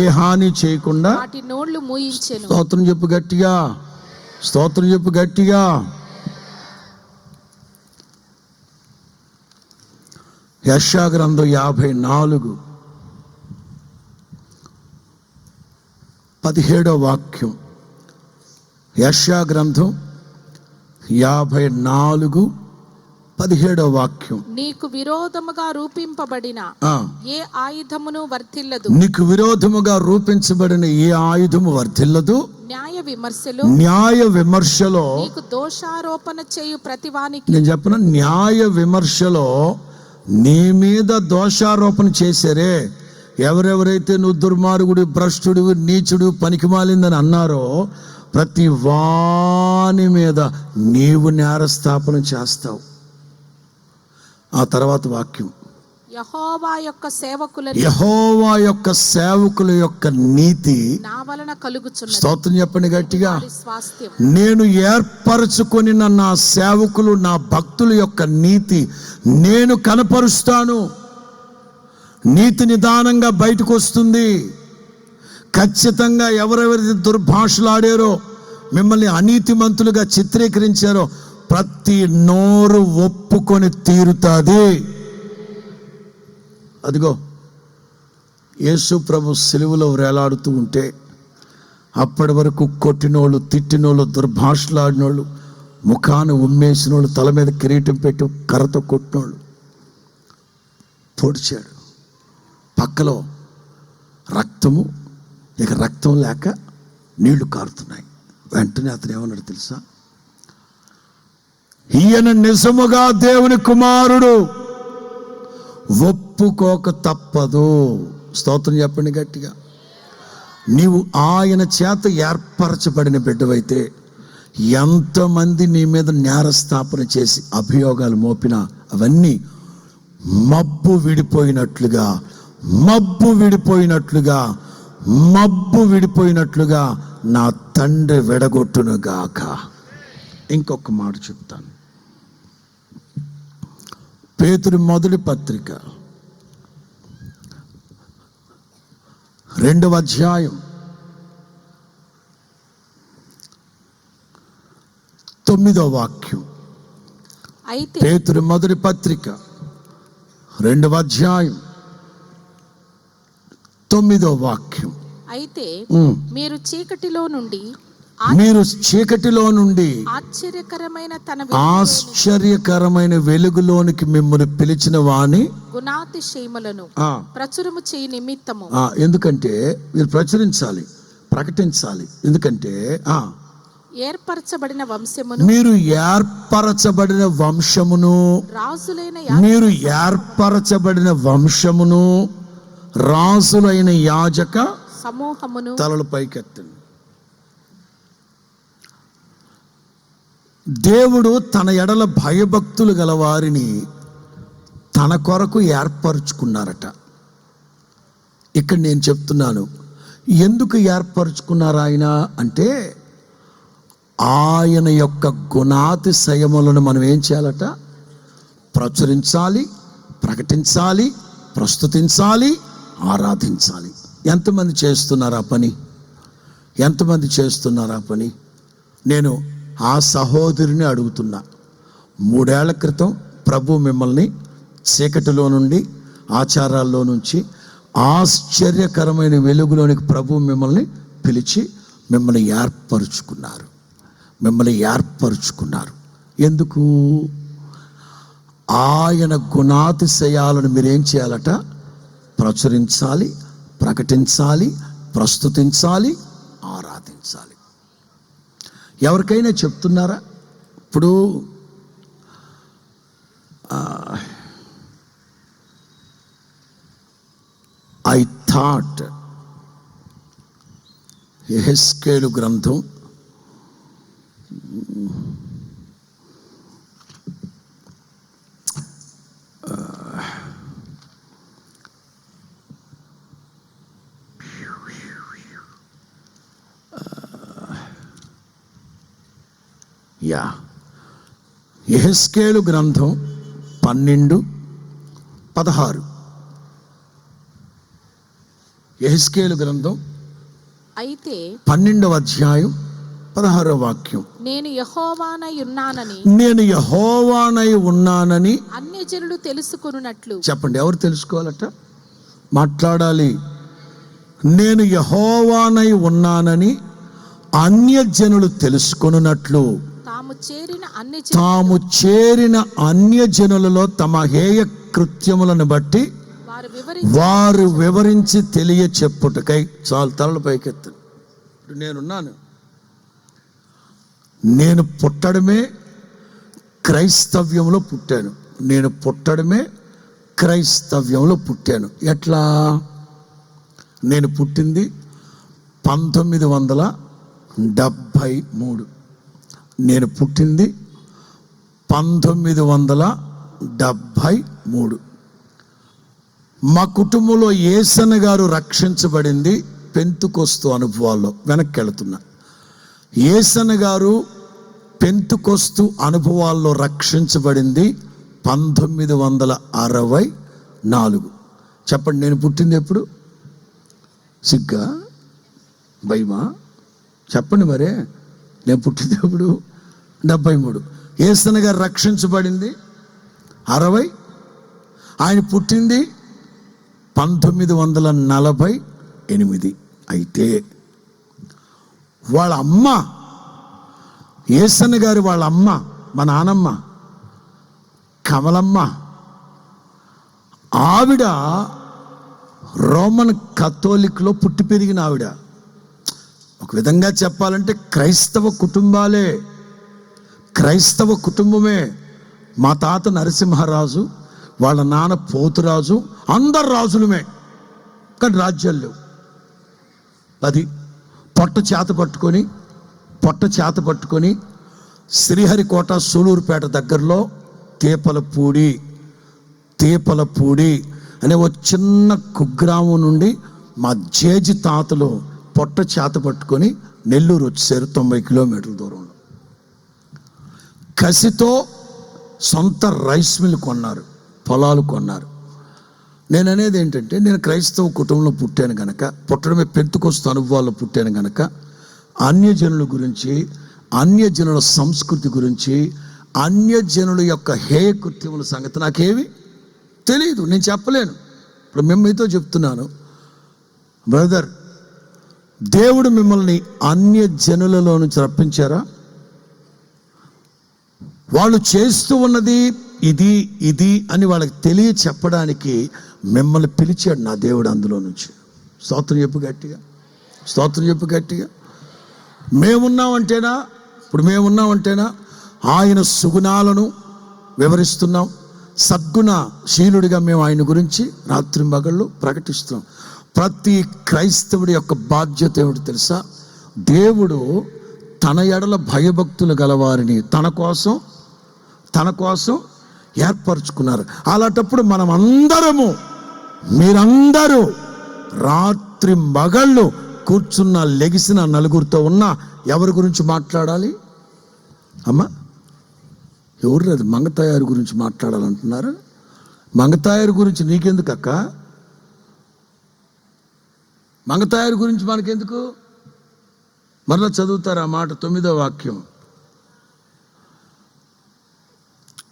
Speaker 4: ఏ హాని చేయకుండా వాటి నోళ్లు మూయించెను.
Speaker 3: స్తోత్రం చెప్పు గట్టిగా, స్తోత్రం చెప్పు గట్టిగా. యెషయా గ్రంథం 54:17 వాక్యం. యెషయా గ్రంథం 54:17 వాక్యం.
Speaker 4: నీకు విరోధముగా రూపింపబడిన ఏ ఆయుధమును వర్ధిల్లదు,
Speaker 3: నీకు విరోధముగా రూపించబడిన ఏ ఆయుధము వర్ధిల్లదు. న్యాయ విమర్శలో
Speaker 4: నీకు దోషారోపణ చేయు ప్రతివానికి,
Speaker 3: నేను చెప్పను, న్యాయ విమర్శలో నీ మీద దోషారోపణ చేశారే, ఎవరెవరైతే నువ్వు దుర్మార్గుడు, భ్రష్టుడు, నీచుడు, పనికిమాలిందని అన్నారో ప్రతి వాని మీద నీవు నేరస్థాపన చేస్తావు. ఆ తర్వాత వాక్యం,
Speaker 4: యెహోవా యొక్క
Speaker 3: సేవకుల యొక్క నీతి
Speaker 4: నా వలన కలుగుచున్నది.
Speaker 3: స్తోత్రం చెప్పండి గట్టిగా. నేను ఏర్పరచుకొని నా సేవకులు, నా భక్తుల యొక్క నీతి నేను కనపరుస్తాను. నీతి నిదానంగా బయటకు వస్తుంది. ఖచ్చితంగా ఎవరెవరైతే దుర్భాషలాడారో, మిమ్మల్ని అనీతిమంతులుగా చిత్రీకరించారో ప్రతి నోరు ఒప్పుకొని తీరుతుంది. అదిగో యేసు ప్రభు సిలువలో వేలాడుతూ ఉంటే అప్పటి వరకు కొట్టినోళ్ళు, తిట్టినోళ్ళు, దుర్భాషలాడినోళ్ళు, ముఖాన్ని ఉమ్మేసినోళ్ళు, తల మీద కిరీటం పెట్టి కర్రతో కొట్టినోళ్ళు పొడిచాడు. పక్కలో రక్తము, ఇక రక్తం లేక నీళ్లు కారుతున్నాయి. వెంటనే అతను ఏమన్నాడు తెలుసా? ఈయన నిజముగా దేవుని కుమారుడు, ఒప్పుకోక తప్పదు. స్తోత్రం చెప్పండి గట్టిగా. నీవు ఆయన చేత ఏర్పరచబడిన బిడ్డవైతే ఎంతమంది నీ మీద నేరస్థాపన చేసి అభియోగాలు మోపినా అవన్నీ మబ్బు విడిపోయినట్లుగా నా తండ్రి విడగొట్టునుగాక. ఇంకొక మాట చెప్తాను. పేతురు మొదటి పత్రిక 2వ అధ్యాయం 9వ వాక్యం. పేతురు మొదటి పత్రిక 2వ అధ్యాయం 9వ వాక్యం.
Speaker 4: అయితే మీరు చీకటిలో నుండి
Speaker 3: ఆశ్చర్యకరమైన వెలుగులోనికి మిమ్మల్ని పిలిచిన వాని
Speaker 4: గుణాతిశయములను ప్రచురము చేయి నిమిత్తము.
Speaker 3: ఎందుకంటే మీరు ప్రచురించాలి, ప్రకటించాలి. ఎందుకంటే
Speaker 4: ఏర్పరచబడిన వంశమును
Speaker 3: మీరు ఏర్పరచబడిన వంశమును,
Speaker 4: రాజులైన
Speaker 3: మీరు ఏర్పరచబడిన వంశమును, రాజులైన యాజక
Speaker 4: సమూహమును.
Speaker 3: తలలు పైకెత్తండి. దేవుడు తన ఎడల భయభక్తులు గల వారిని తన కొరకు ఏర్పరచుకున్నారట. ఇక్కడ నేను చెప్తున్నాను, ఎందుకు ఏర్పరచుకున్నారు ఆయన అంటే, ఆయన యొక్క గుణాతిశయములను మనం ఏం చేయాలట? ప్రచురించాలి, ప్రకటించాలి, ప్రస్తుతించాలి, ఆరాధించాలి. ఎంతమంది చేస్తున్నారు ఆ పని? ఎంతమంది చేస్తున్నారు ఆ పని? నేను ఆ సహోదరిని అడుగుతున్నా. 3 ఏళ్ల క్రితం ప్రభు మిమ్మల్ని చీకటిలో నుండి, ఆచారాల్లో నుంచి ఆశ్చర్యకరమైన వెలుగులోనికి ప్రభు మిమ్మల్ని పిలిచి మిమ్మల్ని ఏర్పరుచుకున్నారు. మిమ్మల్ని ఏర్పరుచుకున్నారు. ఎందుకు? ఆయన గుణాతిశయాలను మీరేం చేయాలట? ప్రచురించాలి, ప్రకటించాలి, ప్రస్తుతించాలి, ఆరాధించాలి. ఎవరికైనా చెప్తున్నారా? ఇప్పుడు ఐ థాట్ యెహెజ్కేలు గ్రంథం యెహెజ్కేలు గ్రంథం 12:16. యెహెజ్కేలు గ్రంథం
Speaker 4: అయితే
Speaker 3: 12వ అధ్యాయం 16వ వాక్యం.
Speaker 4: నేను యెహోవానై ఉన్నానని,
Speaker 3: నేను యెహోవానై ఉన్నానని
Speaker 4: అన్యజనులు తెలుసుకొనున్నట్లు.
Speaker 3: చెప్పండి, ఎవరు తెలుసుకోవాలట? మాట్లాడాలి. నేను యెహోవానై ఉన్నానని అన్యజనులు తెలుసుకొనున్నట్లు తాము చేరిన అన్యజనులలో తమ హేయ కృత్యములను బట్టి వారు వివరించి తెలియ చెప్పుటకై. చాలు, తలలు పైకెత్తండి. నేనున్నాను. నేను పుట్టడమే క్రైస్తవ్యంలో పుట్టాను. నేను పుట్టడమే క్రైస్తవ్యంలో పుట్టాను. ఎట్లా? నేను పుట్టింది 1973. నేను పుట్టింది 1973. మా కుటుంబంలో యేసన్న గారు రక్షించబడింది పెంతుకొస్తు అనుభవాల్లో. వెనక్కి వెళుతున్నా. యేసన్న గారు పెంతుకొస్తు అనుభవాల్లో రక్షించబడింది 1964. చెప్పండి, నేను పుట్టింది ఎప్పుడు? సిగ్గా, భయమా? చెప్పండి మరే. నేను పుట్టింది ఎప్పుడు? 73. యేసన్న గారు రక్షించబడింది 60. ఆయన పుట్టింది 1948. అయితే వాళ్ళ అమ్మ, యేసన్న గారు వాళ్ళ అమ్మ, మా నానమ్మ కమలమ్మ, ఆవిడ రోమన్ కథోలిక్లో పుట్టి పెరిగిన ఆవిడ. ఒక విధంగా చెప్పాలంటే క్రైస్తవ కుటుంబాలే, క్రైస్తవ కుటుంబమే. మా తాత నరసింహరాజు, వాళ్ళ నాన్న పోతురాజు, అందరు రాజులమే, కానీ రాజ్యాలు లేవు. అది పొట్ట చేత పట్టుకొని శ్రీహరికోట సూలూరుపేట దగ్గరలో తేపలపూడి అనే ఒక చిన్న కుగ్రామం నుండి మా జేజి తాతలు పొట్ట చేత పట్టుకొని నెల్లూరు వచ్చేసారు. 90 కిలోమీటర్ల దూరంలో. కసితో సొంత రైస్ మిల్ కొన్నారు, పొలాలు కొన్నారు. నేను అనేది ఏంటంటే, నేను క్రైస్తవ కుటుంబంలో పుట్టాను కనుక, పుట్టడమే పెంతుకొస్తు అనుభవాల్లో పుట్టాను కనుక, అన్యజనుల గురించి, అన్యజనుల సంస్కృతి గురించి, అన్యజనుల యొక్క హేయ కృత్యముల సంగతి నాకేమి తెలియదు. నేను చెప్పలేను. ఇప్పుడు మేము మీతో చెప్తున్నాను, బ్రదర్, దేవుడు మిమ్మల్ని అన్యజనులలో నుంచి రప్పించారా? వాళ్ళు చేస్తూ ఉన్నది ఇది అని వాళ్ళకి తెలియ చెప్పడానికి మిమ్మల్ని పిలిచాడు నా దేవుడు అందులో నుంచి. స్తోత్రం చెప్పు గట్టిగా. మేమున్నామంటేనా ఇప్పుడు మేము ఉన్నామంటేనా ఆయన సుగుణాలను వివరిస్తున్నాం. సద్గుణశీలుడిగా మేము ఆయన గురించి రాత్రి మగళ్ళు ప్రకటిస్తున్నాం. ప్రతి క్రైస్తవుడి యొక్క బాధ్యత ఏమిటి తెలుసా? దేవుడు తన ఎడల భయభక్తులు గలవారిని తన కోసం ఏర్పరచుకున్నారు. అలాంటప్పుడు మనం అందరము, మీరందరూ రాత్రి మగళ్ళు కూర్చున్న లెగిసిన నలుగురితో ఉన్న ఎవరి గురించి మాట్లాడాలి అమ్మా? ఎవరు అది మంగతాయారు గురించి మాట్లాడాలంటున్నారు? మంగతాయారు గురించి నీకెందుకు అక్క? మంగతాయారు గురించి మనకెందుకు? మరలా చదువుతారు ఆ మాట, 9వ వాక్యం.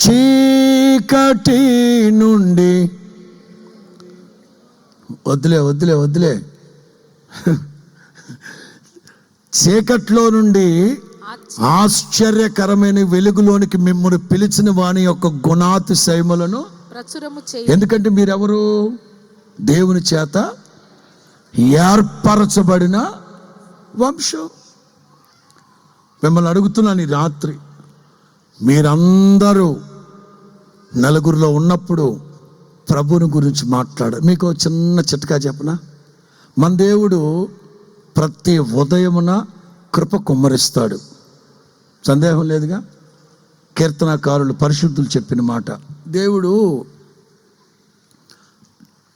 Speaker 3: చీకటి నుండి వద్దులే చీకట్లో నుండి ఆశ్చర్యకరమైన వెలుగులోనికి మిమ్మల్ని పిలిచిన వాని యొక్క గుణాతిశయములను
Speaker 4: ప్రచురము చేయ.
Speaker 3: ఎందుకంటే మీరెవరు? దేవుని చేత ఏర్పరచబడిన వంశం. మిమ్మల్ని అడుగుతున్నాను ఈ రాత్రి, మీరందరూ నలుగురిలో ఉన్నప్పుడు ప్రభుని గురించి మాట్లాడారు. మీకు చిన్న చిట్కా చెప్పనా? మన దేవుడు ప్రతి ఉదయమున కృప కుమ్మరిస్తాడు, సందేహం లేదుగా. కీర్తనాకారులు పరిశుద్ధులు చెప్పిన మాట. దేవుడు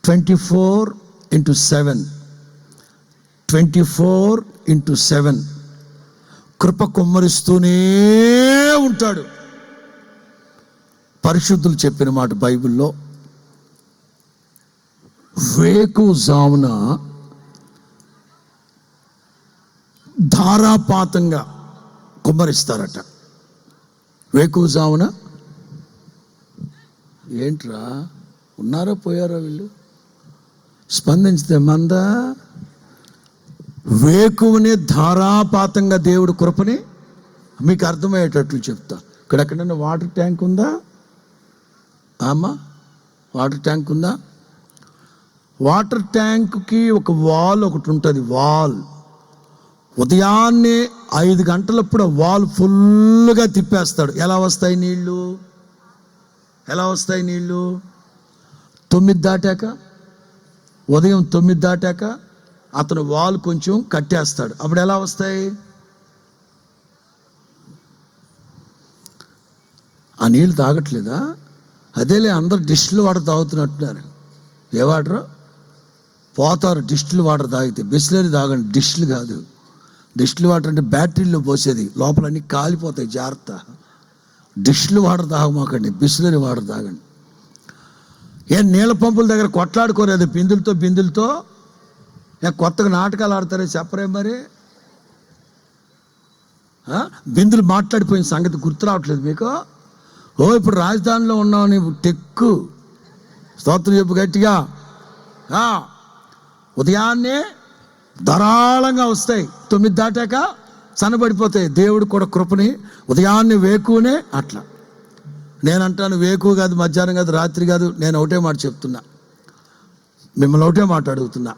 Speaker 3: 24/7 కృప కుమ్మరిస్తూనే ఉంటాడు. పరిశుద్ధులు చెప్పిన మాట బైబిల్లో, వేకువజామున ధారాపాతంగా కుమ్మరిస్తారట. వేకువజామున ఏంట్రా, ఉన్నారా పోయారా వీళ్ళు? స్పందించితే మందా? వేకువనే ధారాపాతంగా దేవుడు కృపని మీకు అర్థమయ్యేటట్లు చెప్తా. ఇక్కడ ఎక్కడైనా వాటర్ ట్యాంక్ ఉందా అమ్మా? వాటర్ ట్యాంక్ ఉందా? వాటర్ ట్యాంక్కి ఒక వాల్ ఒకటి ఉంటుంది. వాల్ ఉదయాన్నే 5 గంటలప్పుడు వాల్ ఫుల్గా తిప్పేస్తాడు. ఎలా వస్తాయి నీళ్ళు? 9 దాటాక, ఉదయం 9 దాటాక అతను వాల్ కొంచెం కట్టేస్తాడు. అప్పుడు ఎలా వస్తాయి ఆ నీళ్ళు? తాగట్లేదా? అదేలే, అందరు డిస్టిల్ వాటర్ తాగుతున్నట్టున్నారు. ఏ వాటరు? పోతారు డిస్టిల్ వాటర్ తాగితే. బిస్లరీ తాగండి, డిస్టిల్ కాదు. డిస్టిల్ వాటర్ అంటే బ్యాటరీలో పోసేది, లోపల అన్నీ కాలిపోతాయి, జాగ్రత్త. డిస్టిల్ వాటర్ తాగమాకండి, బిస్లరీ వాటర్ తాగండి. నీళ్ళ పంపుల దగ్గర కొట్లాడుకోలేదు బిందులతో. కొత్తగా నాటకాలు ఆడతారే, చెప్పరే మరి. బిందులు మాట్లాడిపోయిన సంగతి గుర్తు రావట్లేదు మీకు? ఇప్పుడు రాజధానిలో ఉన్నావు నీవు, టెక్కు స్తోత్రం చెప్పు గట్టిగా. ఉదయాన్నే ధారాళంగా వస్తాయి, 9 దాటాక సన్నబడిపోతాయి. దేవుడు కూడా కృపని ఉదయాన్నే వేకువనే అట్లా. నేనంటాను వేకువ కాదు, మధ్యాహ్నం కాదు, రాత్రి కాదు. నేను ఒకటే మాట చెప్తున్నా, మిమ్మల్ని ఒకటే మాట అడుగుతున్నా.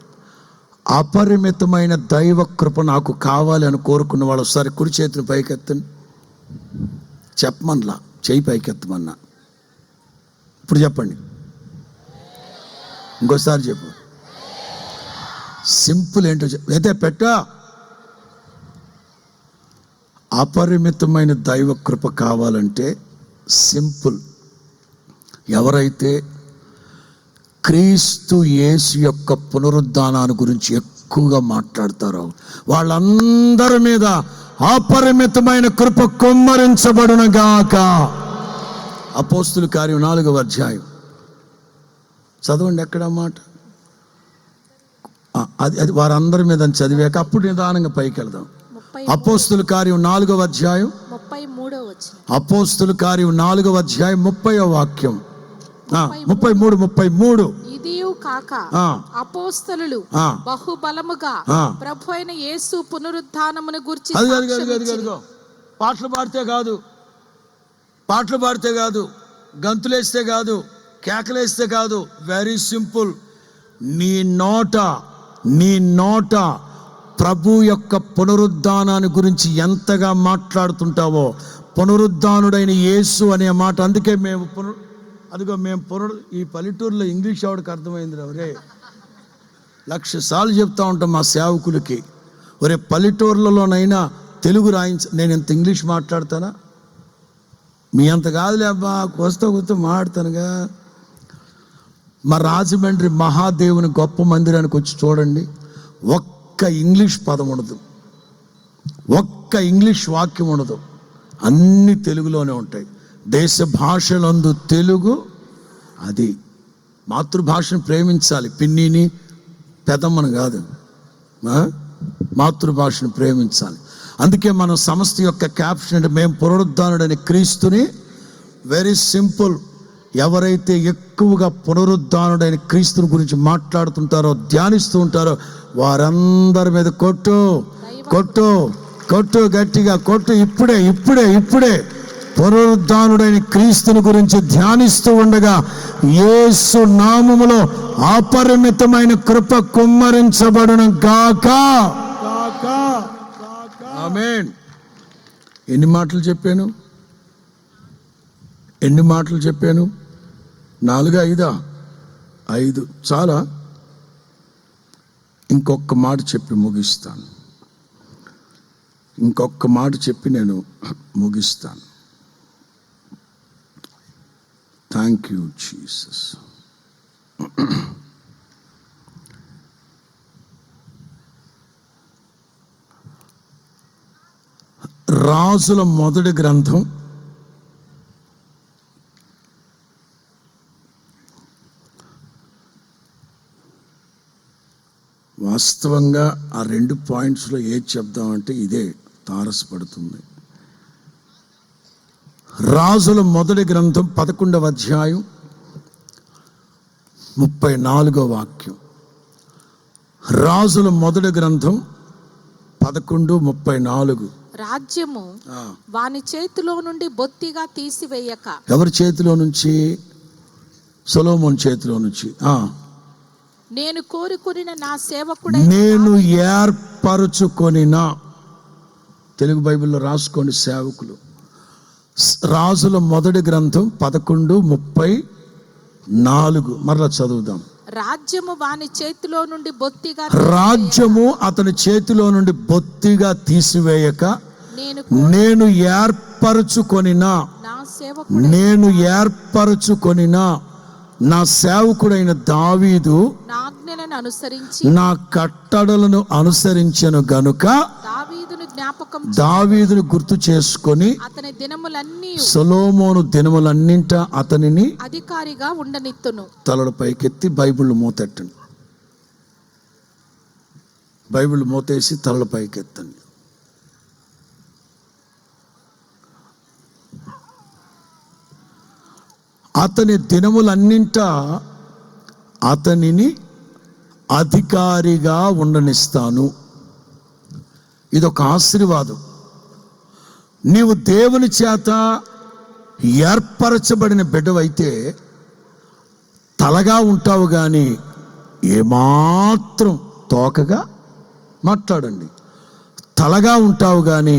Speaker 3: అపరిమితమైన దైవ కృప నాకు కావాలి అని కోరుకున్న వాళ్ళు ఒకసారి కుడి చేతిని పైకెత్తండి. చెప్పమనలా, చేయి పైకెత్తమన్నా. ఇప్పుడు చెప్పండి, ఇంకోసారి చెప్పు. సింపుల్ ఏంటో అయితే పెట్టా. అపరిమితమైన దైవ కృప కావాలంటే సింపుల్. ఎవరైతే క్రీస్తు యేసు యొక్క పునరుద్ధానాన్ని గురించి ఎక్కువగా మాట్లాడతారో వాళ్ళందరి మీద అపరిమితమైన కృప కుమ్మరించబడునుగాక. అపోస్తుల కార్యం 4వ అధ్యాయం చదవండి. ఎక్కడ మాట అది వారందరి మీద చదివాక అప్పుడు నిదానంగా పైకి వెళ్దాం. అపోస్తుల కార్యం 4వ అధ్యాయం 30వ వాక్యం, 33.
Speaker 4: ఇదియు కాక అపోస్తలులు బహుబలముగా ప్రభు అయిన యేసు పునరుద్ధానమును గురించి
Speaker 3: పాటలు పాడితే కాదు, గంతులేస్తే కాదు, కేకలేస్తే కాదు. Very simple. నీ నోట ప్రభు యొక్క పునరుద్ధానాన్ని గురించి ఎంతగా మాట్లాడుతుంటావో, పునరుద్ధానుడైన యేసు అనే మాట. అందుకే మేము ఈ పల్లెటూరులో ఇంగ్లీష్ ఆవిడకి అర్థమైంది రే, 1,00,000 సార్లు చెప్తా ఉంటాం మా సేవకులకి, ఒరే పల్లెటూర్లలోనైనా తెలుగు నేను ఇంత ఇంగ్లీష్ మాట్లాడతానా, మీ అంత కాదులే అబ్బా, కొత్త మాట్లాడతానుగా. మా రాజమండ్రి మహాదేవుని గొప్ప మందిరానికి వచ్చి చూడండి, ఒక్క ఇంగ్లీష్ పదం ఉండదు, ఒక్క ఇంగ్లీష్ వాక్యం ఉండదు, అన్ని తెలుగులోనే ఉంటాయి. దేశ భాషలందు తెలుగు. అది మాతృభాషను ప్రేమించాలి, పిన్నిని పెదమ్మను కాదు, మాతృభాషను ప్రేమించాలి. అందుకే మన సంస్థ యొక్క క్యాప్షన్ అంటే మేము పునరుద్ధానుడైన క్రీస్తుని, వెరీ సింపుల్, ఎవరైతే ఎక్కువగా పునరుద్ధానుడైన క్రీస్తుని గురించి మాట్లాడుతుంటారో, ధ్యానిస్తూ ఉంటారో వారందరి మీద కొట్టు కొట్టు కొట్టు, గట్టిగా కొట్టు. ఇప్పుడే పునరుద్ధానుడైన క్రీస్తుని గురించి ధ్యానిస్తూ ఉండగా యేసు నామములో అపరిమితమైన కృప కుమ్మరించబడును గాక. ఆమేన్. ఎన్ని మాటలు చెప్పాను? 4, 5 చాలా. ఇంకొక మాట చెప్పి నేను ముగిస్తాను. Thank you Jesus. రాజుల మొదటి గ్రంథం 2 పాయింట్స్లో ఏది చెప్దామంటే ఇదే తారసపడుతుంది. రాజుల మొదటి గ్రంథం 11వ అధ్యాయం 34వ వాక్యం. రాజుల మొదటి గ్రంథం 11:34.
Speaker 4: రాజ్యము వాని చేతిలో నుండి బొత్తిగా తీసివేయక.
Speaker 3: ఎవరి చేతిలో నుంచి? సొలొమోను చేతిలో నుంచి.
Speaker 4: నేను కోరుకొనిన నా సేవకుడై,
Speaker 3: నేను ఏర్పరచుకొనిన, తెలుగు బైబిల్లో రాసుకోండి సేవకులు. రాజుల మొదటి గ్రంథం 11:34. మరలా చదువుదాం.
Speaker 4: రాజ్యము వాని చేతిలో నుండి బొత్తిగా,
Speaker 3: రాజ్యము అతని చేతిలో నుండి బొత్తిగా తీసివేయక నేను ఏర్పరచుకొనిన నా సేవకుడైన దావీదు నా కట్టడలను అనుసరించెను గనుక దావీదును గుర్తు చేసుకొని సొలొమోను దినములన్నింట అతనిని
Speaker 4: అధికారిగా ఉండనిత్తును.
Speaker 3: తలల పైకెత్తి బైబిల్ మూతెట్టండి. బైబిల్ మూతేసి తలల పైకెత్తండి. అతని దినములన్నింట అతనిని అధికారిగా ఉండనిస్తాను. ఇదొక ఆశీర్వాదం. నీవు దేవుని చేత ఏర్పరచబడిన బిడ్డవైతే తలగా ఉంటావు, కానీ ఏమాత్రం తోకగా మాట్లాడండి. తలగా ఉంటావు కానీ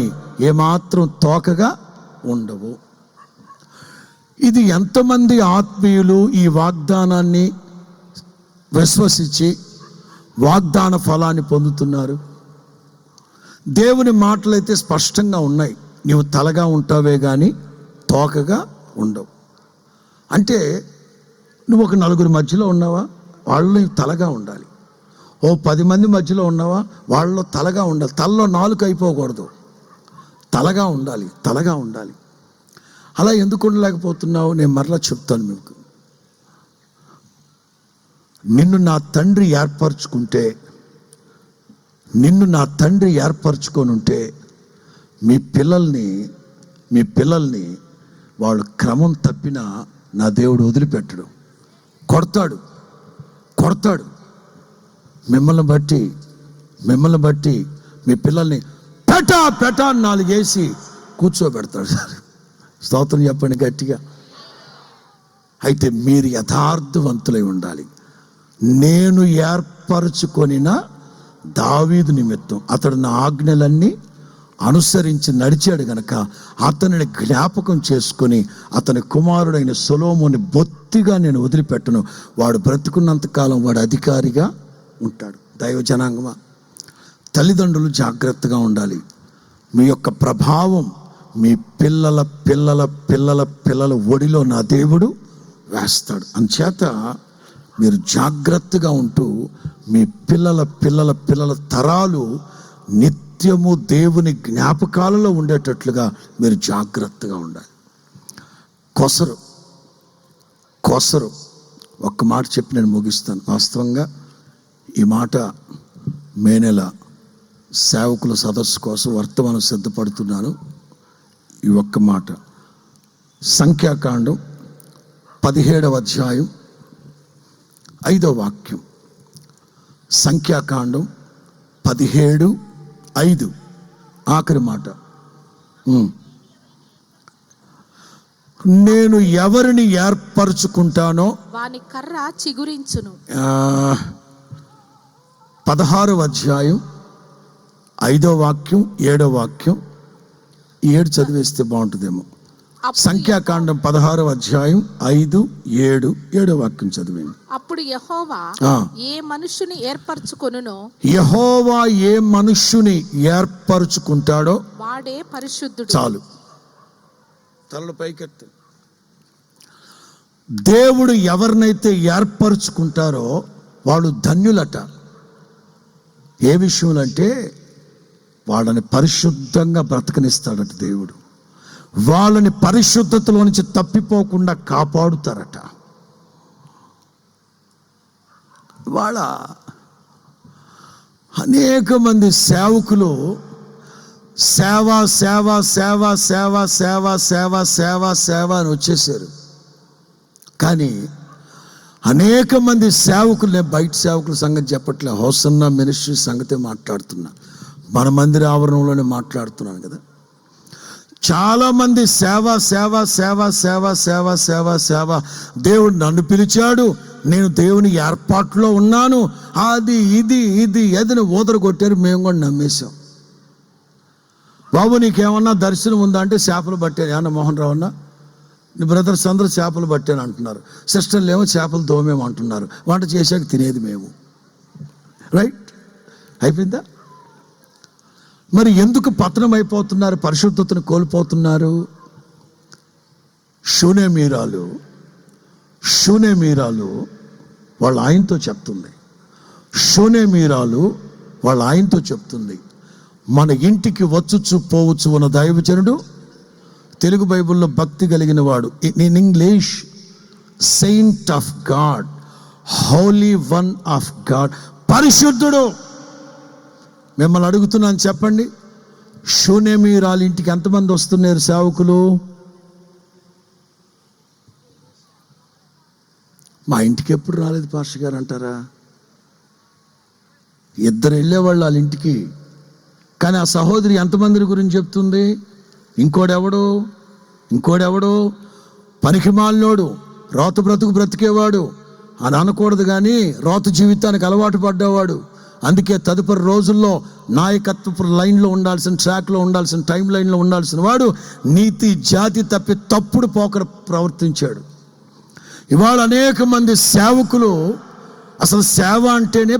Speaker 3: ఏమాత్రం తోకగా ఉండవు. ఇది ఎంతమంది ఆత్మీయులు ఈ వాగ్దానాన్ని విశ్వసించి వాగ్దాన ఫలాన్ని పొందుతున్నారు? దేవుని మాటలైతే స్పష్టంగా ఉన్నాయి. నీవు తలగా ఉంటావే కానీ తోకగా ఉండవు. అంటే నువ్వు ఒక 4 మధ్యలో ఉన్నావా, వాళ్ళు తలగా ఉండాలి. ఓ 10 మంది మధ్యలో ఉన్నావా, వాళ్ళలో తలగా ఉండాలి. తలలో 4 అయిపోకూడదు, తలగా ఉండాలి. అలా ఎందుకు ఉండలేకపోతున్నావు? నేను మరలా చెప్తాను మీకు. నిన్ను నా తండ్రి ఏర్పరచుకొని ఉంటే మీ పిల్లల్ని వాళ్ళు క్రమం తప్పినా నా దేవుడు వదిలిపెట్టడు, కొడతాడు. మిమ్మల్ని బట్టి మీ పిల్లల్ని పెటా 4 వేసి కూర్చోబెడతాడు. స్తోత్రం చెప్పండి గట్టిగా. అయితే మీరు యథార్థవంతులై ఉండాలి. నేను ఏర్పరచుకొనిన దావీదు నిమిత్తం అతడు నా ఆజ్ఞలన్నీ అనుసరించి నడిచాడు గనక అతనిని జ్ఞాపకం చేసుకొని అతని కుమారుడైన సొలొమోని బొత్తిగా నేను వదిలిపెట్టను. వాడు బ్రతుకున్నంత కాలం వాడు అధికారిగా ఉంటాడు. దైవ జనాంగమా, తల్లిదండ్రులు జాగ్రత్తగా ఉండాలి. మీ యొక్క ప్రభావం మీ పిల్లల పిల్లల పిల్లల పిల్లల ఒడిలో నా దేవుడు వేస్తాడు. అందుచేత మీరు జాగ్రత్తగా ఉంటూ మీ పిల్లల పిల్లల పిల్లల తరాలు నిత్యము దేవుని జ్ఞాపకాలలో ఉండేటట్లుగా మీరు జాగ్రత్తగా ఉండాలి. కొసరు ఒక్క మాట చెప్పి నేను ముగిస్తాను. వాస్తవంగా ఈ మాట మే నెల సేవకుల సదస్సు కోసం వర్తమానం సిద్ధపడుతున్నాను. ఈ ఒక్క మాట, సంఖ్యాకాండం 17వ అధ్యాయం 5వ వాక్యం. సంఖ్యాకాండం 17:5 ఆఖరి మాట. నేను ఎవరిని ఏర్పరచుకుంటానో
Speaker 4: వాని కర్ర చిగురించును.
Speaker 3: 16వ అధ్యాయం 5వ వాక్యం 7వ వాక్యం. 7 చదివేస్తే బాగుంటుందేమో. సంఖ్యాకాండం 16వ అధ్యాయం 5, 7, 7వ వాక్యం చదివేయండి.
Speaker 4: అప్పుడు యెహోవా ఏ మనుష్యుని ఏర్పరచుకొనునో,
Speaker 3: యెహోవా ఏ మనుష్యుని ఏర్పరచుకుంటాడో
Speaker 4: వాడే పరిశుద్ధుడు.
Speaker 3: చాలు, తలలు పైకెత్తి. దేవుడు ఎవరినైతే ఏర్పరచుకుంటారో వాళ్ళు ధన్యులట. ఏ విషయంలో అంటే వాళ్ళని పరిశుద్ధంగా బ్రతకనిస్తాడట దేవుడు. వాళ్ళని పరిశుద్ధతలో నుంచి తప్పిపోకుండా కాపాడుతారట. వాళ్ళ అనేక మంది సేవకులు సేవ సేవ సేవ సేవ సేవ సేవ సేవ సేవ అని వచ్చేసారు. కానీ అనేక మంది సేవకులు, నేను బయట సేవకుల సంగతి చెప్పట్లే, హోసన్నా మినిస్ట్రీ సంగతే మాట్లాడుతున్నా, మన మందిర ఆవరణంలోనే మాట్లాడుతున్నాను కదా. చాలామంది సేవ సేవ సేవ సేవ సేవ సేవ సేవ దేవుడు నన్ను పిలిచాడు, నేను దేవుని ఏర్పాట్లో ఉన్నాను, అది ఇది ఇది ఎదని ఊదరు కొట్టారు. మేము కూడా నమ్మేశాం. బాబు నీకేమన్నా దర్శనం ఉందా అంటే చేపలు పట్టాను. ఏమన్నా మోహన్ రావు అన్న, నీ బ్రదర్స్ అందరూ చేపలు పట్టాను అంటున్నారు, సిస్టర్లు ఏమో చేపలు తోమేమో అంటున్నారు, వంట చేశాక తినేది మేము. రైట్, అయిపోయిందా? మరి ఎందుకు పతనం అయిపోతున్నారు, పరిశుద్ధతను కోల్పోతున్నారు? షూనేమీరాలు వాళ్ళ ఆయనతో చెప్తుంది. షూనేమీరాలు వాళ్ళ ఆయనతో చెప్తుంది, మన ఇంటికి వచ్చుచు పోవచ్చు ఉన్న దైవజనుడు, తెలుగు బైబిల్లో భక్తి కలిగిన వాడు, in English Saint of God, Holi one of God, పరిశుద్ధుడు. మిమ్మల్ని అడుగుతున్నాను, చెప్పండి, షూనేమీరాలు ఇంటికి ఎంతమంది వస్తున్నారు సేవకులు? మా ఇంటికి ఎప్పుడు రాలేదు పాస్టర్ గారు అంటారా? 2 వెళ్ళేవాళ్ళు వాళ్ళ ఇంటికి. కానీ ఆ సహోదరి ఎంతమంది గురించి చెప్తుంది? ఇంకోడెవడో పనికిమాలినోడు, రోత బ్రతుకు బ్రతికేవాడు అని అనకూడదు, కానీ రోత జీవితానికి అలవాటు పడ్డవాడు. అందుకే తదుపరి రోజుల్లో నాయకత్వ లైన్లో ఉండాల్సిన, ట్రాక్లో ఉండాల్సిన, టైం లైన్లో ఉండాల్సిన వాడు నీతి జాతి తప్పి తప్పుడు పోకడ ప్రవర్తించాడు. ఇవాళ అనేక మంది సేవకులు అసలు సేవ అంటేనే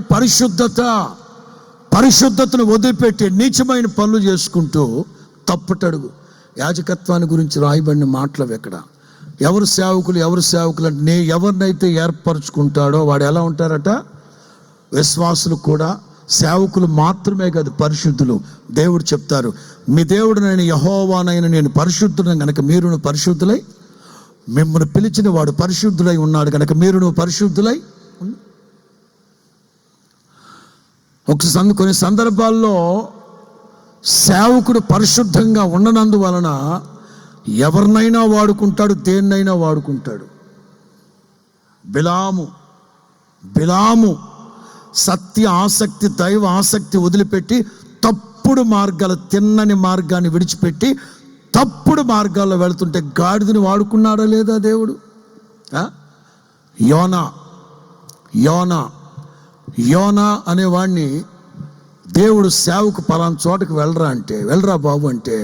Speaker 3: పరిశుద్ధతను వదిలిపెట్టి నీచమైన పనులు చేసుకుంటూ తప్పటడుగు. యాజకత్వాన్ని గురించి రాయబడిన మాటలు ఎక్కడ? ఎవరు సేవకులు అంటే ఎవరినైతే ఏర్పరచుకుంటాడో వాడు ఎలా ఉంటారట? విశ్వాసులు కూడా, సేవకులు మాత్రమే కాదు పరిశుద్ధులు. దేవుడు చెప్తారు, మీ దేవుడు నేను యెహోవానైన నేను పరిశుద్ధుడని గనక మీరును పరిశుద్ధులై, మిమ్మల్ని పిలిచిన వాడు పరిశుద్ధులై ఉన్నాడు కనుక మీరును పరిశుద్ధులై. కొన్ని సందర్భాల్లో సేవకుడు పరిశుద్ధంగా ఉండనందువలన ఎవరినైనా వాడుకుంటాడు, దేన్నైనా వాడుకుంటాడు. బిలాము సత్య ఆసక్తి, దైవ ఆసక్తి వదిలిపెట్టి తప్పుడు మార్గాలు, తిన్నని మార్గాన్ని విడిచిపెట్టి తప్పుడు మార్గాల్లో వెళుతుంటే గాడిదని వాడుకున్నాడా లేదా దేవుడు? యోనా అనేవాడిని దేవుడు సేవకు పలానా చోటకు వెళ్ళరా బాబు అంటే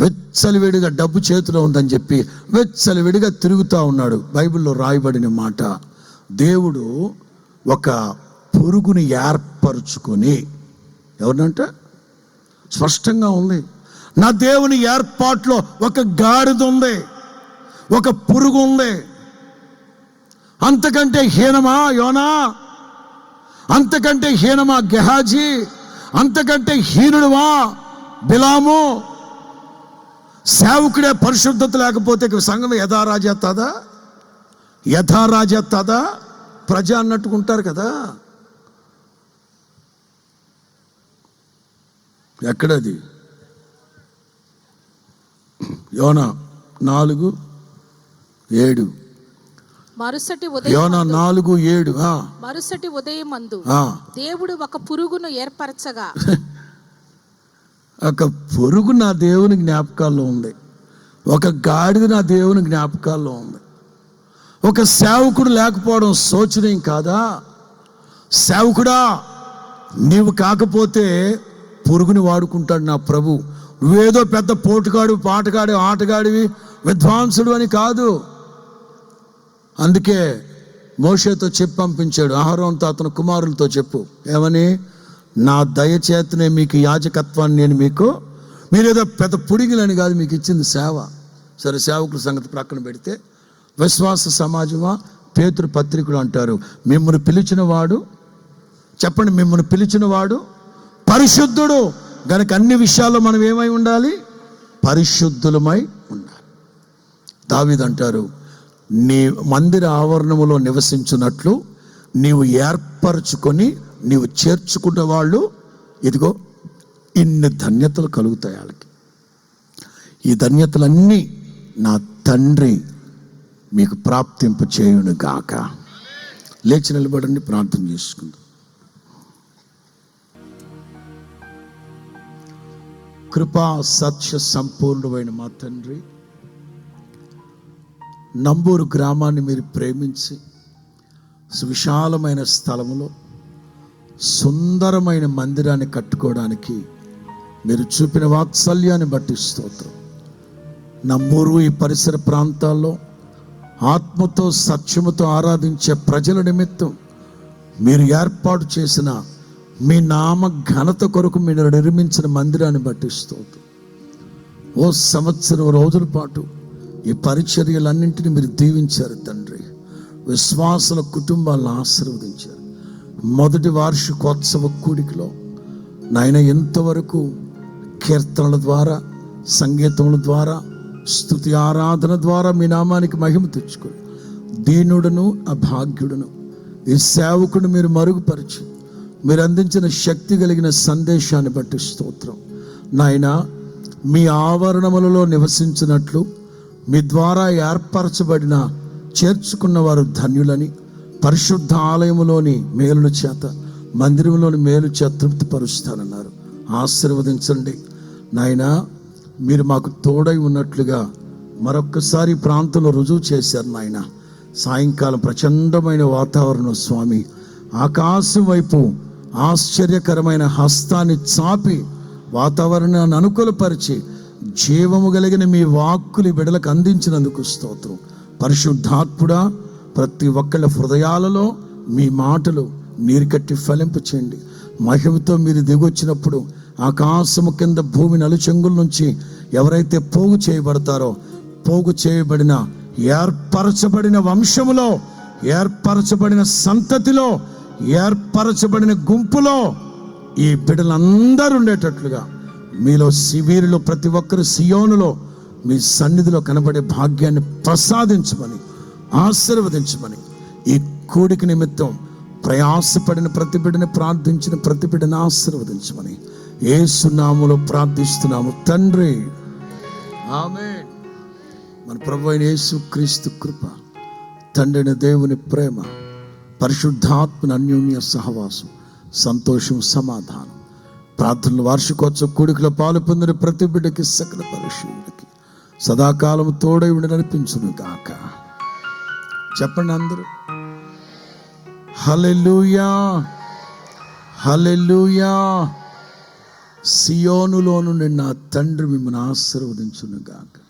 Speaker 3: వెచ్చలివిడిగా డబ్బు చేతిలో ఉందని చెప్పి వెచ్చలివిడిగా తిరుగుతూ ఉన్నాడు. బైబిల్లో రాయబడిన మాట, దేవుడు ఒక పురుగుని ఏర్పరచుకొని, ఎవరినంట స్పష్టంగా ఉంది, నా దేవుని ఏర్పాట్లో ఒక గాడిద ఉంది, ఒక పురుగు ఉంది. అంతకంటే హీనమా యోనా? అంతకంటే హీనమా గెహాజీ? అంతకంటే హీనుడువా బిలాము? సేవకుడే పరిశుద్ధత లేకపోతే సంఘం యథారాజేస్తాదా? ప్రజ అన్నట్టుకుంటారు కదా. ఎక్కడది? యోనా 4:7. యోనా 4:7.
Speaker 4: మరుసటి ఉదయమందు దేవుడు ఒక పురుగును ఏర్పరచగా.
Speaker 3: ఒక పురుగు నా దేవుని జ్ఞాపకాల్లో ఉంది, ఒక గాడిద నా దేవుని జ్ఞాపకాల్లో ఉంది. ఒక సేవకుడు లేకపోవడం శోచనీయం కాదా? సేవకుడా, నీవు కాకపోతే పురుగుని వాడుకుంటాడు నా ప్రభు. నువ్వేదో పెద్ద పోటుగాడు, పాటగాడు, ఆటగాడివి, విద్వాంసుడు అని కాదు. అందుకే మోషేతో చెప్పి పంపించాడు, అహరోనుతో అతని కుమారులతో చెప్పు, ఏమని? నా దయచేతనే మీకు యాజకత్వాన్ని నేను మీరేదో పెద్ద పుడిగిలని కాదు మీకు ఇచ్చింది సేవ. సరే, సేవకుల సంగతి ప్రక్కన పెడితే, విశ్వాస సమాజమా పేతురు పత్రికలు అంటారు, మిమ్మల్ని పిలిచిన వాడు, చెప్పండి, మిమ్మల్ని పిలిచిన వాడు పరిశుద్ధుడు గనక అన్ని విషయాల్లో మనం ఏమై ఉండాలి? పరిశుద్ధులమై ఉండాలి. దావీదు అంటారు, నీ మందిర ఆవరణములో నివసించున్నట్లు నీవు ఏర్పరచుకొని నీవు చేర్చుకున్న వాళ్ళు, ఇదిగో ఇన్ని ధన్యతలు కలుగుతాయి వాళ్ళకి. ఈ ధన్యతలన్నీ నా తండ్రి మీకు ప్రాప్తింప చేయును గాక. లేచి నిలబడండి, ప్రార్థన చేసుకుందాం. కృపా సత్య సంపూర్ణమైన మా తండ్రి, నంబూరు గ్రామాన్ని మీరు ప్రేమించి సువిశాలమైన స్థలములో సుందరమైన మందిరాన్ని కట్టుకోవడానికి మీరు చూపిన వాత్సల్యాన్ని బట్టి స్తోత్రం. నంబూరు ఈ పరిసర ప్రాంతాల్లో ఆత్మతో సత్యముతో ఆరాధించే ప్రజల నిమిత్తం మీరు ఏర్పాటు చేసిన మీ నామ ఘనత కొరకు మీరు నిర్మించిన మందిరాన్ని బట్టి స్తోత్రం. ఓ సంవత్సరం రోజుల పాటు ఈ పరిచర్యలన్నింటినీ మీరు దీవించారు తండ్రి. విశ్వాసుల కుటుంబాలను ఆశీర్వదించారు. మొదటి వార్షికోత్సవ కూడికలో నాయన ఎంతవరకు కీర్తనల ద్వారా, సంగీతముల ద్వారా, స్తుతి ఆరాధన ద్వారా మీ నామానికి మహిమ తెచ్చుకొని, దీనుడును అభాగ్యుడును ఈ సేవకుడు మీరు మరుగుపరిచి మీరు అందించిన శక్తి కలిగిన సందేశాన్ని బట్టి స్తోత్రం. నాయన, మీ ఆవరణములలో నివసించినట్లు మీ ద్వారా ఏర్పరచబడిన చేర్చుకున్న వారు ధన్యులని, పరిశుద్ధ ఆలయములోని మేలుల చేత, మందిరంలోని మేలు చేత తృప్తిపరుస్తానన్నారు. ఆశీర్వదించండి నాయన. మీరు మాకు తోడై ఉన్నట్లుగా మరొక్కసారి ప్రాంతంలో రుజువు చేశారు నాయన. సాయంకాలం ప్రచండమైన వాతావరణం స్వామి, ఆకాశం వైపు ఆశ్చర్యకరమైన హస్తాన్ని చాపి వాతావరణాన్ని అనుకూలపరిచి జీవము కలిగిన మీ వాక్కులు బిడలకు అందించినందుకు స్తోత్రం. పరిశుద్ధాత్ముడా, ప్రతి ఒక్కళ్ళ హృదయాలలో మీ మాటలు నీరు కట్టి ఫలింపు చేయండి. మహిమతో మీరు దిగొచ్చినప్పుడు ఆకాశము కింద భూమి నలుచెంగుల నుంచి ఎవరైతే పోగు చేయబడతారో, పోగు చేయబడిన ఏర్పరచబడిన వంశములో, ఏర్పరచబడిన సంతతిలో, ఏర్పరచబడిన గుంపులో ఈ బిడ్డలందరూ ఉండేటట్లుగా మీలో వీరిలో ప్రతి ఒక్కరు సియోనులో మీ సన్నిధిలో కనబడే భాగ్యాన్ని ప్రసాదించమని, ఆశీర్వదించమని, ఈ కూడిక నిమిత్తం ప్రయాసపడిన ప్రతి బిడ్డని, ప్రార్థించిన ప్రతి బిడ్డని ఆశీర్వదించమని యేసు నామములో ప్రార్థిస్తున్నాము తండ్రి, ఆమేన్. మన ప్రభువైన అయిన యేసు క్రీస్తు కృప, తండ్రైన దేవుని ప్రేమ, పరిశుద్ధాత్మ అన్యోన్య సహవాసం, సంతోషం, సమాధానం, ప్రార్థనలు వార్షికోత్సవ కూడికలో పాలు పొందిన ప్రతి బిడ్డకి, సకల పరిశుద్ధులకి సదాకాలం తోడై ఉండి నడిపించును గాక. చెప్పండి అందరూ, హల్లెలూయా, హల్లెలూయా,
Speaker 2: సియోనులో నుండి నా తండ్రి మిమ్మల్ని ఆశీర్వదించును గాక.